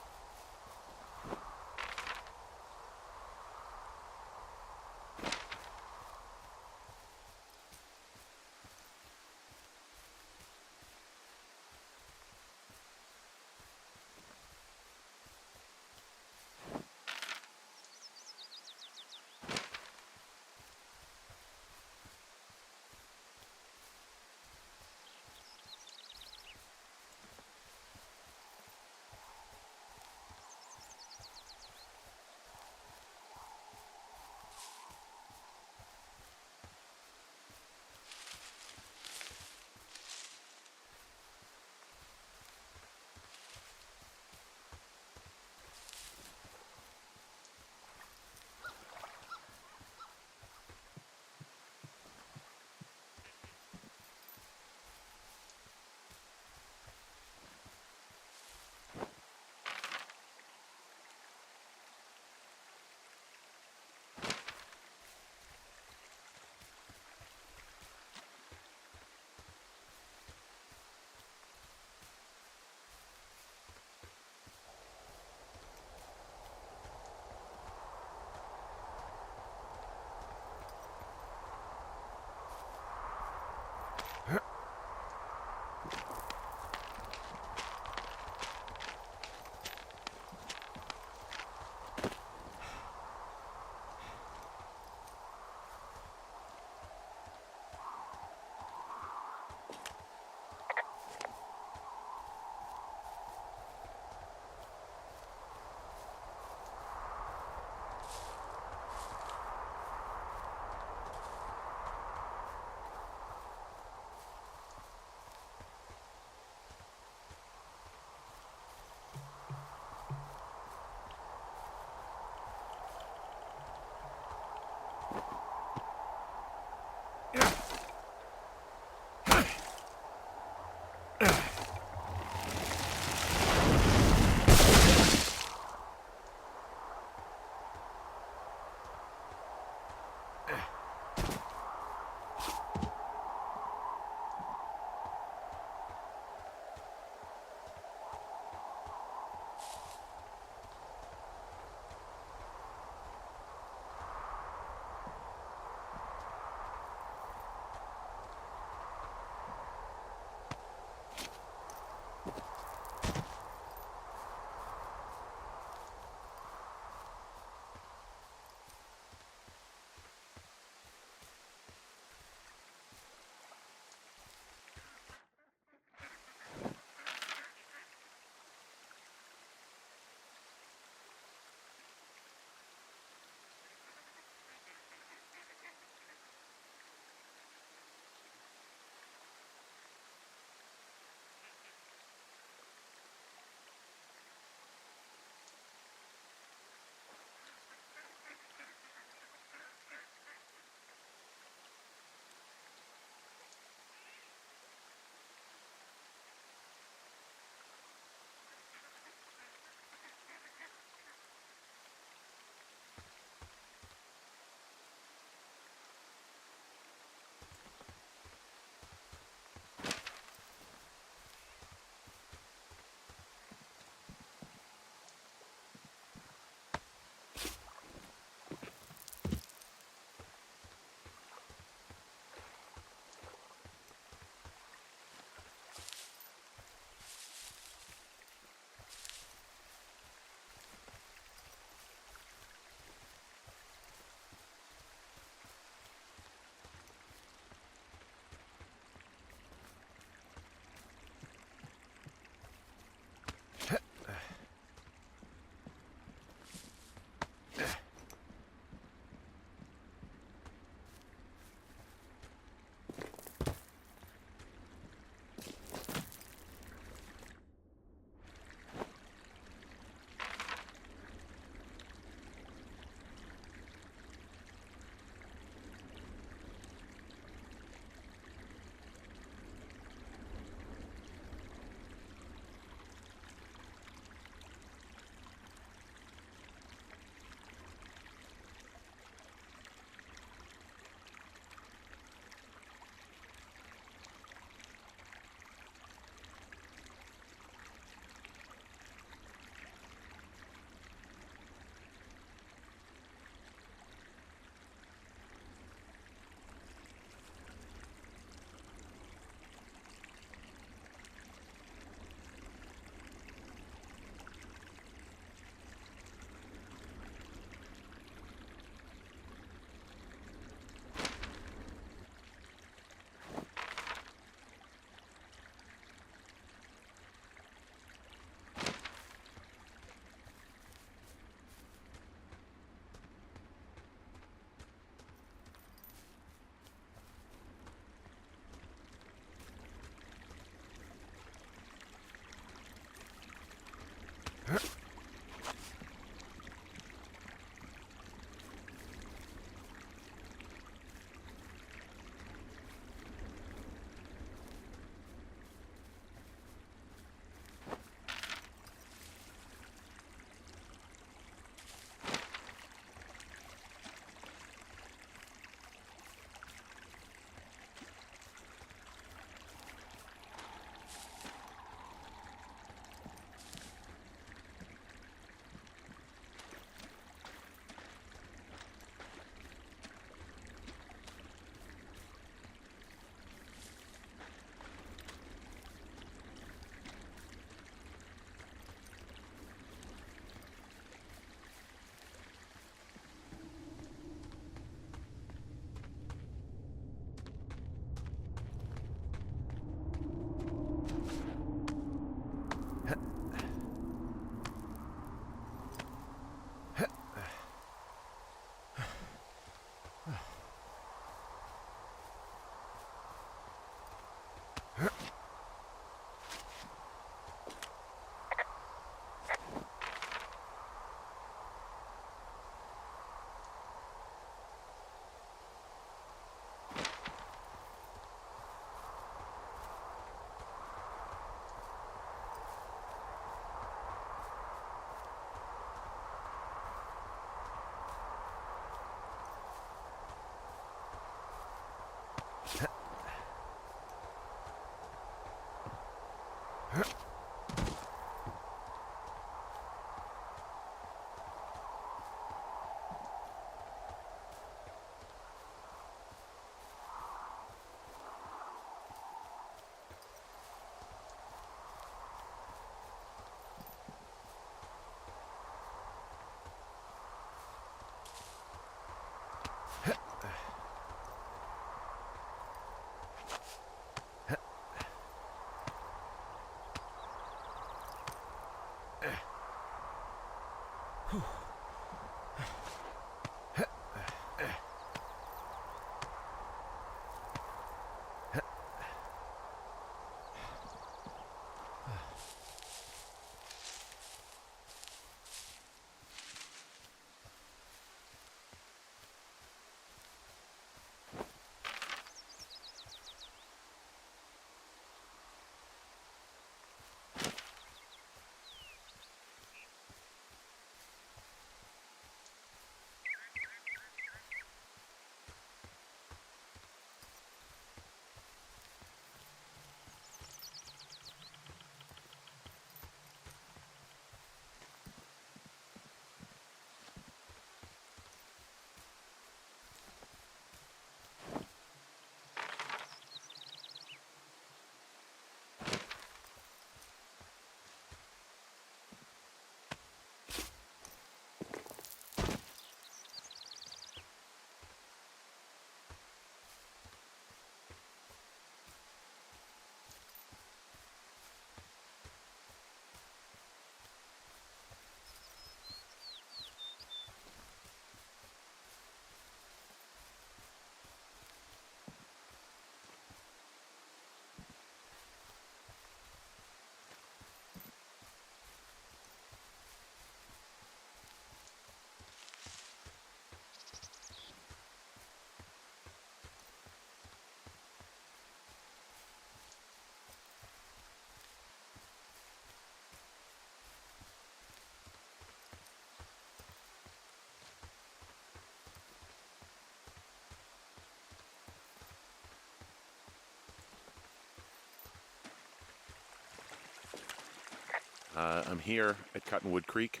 I'm here at Cottonwood Creek.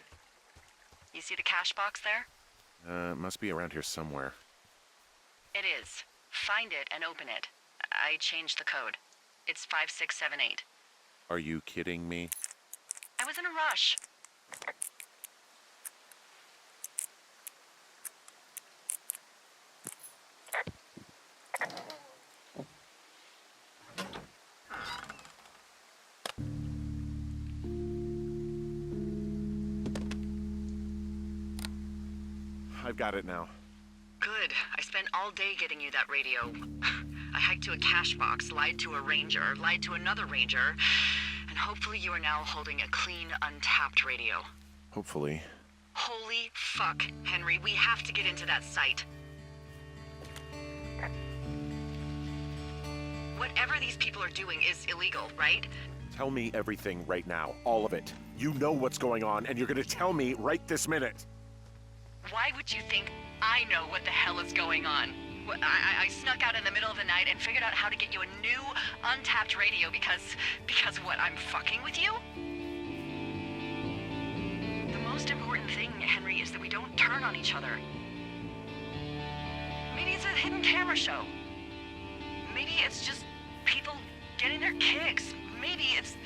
You see the cash box there? It must be around here somewhere. It is. Find it and open it. I changed the code. It's 5678. Are you kidding me? I was in a rush. I've got it now. Good. I spent all day getting you that radio. I hiked to a cash box, lied to a ranger, lied to another ranger, and hopefully you are now holding a clean, untapped radio. Hopefully. Holy fuck, Henry, we have to get into that site. Whatever these people are doing is illegal, right? Tell me everything right now. All of it. You know what's going on, and you're gonna tell me right this minute. Why would you think I know what the hell is going on? I snuck out in the middle of the night and figured out how to get you a new, untapped radio because what, I'm fucking with you? The most important thing, Henry, is that we don't turn on each other. Maybe it's a hidden camera show. Maybe it's just people getting their kicks. Maybe it's...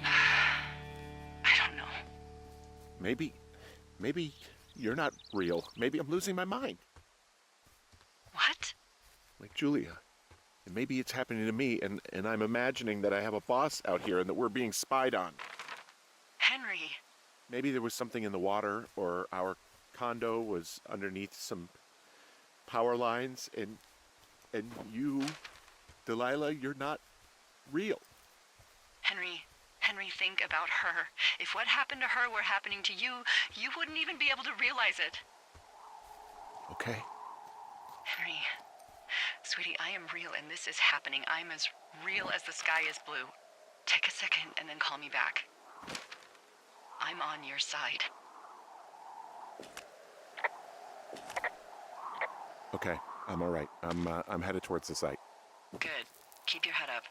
I don't know. Maybe you're not real. Maybe I'm losing my mind. What? Like Julia. And maybe it's happening to me, and I'm imagining that I have a boss out here and that we're being spied on. Henry. Maybe there was something in the water, or our condo was underneath some power lines, and you, Delilah, you're not real. Henry, think about her. If what happened to her were happening to you, you wouldn't even be able to realize it. Okay. Henry, sweetie, I am real and this is happening. I'm as real as the sky is blue. Take a second and then call me back. I'm on your side. Okay, I'm all right. I'm headed towards the site. Good. Keep your head up.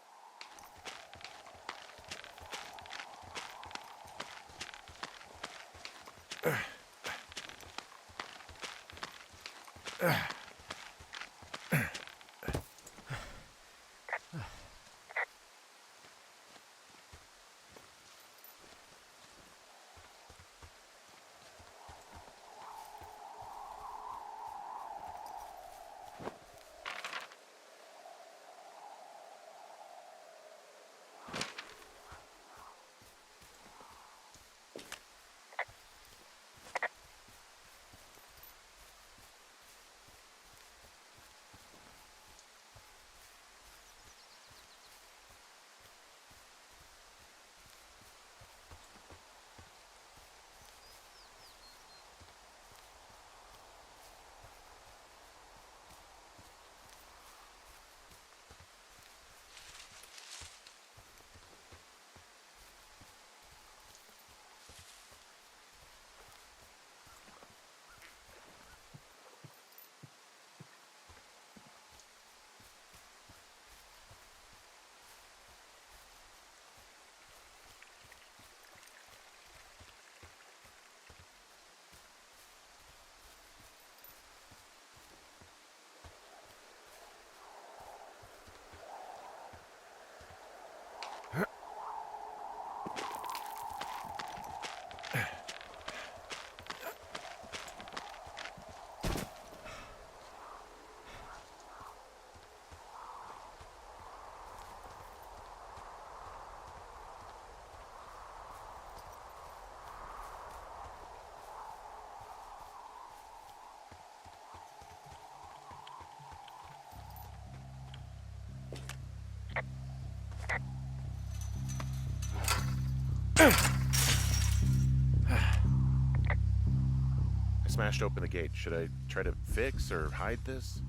smashed open the gate. Should I try to fix or hide this?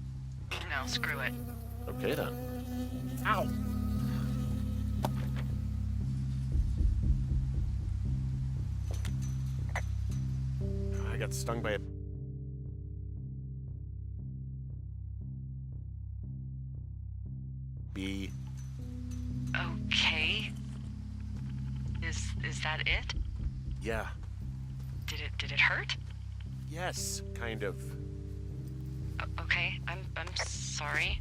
No, screw it. Okay then. Ow! I got stung by a bee. Okay. Is that it? Yeah. Did it hurt? Yes, kind of. Okay, I'm sorry.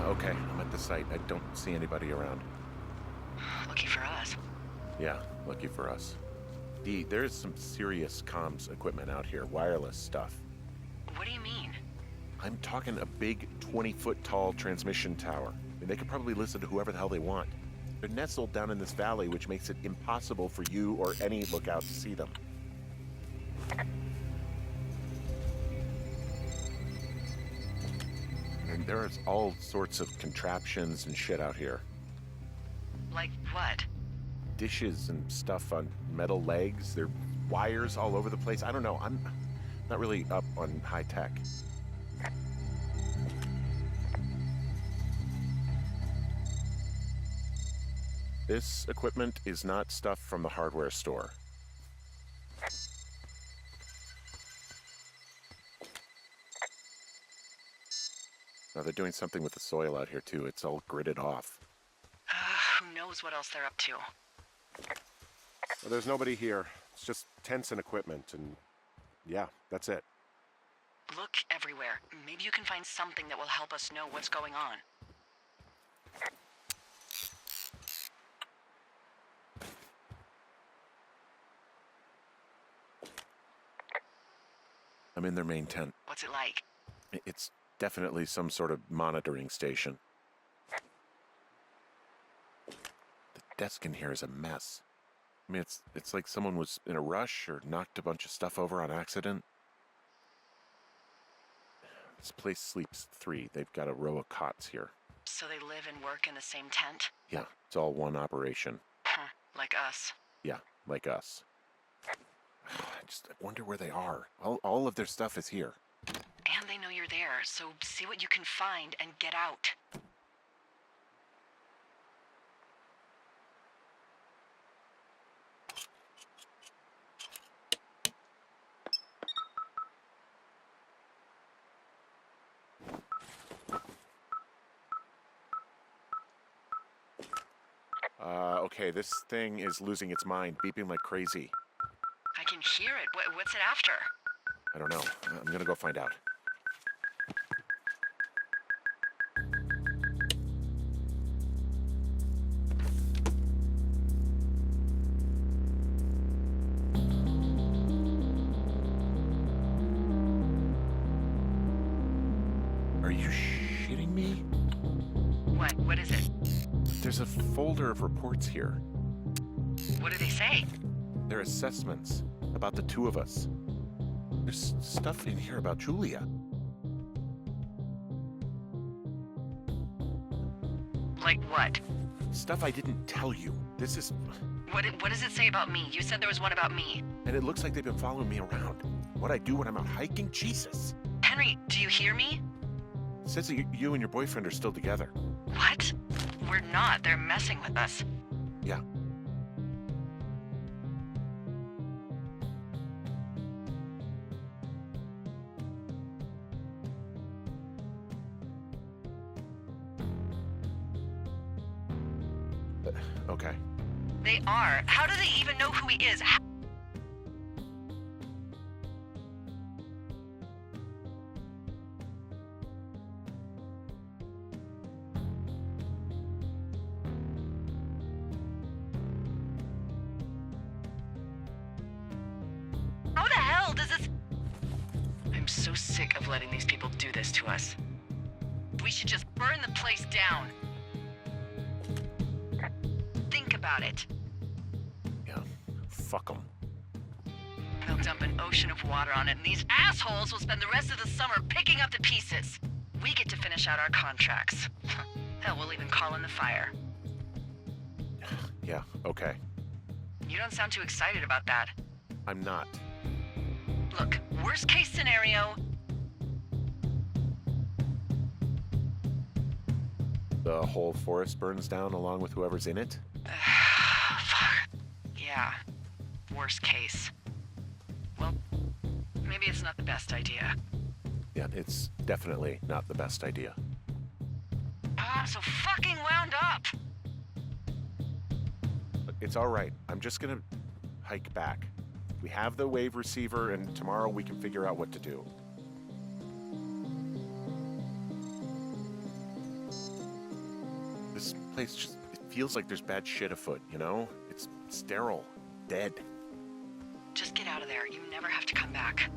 Okay, I'm at the site. I don't see anybody around. Lucky for us. Yeah, lucky for us. Dee, there's some serious comms equipment out here, wireless stuff. What do you mean? I'm talking a big 20-foot tall transmission tower. And they could probably listen to whoever the hell they want. They're nestled down in this valley, which makes it impossible for you or any lookout to see them. And there's all sorts of contraptions and shit out here. Like what? Dishes and stuff on metal legs. There are wires all over the place. I don't know. I'm not really up on high tech. This equipment is not stuff from the hardware store. Now they're doing something with the soil out here too. It's all gridded off. Who knows what else they're up to? Well, there's nobody here. It's just tents and equipment, and yeah, that's it. Look everywhere. Maybe you can find something that will help us know what's going on. I'm in their main tent. What's it like? It's definitely some sort of monitoring station. The desk in here is a mess. I mean, it's like someone was in a rush or knocked a bunch of stuff over on accident. This place sleeps 3. They've got a row of cots here. So they live and work in the same tent? Yeah, it's all one operation. Huh, like us. Yeah, like us. I wonder where they are. All of their stuff is here. And they know you're there, so see what you can find and get out. Okay, this thing is losing its mind, beeping like crazy. I can hear it. What's it after? I don't know. I'm gonna go find out. Are you shitting me? What is it? There's a folder of reports here. What do they say? They're assessments about the 2 of us. There's stuff in here about Julia. Like what? Stuff I didn't tell you. This is... What does it say about me? You said there was one about me. And it looks like they've been following me around. What I do when I'm out hiking? Jesus. Henry, do you hear me? It says that you and your boyfriend are still together. What? We're not. They're messing with us. Yeah. Okay. They are. How do they even know who he is? so sick of letting these people do this to us. We should just burn the place down. Think about it. Yeah, fuck them. They'll dump an ocean of water on it, and these assholes will spend the rest of the summer picking up the pieces. We get to finish out our contracts. Hell, we'll even call in the fire. Yeah, okay. You don't sound too excited about that. I'm not. Look, worst case scenario, The whole forest burns down along with whoever's in it? fuck. Yeah, worst case. Well, maybe it's not the best idea. Yeah, it's definitely not the best idea. I'm so fucking wound up! It's all right. I'm just gonna hike back. We have the wave receiver, and tomorrow we can figure out what to do. This place just, it feels like there's bad shit afoot, you know? It's sterile, dead. Just get out of there. You never have to come back.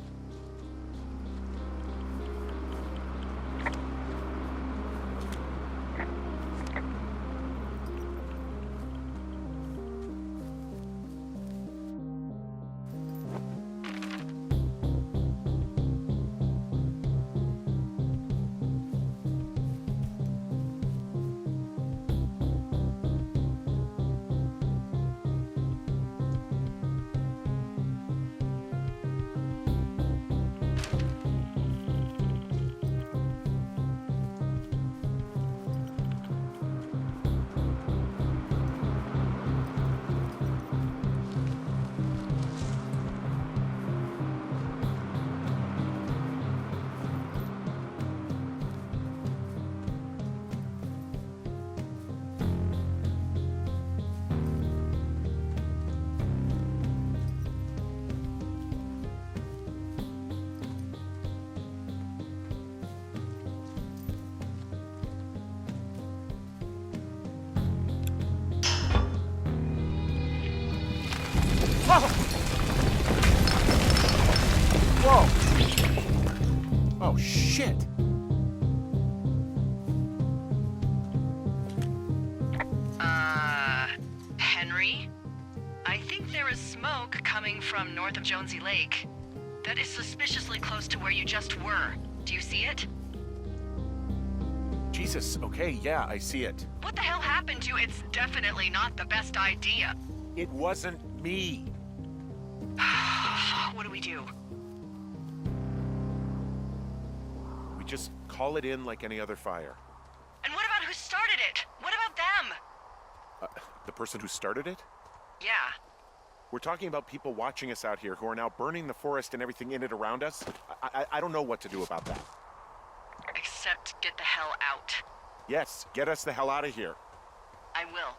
Whoa! Oh, shit! Henry? I think there is smoke coming from north of Jonesy Lake. That is suspiciously close to where you just were. Do you see it? Jesus, okay, yeah, I see it. What the hell happened to you? It's definitely not the best idea. It wasn't me. What do we do? We just call it in like any other fire. And what about who started it? What about them? The person who started it? Yeah. We're talking about people watching us out here who are now burning the forest and everything in it around us. I don't know what to do about that. Except get the hell out. Yes, get us the hell out of here. I will.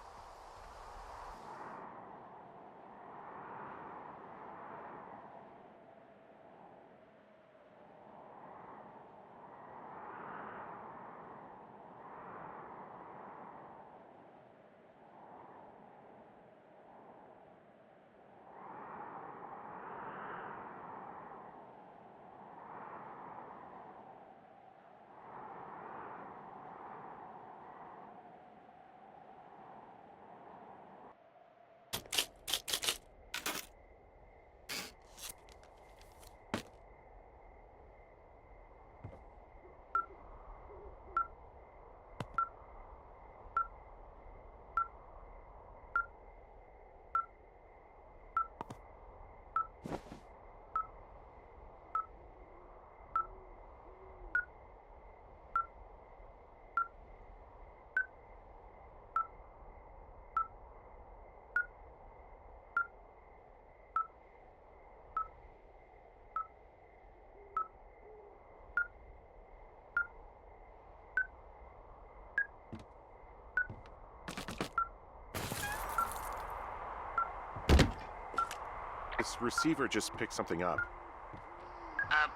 This receiver just picked something up.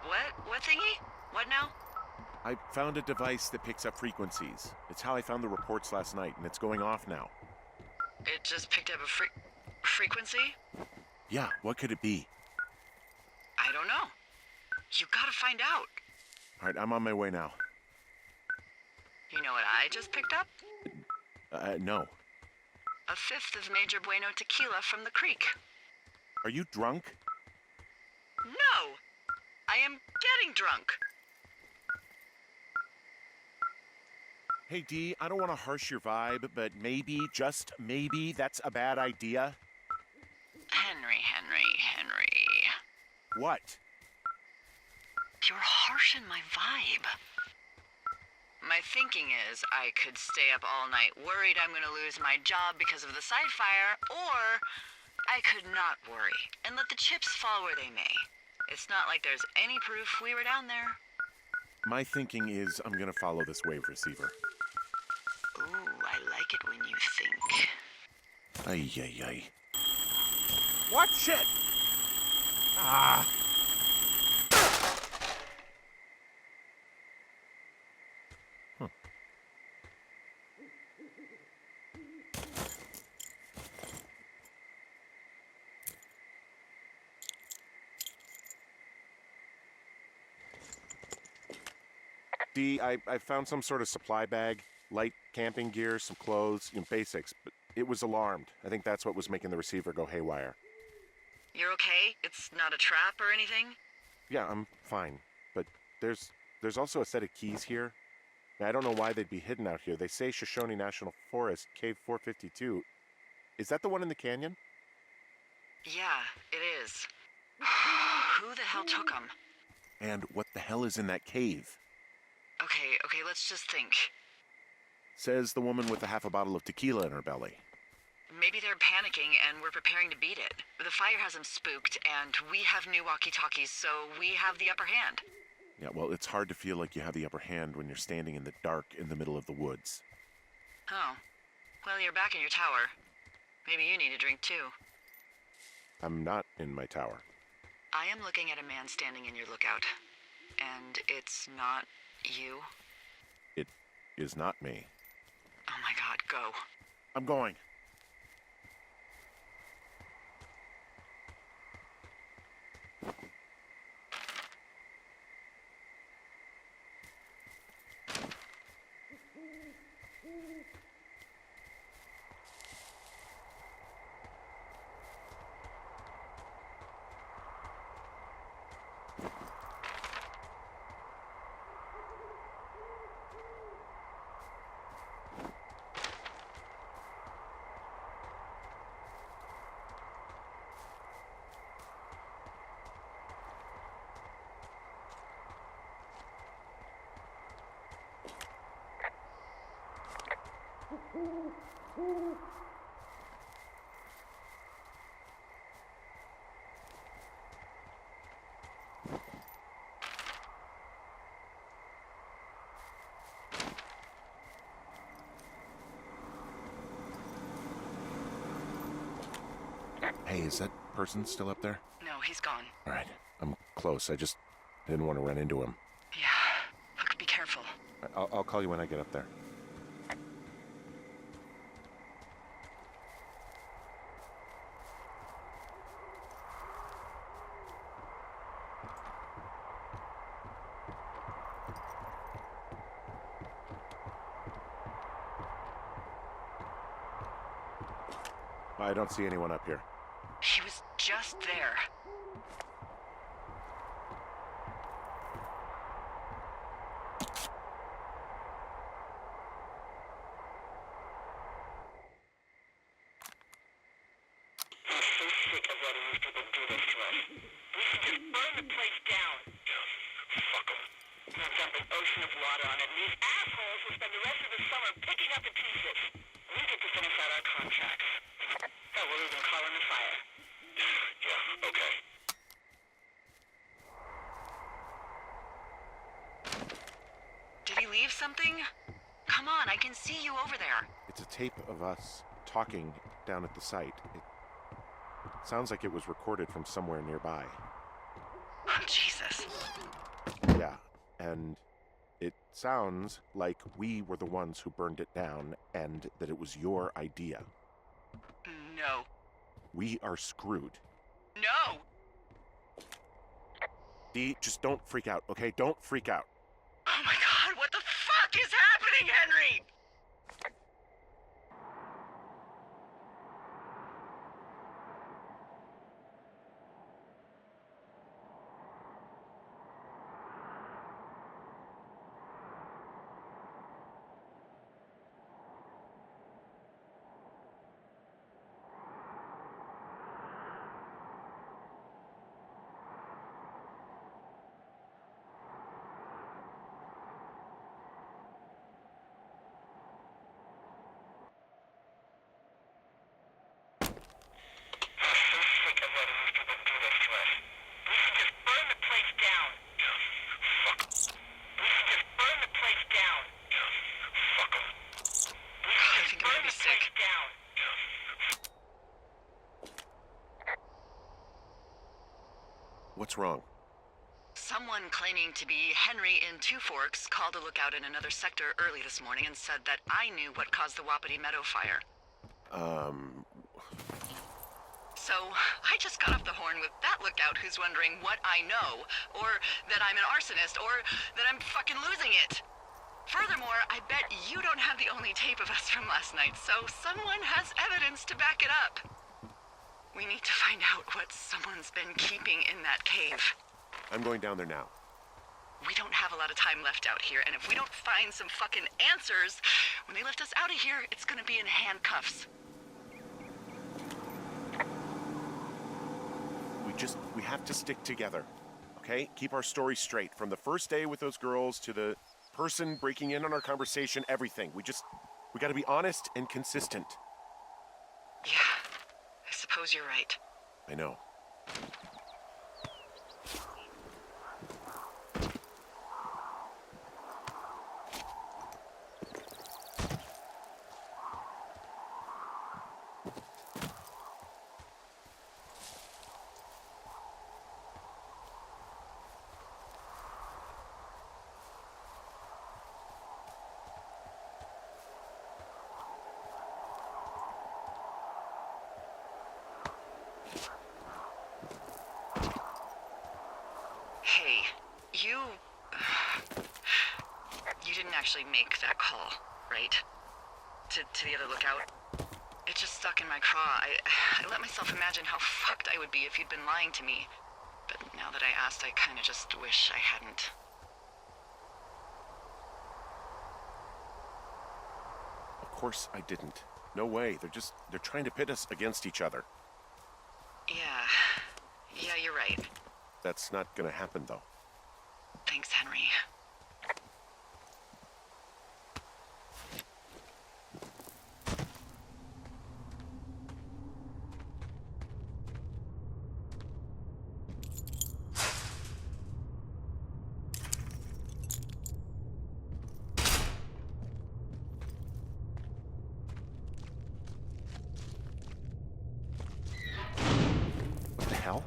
What? What thingy? What now? I found a device that picks up frequencies. It's how I found the reports last night, and it's going off now. It just picked up a frequency? Yeah, what could it be? I don't know. You gotta find out. All right, I'm on my way now. You know what I just picked up? No. A fifth of Major Bueno tequila from the creek. Are you drunk? No! I am getting drunk. Hey, Dee, I don't want to harsh your vibe, but maybe, just maybe, that's a bad idea. Henry. What? You're harshing my vibe. My thinking is I could stay up all night worried I'm gonna lose my job because of the side fire, or I could not worry and let the chips fall where they may. It's not like there's any proof we were down there. My thinking is I'm gonna follow this wave receiver. Ooh, I like it when you think. Ay. What shit? Ah! Dee, I found some sort of supply bag, light camping gear, some clothes, basics, but it was alarmed. I think that's what was making the receiver go haywire. You're okay? It's not a trap or anything? Yeah, I'm fine, but there's also a set of keys here. I don't know why they'd be hidden out here. They say Shoshone National Forest, Cave 452. Is that the one in the canyon? Yeah, it is. Who the hell took them? And what the hell is in that cave? Okay, let's just think. Says the woman with a half a bottle of tequila in her belly. Maybe they're panicking and we're preparing to beat it. The fire has them spooked, and we have new walkie-talkies, so we have the upper hand. Yeah, well, it's hard to feel like you have the upper hand when you're standing in the dark in the middle of the woods. Oh. Well, you're back in your tower. Maybe you need a drink, too. I'm not in my tower. I am looking at a man standing in your lookout. And it's not you? It is not me. Oh my god, go. I'm going. Hey, is that person still up there? No, he's gone. All right, I'm close. I just didn't want to run into him. Yeah. Look, be careful. I'll call you when I get up there. I don't see anyone up here. He was just there. I'm so sick of letting these people do this to us. We should just burn the place down. Fuck them. I'll dump an ocean of water on it, and these assholes will spend the rest of the summer picking up the pieces. We get to finish out our contracts. Oh, we'll even call in the fire. Yeah, okay. Did he leave something? Come on, I can see you over there. It's a tape of us talking down at the site. It sounds like it was recorded from somewhere nearby. Oh, Jesus. Yeah, and it sounds like we were the ones who burned it down and that it was your idea. No. We are screwed. No! Dee, just don't freak out, okay? Don't freak out. Oh my god, what the fuck is happening, Henry? What's wrong? Someone claiming to be Henry in Two Forks called a lookout in another sector early this morning and said that I knew what caused the Wapiti Meadow fire. So, I just got off the horn with that lookout who's wondering what I know, or that I'm an arsonist, or that I'm fucking losing it. Furthermore, I bet you don't have the only tape of us from last night, so someone has evidence to back it up. We need to find out what someone's been keeping in that cave. I'm going down there now. We don't have a lot of time left out here, and if we don't find some fucking answers, when they lift us out of here, it's gonna be in handcuffs. We have to stick together, okay? Keep our story straight. From the first day with those girls to the person breaking in on our conversation, everything. We gotta be honest and consistent. Yeah, I suppose you're right. I know. Hey, you didn't actually make that call, right? To the other lookout? It just stuck in my craw. I let myself imagine how fucked I would be if you'd been lying to me. But now that I asked, I kinda just wish I hadn't. Of course I didn't. No way. They're trying to pit us against each other. Yeah, you're right. That's not gonna happen, though. Thanks, Henry. What the hell?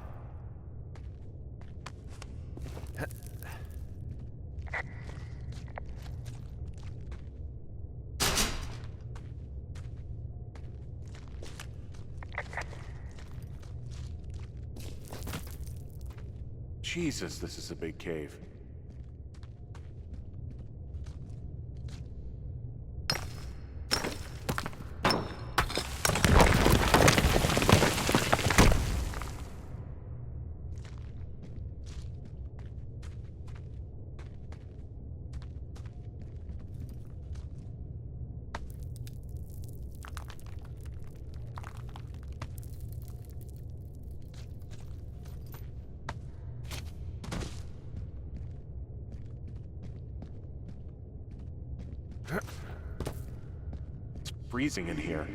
Jesus, this is a big cave. It's freezing in here.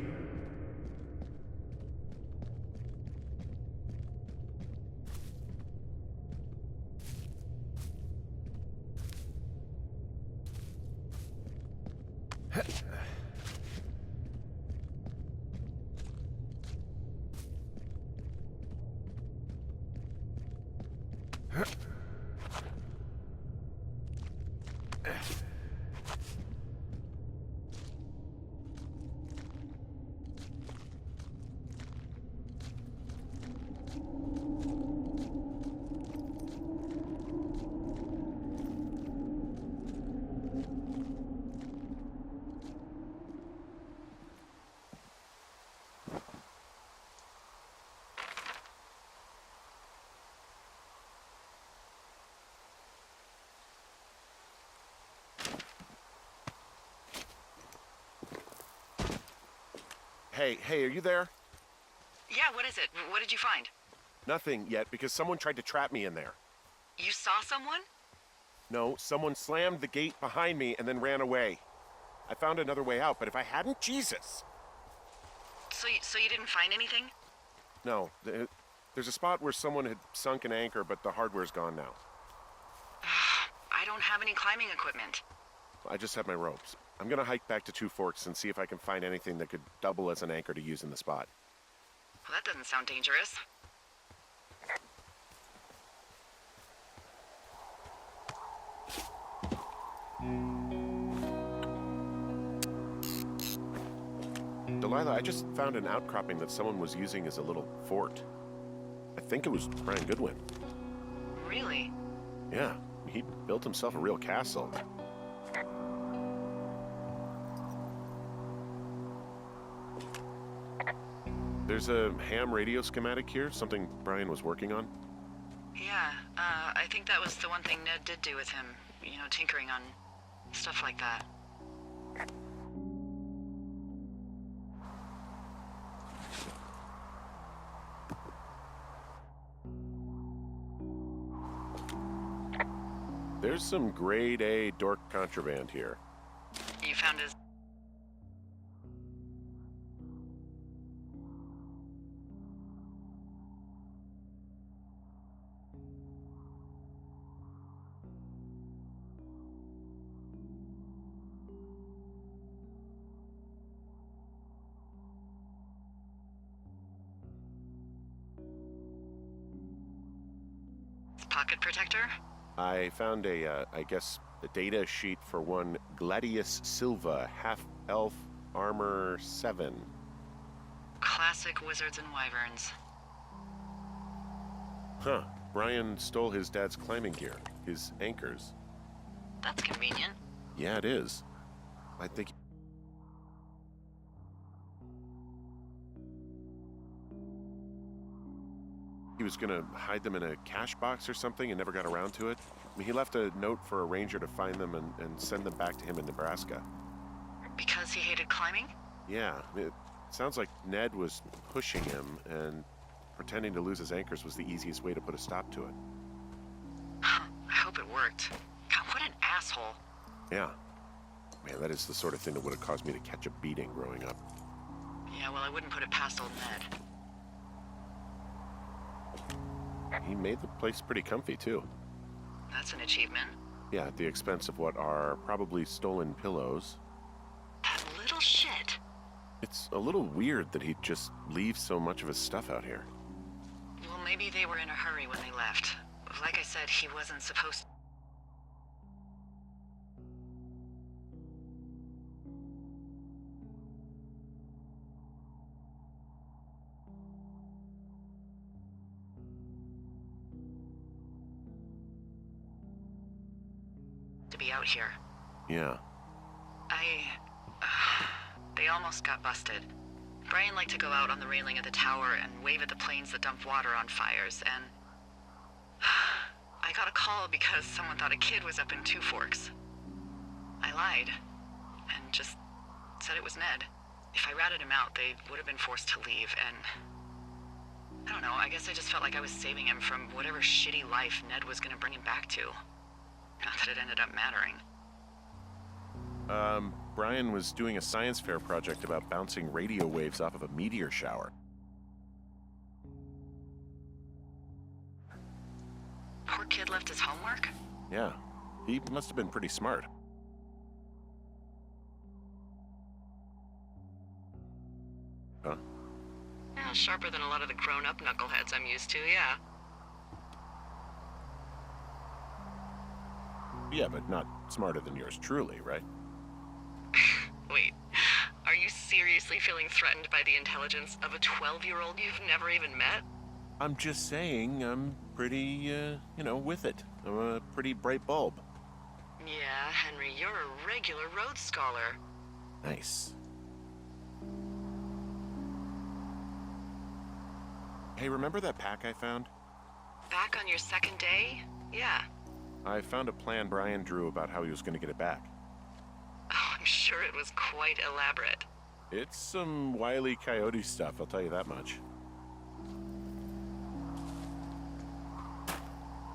Hey, are you there? Yeah, what is it? What did you find? Nothing yet, because someone tried to trap me in there. You saw someone? No, someone slammed the gate behind me and then ran away. I found another way out, but if I hadn't, Jesus! So you didn't find anything? No, there's a spot where someone had sunk an anchor, but the hardware's gone now. I don't have any climbing equipment. I just have my ropes. I'm gonna hike back to Two Forks and see if I can find anything that could double as an anchor to use in the spot. Well, that doesn't sound dangerous. Delilah, I just found an outcropping that someone was using as a little fort. I think it was Brian Goodwin. Really? Yeah, he built himself a real castle. There's a ham radio schematic here, something Brian was working on. Yeah, I think that was the one thing Ned did do with him. You know, tinkering on stuff like that. There's some grade A dork contraband here. You found his... pocket protector? I found I guess, a data sheet for one Gladius Silva, half-elf, armor 7. Classic wizards and wyverns. Huh. Brian stole his dad's climbing gear, his anchors. That's convenient. Yeah, it is. I think... he was gonna hide them in a cash box or something and never got around to it. I mean, he left a note for a ranger to find them and send them back to him in Nebraska. Because he hated climbing? Yeah, it sounds like Ned was pushing him, and pretending to lose his anchors was the easiest way to put a stop to it. I hope it worked. God, what an asshole. Yeah. Man, that is the sort of thing that would have caused me to catch a beating growing up. Yeah, well, I wouldn't put it past old Ned. He made the place pretty comfy, too. That's an achievement. Yeah, at the expense of what are probably stolen pillows. That little shit. It's a little weird that he'd just leave so much of his stuff out here. Well, maybe they were in a hurry when they left. Like I said, he wasn't supposed to. Be out here. Yeah. They almost got busted. Brian liked to go out on the railing of the tower and wave at the planes that dumped water on fires, and I got a call because someone thought a kid was up in Two Forks. I lied and just said it was Ned. If I ratted him out, they would have been forced to leave, and I don't know, I guess I just felt like I was saving him from whatever shitty life Ned was gonna bring him back to. Not that it ended up mattering. Brian was doing a science fair project about bouncing radio waves off of a meteor shower. Poor kid left his homework? Yeah, he must have been pretty smart. Huh? Yeah, sharper than a lot of the grown-up knuckleheads I'm used to, yeah. Yeah, but not smarter than yours truly, right? Wait, are you seriously feeling threatened by the intelligence of a 12-year-old you've never even met? I'm just saying I'm pretty, with it. I'm a pretty bright bulb. Yeah, Henry, you're a regular Rhodes Scholar. Nice. Hey, remember that pack I found? Back on your second day? Yeah. I found a plan Brian drew about how he was going to get it back. Oh, I'm sure it was quite elaborate. It's some Wile E. Coyote stuff, I'll tell you that much.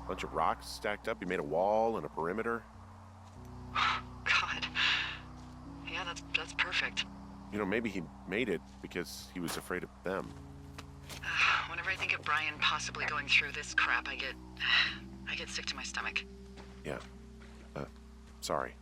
Bunch of rocks stacked up. He made a wall and a perimeter. God. Yeah, that's perfect. You know, maybe he made it because he was afraid of them. Whenever I think of Brian possibly going through this crap, I get sick to my stomach. Yeah. Sorry.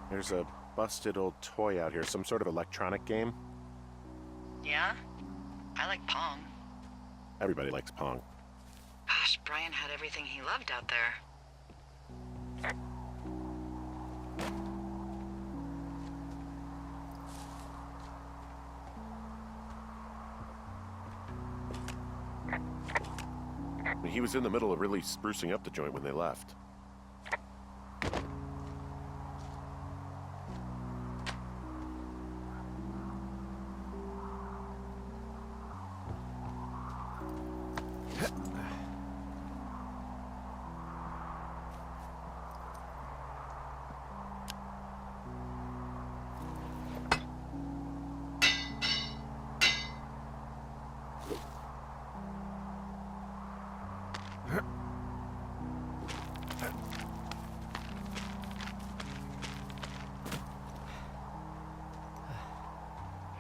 There's a busted old toy out here, some sort of electronic game. Yeah? I like Pong. Everybody likes Pong. Gosh, Brian had everything he loved out there. He was in the middle of really sprucing up the joint when they left.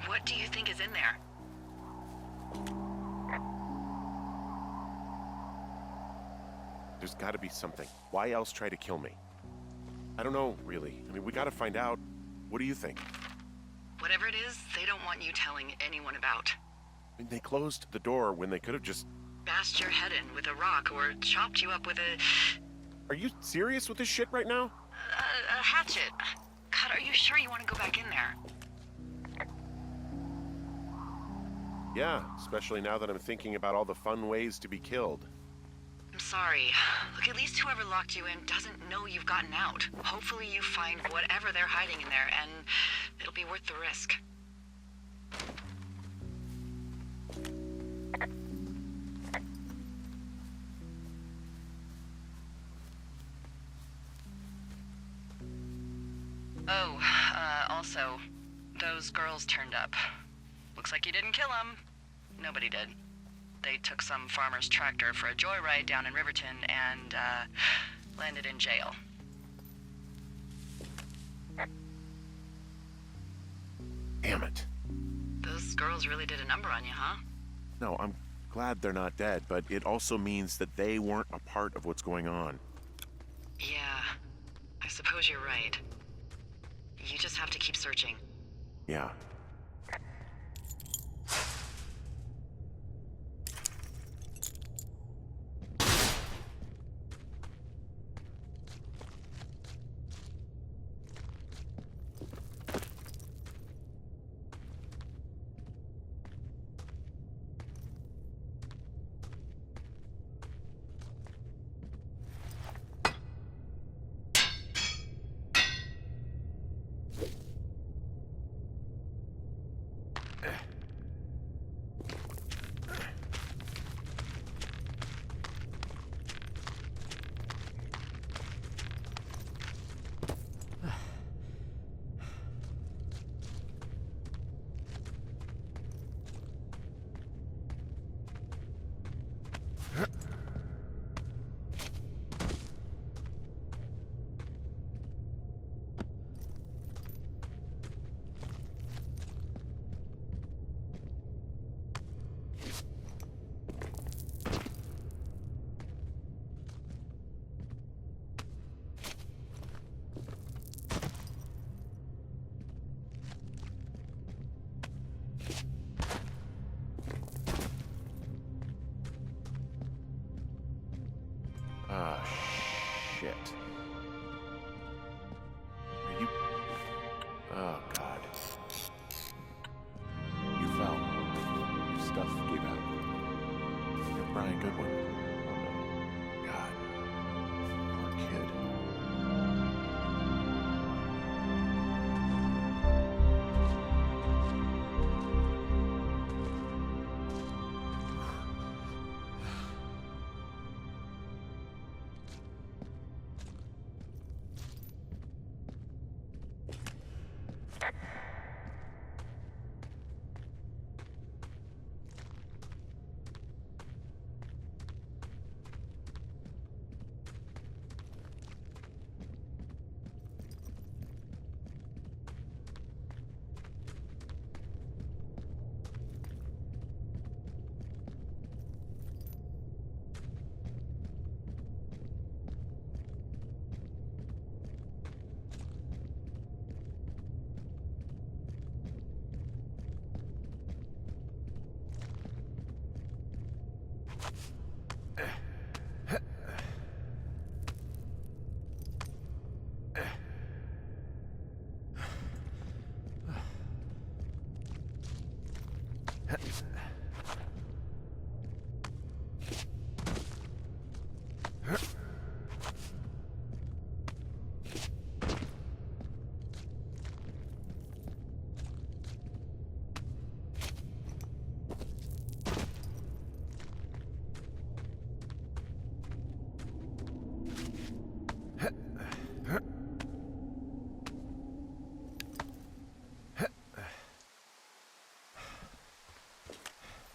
What do you think is in there? There's gotta be something. Why else try to kill me? I don't know, really. I mean, we gotta find out. What do you think? Whatever it is, they don't want you telling anyone about. I mean, they closed the door when they could have just... Bashed your head in with a rock or chopped you up with a Are you serious with this shit right now? hatchet. God, are you sure you want to go back in there? Yeah, especially now that I'm thinking about all the fun ways to be killed. I'm sorry. Look, at least whoever locked you in doesn't know you've gotten out. Hopefully you find whatever they're hiding in there, and it'll be worth the risk. Oh, also, those girls turned up. Looks like you didn't kill them. Nobody did. They took some farmer's tractor for a joyride down in Riverton and, landed in jail. Damn it. Those girls really did a number on you, huh? No, I'm glad they're not dead, but it also means that they weren't a part of what's going on. Yeah, I suppose you're right. You just have to keep searching. Yeah. Oh, God. You fell. Your stuff gave out. You're Brian Goodwin. Oh, no. God. Poor kid.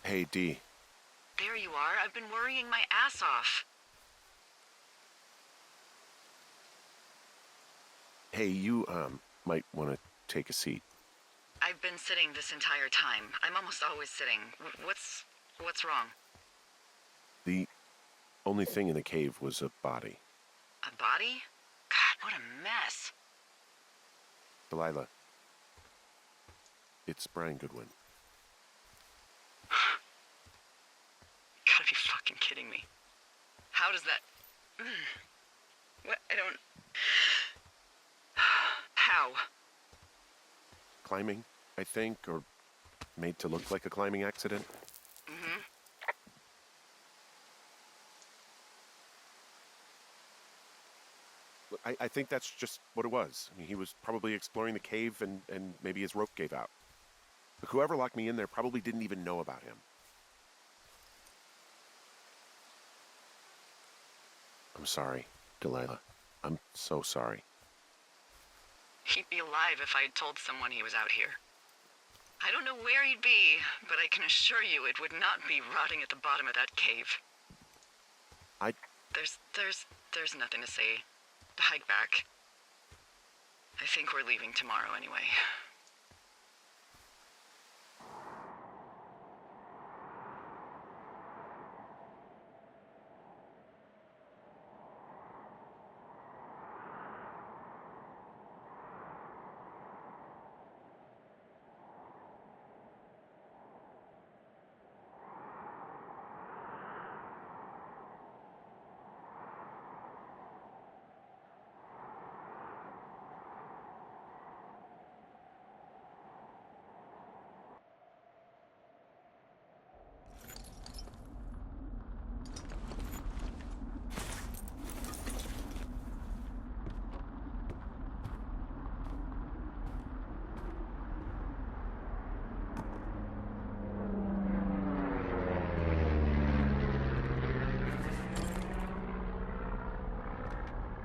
Hey, Dee. There you are. I've been worrying my ass off. Hey, you, might want to take a seat. I've been sitting this entire time. I'm almost always sitting. What's wrong? The only thing in the cave was a body. A body? God, what a mess. Delilah. It's Brian Goodwin. You gotta be fucking kidding me. How does that... What? I don't... How? Climbing, I think, or made to look like a climbing accident. Mm-hmm. I think that's just what it was. I mean, he was probably exploring the cave and maybe his rope gave out. But whoever locked me in there probably didn't even know about him. I'm sorry, Delilah. I'm so sorry. He'd be alive if I'd told someone he was out here. I don't know where he'd be, but I can assure you it would not be rotting at the bottom of that cave. There's nothing to say. Hike back. I think we're leaving tomorrow anyway.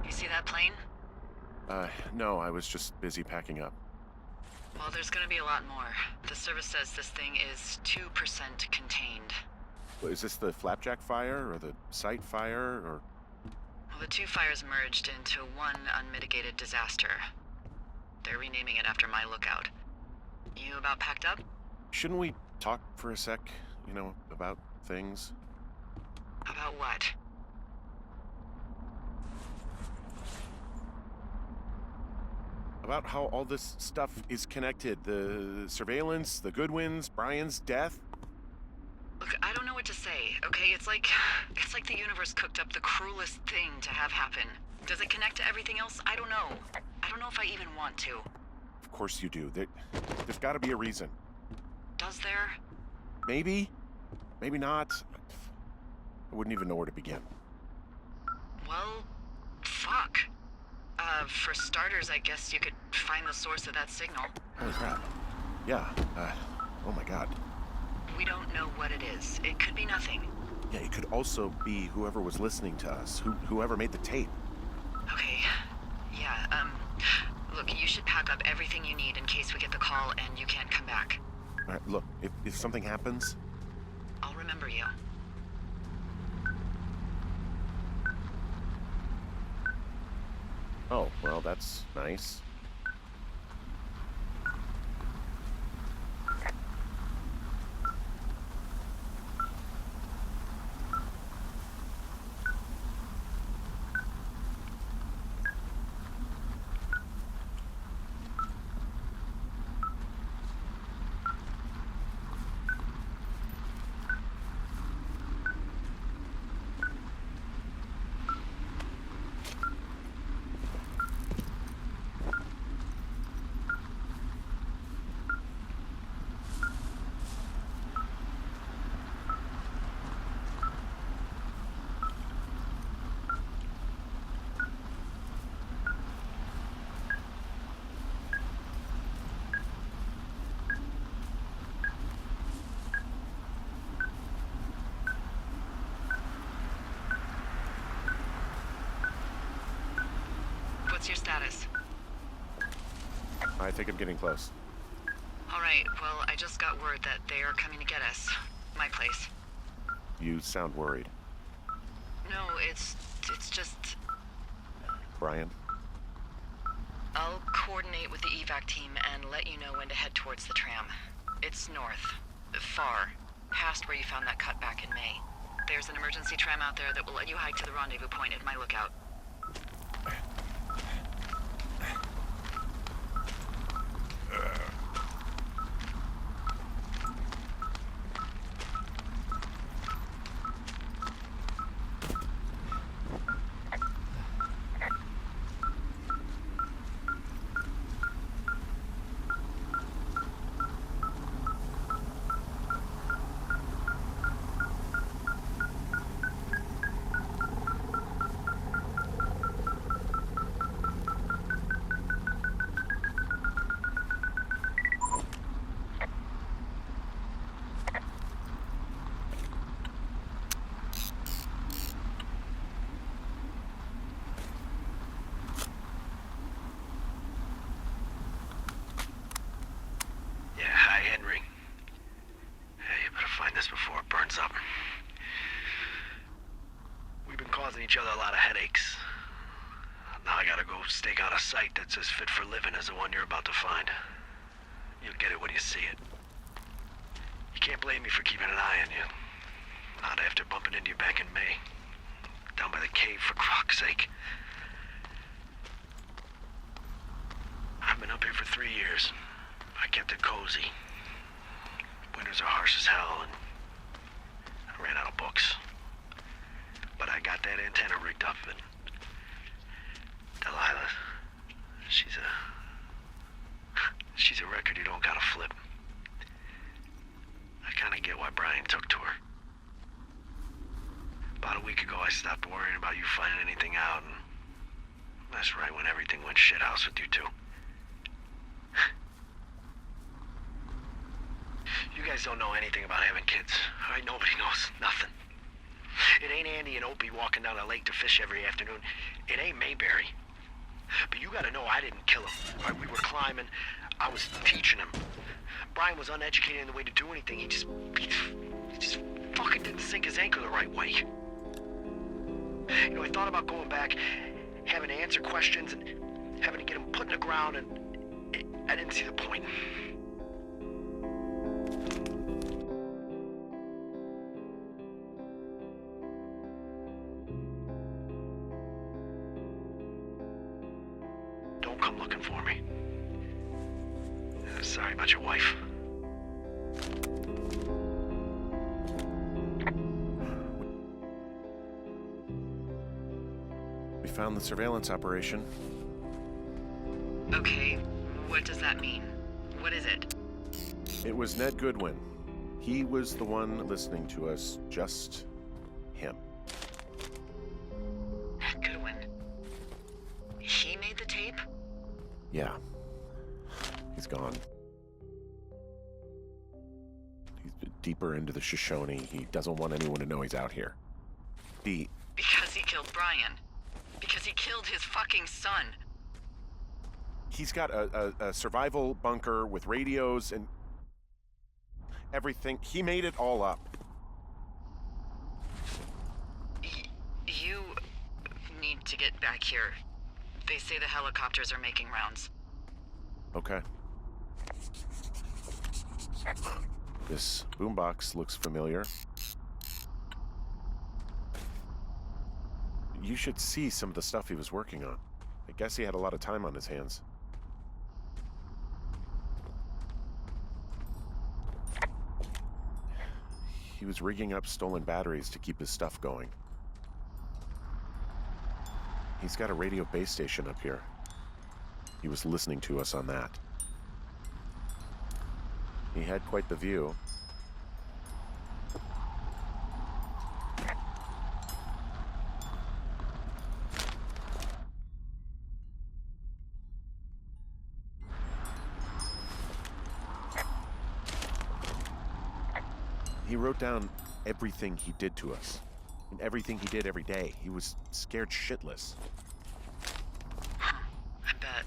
You see that plane? No, I was just busy packing up. Well, there's gonna be a lot more. The service says this thing is 2% contained. Well, is this the Flapjack fire, or the site fire, or... Well, the two fires merged into one unmitigated disaster. They're renaming it after my lookout. You about packed up? Shouldn't we talk for a sec, you know, about things? About what? About how all this stuff is connected. The surveillance, the Goodwins, Brian's death. Look, I don't know what to say, okay? It's like the universe cooked up the cruelest thing to have happen. Does it connect to everything else? I don't know. I don't know if I even want to. Of course you do. There's got to be a reason. Does there? Maybe. Maybe not. I wouldn't even know where to begin. Well, fuck. For starters, I guess you could find the source of that signal. Holy crap. Yeah. Oh my god. We don't know what it is. It could be nothing. Yeah, it could also be whoever was listening to us, whoever made the tape. Okay. Yeah, look, you should pack up everything you need in case we get the call and you can't come back. All right, look, if something happens, I'll remember you. oh, well, that's nice. What's your status? I think I'm getting close. All right, well, I just got word that they are coming to get us. My place. You sound worried. No, it's just... Brian? I'll coordinate with the evac team and let you know when to head towards the tram. It's north. Far. Past where you found that cut back in May. There's an emergency tram out there that will let you hike to the rendezvous point at my lookout. Each other a lot of headaches. Now I gotta go stake out a site that's as fit for living as the one you're about to find. You'll get it when you see it. You can't blame me for keeping an eye on you. Not after bumping into you back in May. Down by the cave, for croc's sake. I've been up here for 3 years. I kept it cozy. Winters are harsh as hell, and I ran out of books. But I got that antenna rigged up, and Delilah, she's a record you don't gotta flip. I kinda get why Brian took to her. About a week ago, I stopped worrying about you finding anything out, and that's right when everything went shithouse with you two. You guys don't know anything about having kids, all right? Nobody knows nothing. It ain't Andy and Opie walking down the lake to fish every afternoon. It ain't Mayberry. But you gotta know I didn't kill him. All right, we were climbing. I was teaching him. Brian was uneducated in the way to do anything. He just fucking didn't sink his anchor the right way. You know, I thought about going back, having to answer questions, and having to get him put in the ground, and I didn't see the point. Don't come looking for me. Sorry about your wife. We found the surveillance operation. Okay, What does that mean? What is it? It was Ned Goodwin. He was the one listening to us, just him. Goodwin. He made the tape? Yeah. He's gone. He's deeper into the Shoshone. He doesn't want anyone to know he's out here. Because he killed Brian. Because he killed his fucking son. He's got a survival bunker with radios and everything. He made it all up. You need to get back here. They say the helicopters are making rounds. Okay. This boombox looks familiar. You should see some of the stuff he was working on. I guess he had a lot of time on his hands. He was rigging up stolen batteries to keep his stuff going. He's got a radio base station up here. He was listening to us on that. He had quite the view. He wrote down everything he did to us, and everything he did every day. He was scared shitless. I bet.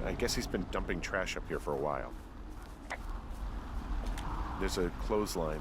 I guess he's been dumping trash up here for a while. There's a clothesline.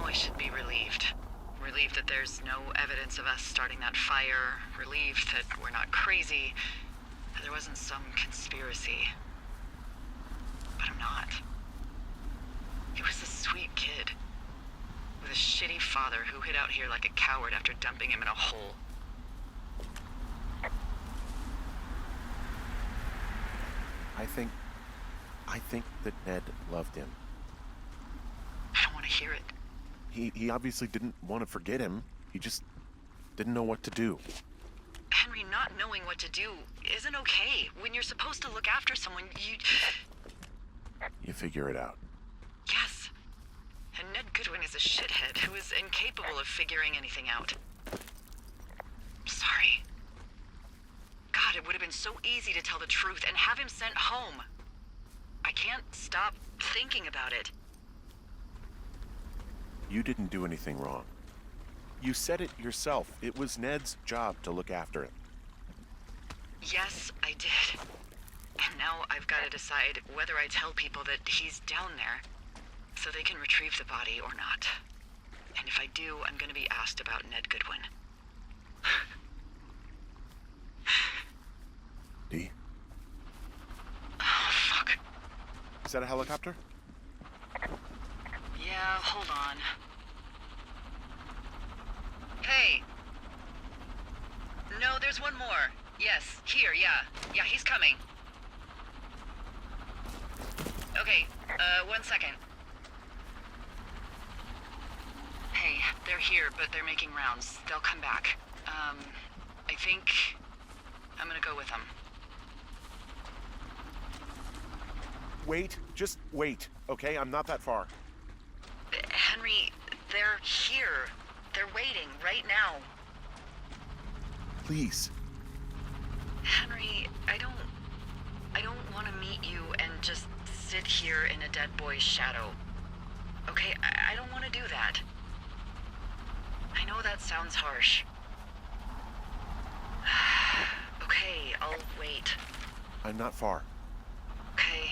I should be relieved. Relieved that there's no evidence of us starting that fire. Relieved that we're not crazy. That there wasn't some conspiracy. But I'm not. He was a sweet kid. With a shitty father who hid out here like a coward after dumping him in a hole. I think that Ned loved him. I don't want to hear it. He obviously didn't want to forget him. He just didn't know what to do. Henry, not knowing what to do isn't okay. When you're supposed to look after someone, You figure it out. Yes. And Ned Goodwin is a a shithead who is incapable of figuring anything out. Sorry. God, it would have been so easy to tell the truth and have him sent home. I can't stop thinking about it. You didn't do anything wrong. You said it yourself. It was Ned's job to look after it. Yes, I did. And now I've got to decide whether I tell people that he's down there so they can retrieve the body or not. And if I do, I'm going to be asked about Ned Goodwin. Dee? Oh, fuck. Is that a helicopter? Yeah, hold on. Hey. No, there's one more. Yes, here, yeah. Yeah, he's coming. Okay, 1 second. Hey, they're here, but they're making rounds. They'll come back. I think I'm gonna go with them. Wait, just wait, okay? I'm not that far. Henry, they're here. They're waiting right now. Please. Henry, I don't want to meet you and just sit here in a dead boy's shadow. Okay, I don't want to do that. I know that sounds harsh. Okay, I'll wait. I'm not far. Okay.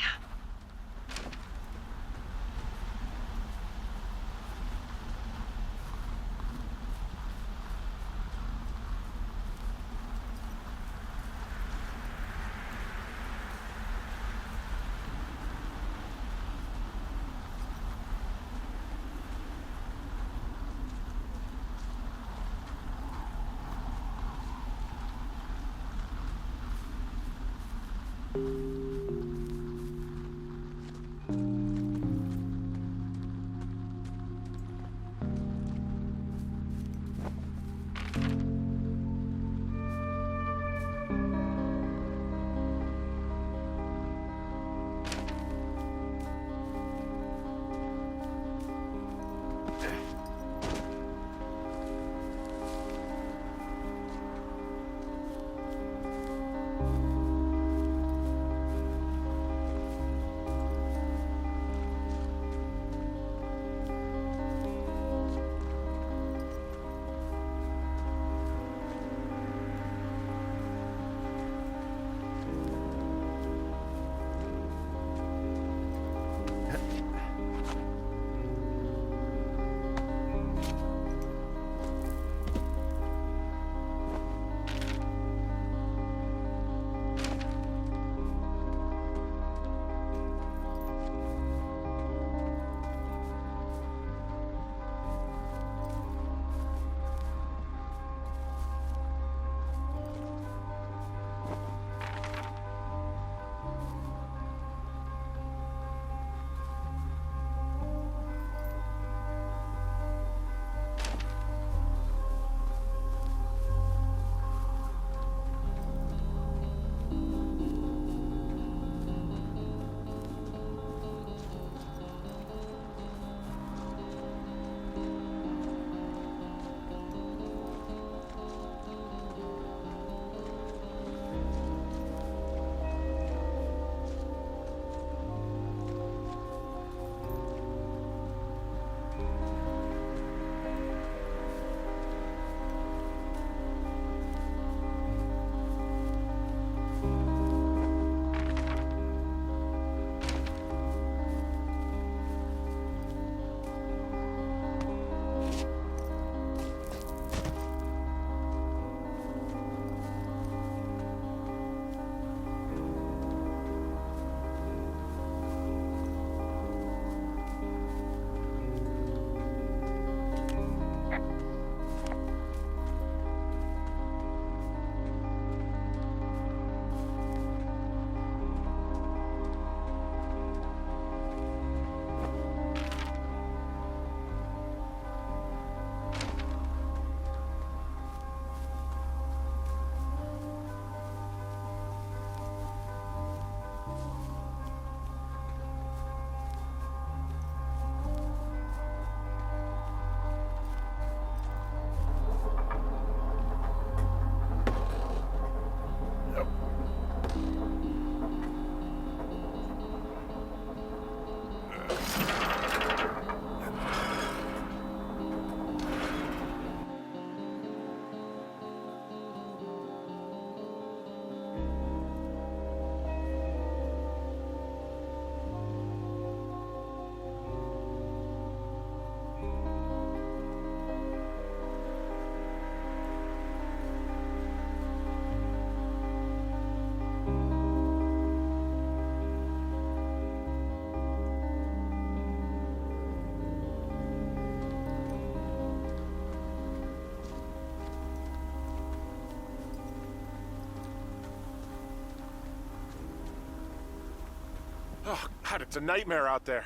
Oh, God, it's a nightmare out there.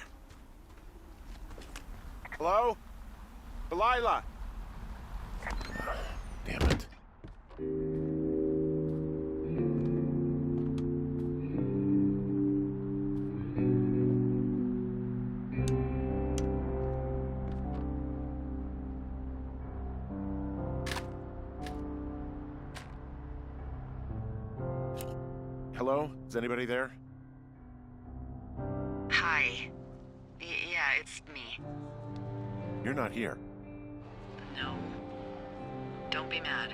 Hello? Delilah? Damn it. Hello? Is anybody there? Hi. Yeah, it's me. You're not here. No. Don't be mad.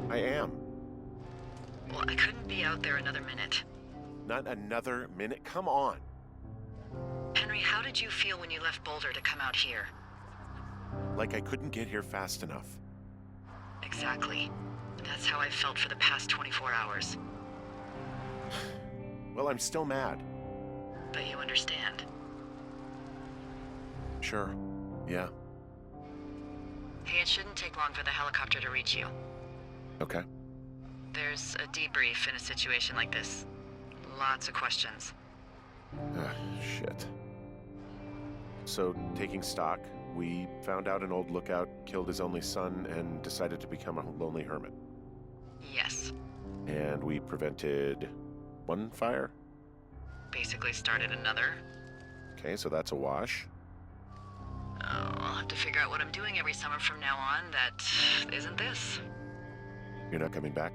I am. Well, I couldn't be out there another minute. Not another minute. Come on. Henry, how did you feel when you left Boulder to come out here? Like I couldn't get here fast enough. Exactly. That's how I felt for the past 24 hours. Well, I'm still mad. But you understand. Sure. Yeah. Hey, it shouldn't take long for the helicopter to reach you. Okay. There's a debrief in a situation like this. Lots of questions. Shit. So, taking stock, we found out an old lookout killed his only son and decided to become a lonely hermit. Yes. And we prevented one fire? Basically started another. Okay, so that's a wash. Oh, I'll have to figure out what I'm doing every summer from now on that isn't this. You're not coming back?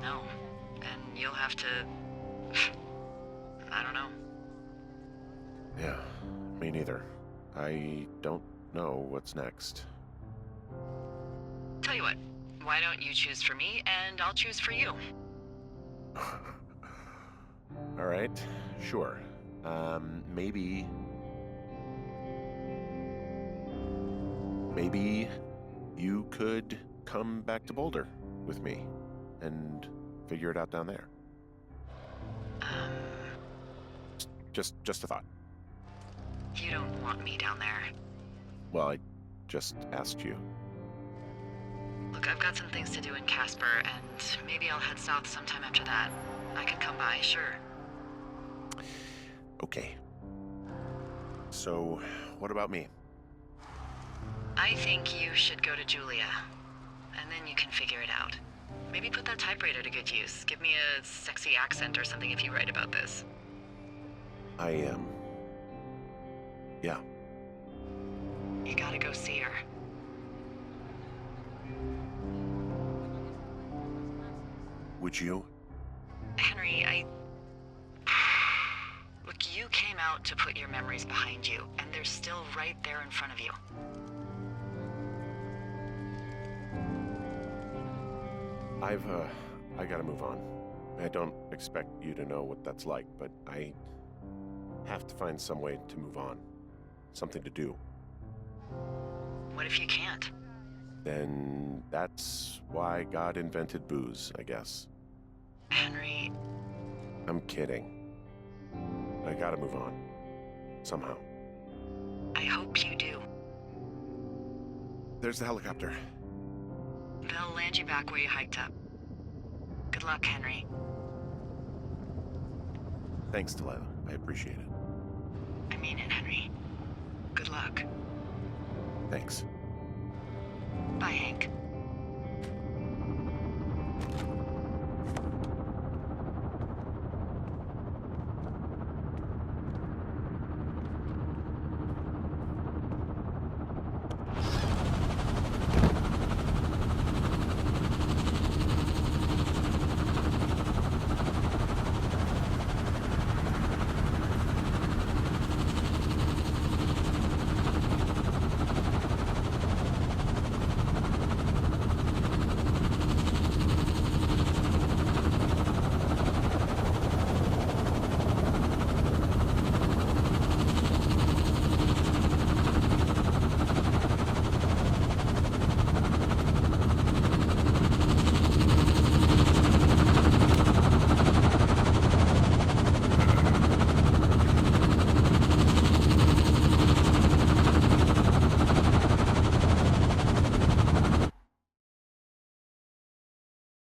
No. And you'll have to... I don't know. Yeah, me neither. I don't know what's next. Tell you what, why don't you choose for me and I'll choose for you? All right, sure. Maybe you could come back to Boulder with me and figure it out down there. Just a thought. You don't want me down there. Well, I just asked you. Look, I've got some things to do in Casper, and maybe I'll head south sometime after that. I can come by, sure. Okay. So, what about me? I think you should go to Julia, and then you can figure it out. Maybe put that typewriter to good use. Give me a sexy accent or something if you write about this. I am. Yeah. You gotta go see her. Would you? Henry, Look, you came out to put your memories behind you, and they're still right there in front of you. I gotta move on. I don't expect you to know what that's like, but I have to find some way to move on. Something to do. What if you can't? Then that's why God invented booze, I guess. Henry... I'm kidding. I gotta move on. Somehow. I hope you do. There's the helicopter. They'll land you back where you hiked up. Good luck, Henry. Thanks, Delilah. I appreciate it. I mean it, Henry. Good luck. Thanks. Bye, Hank.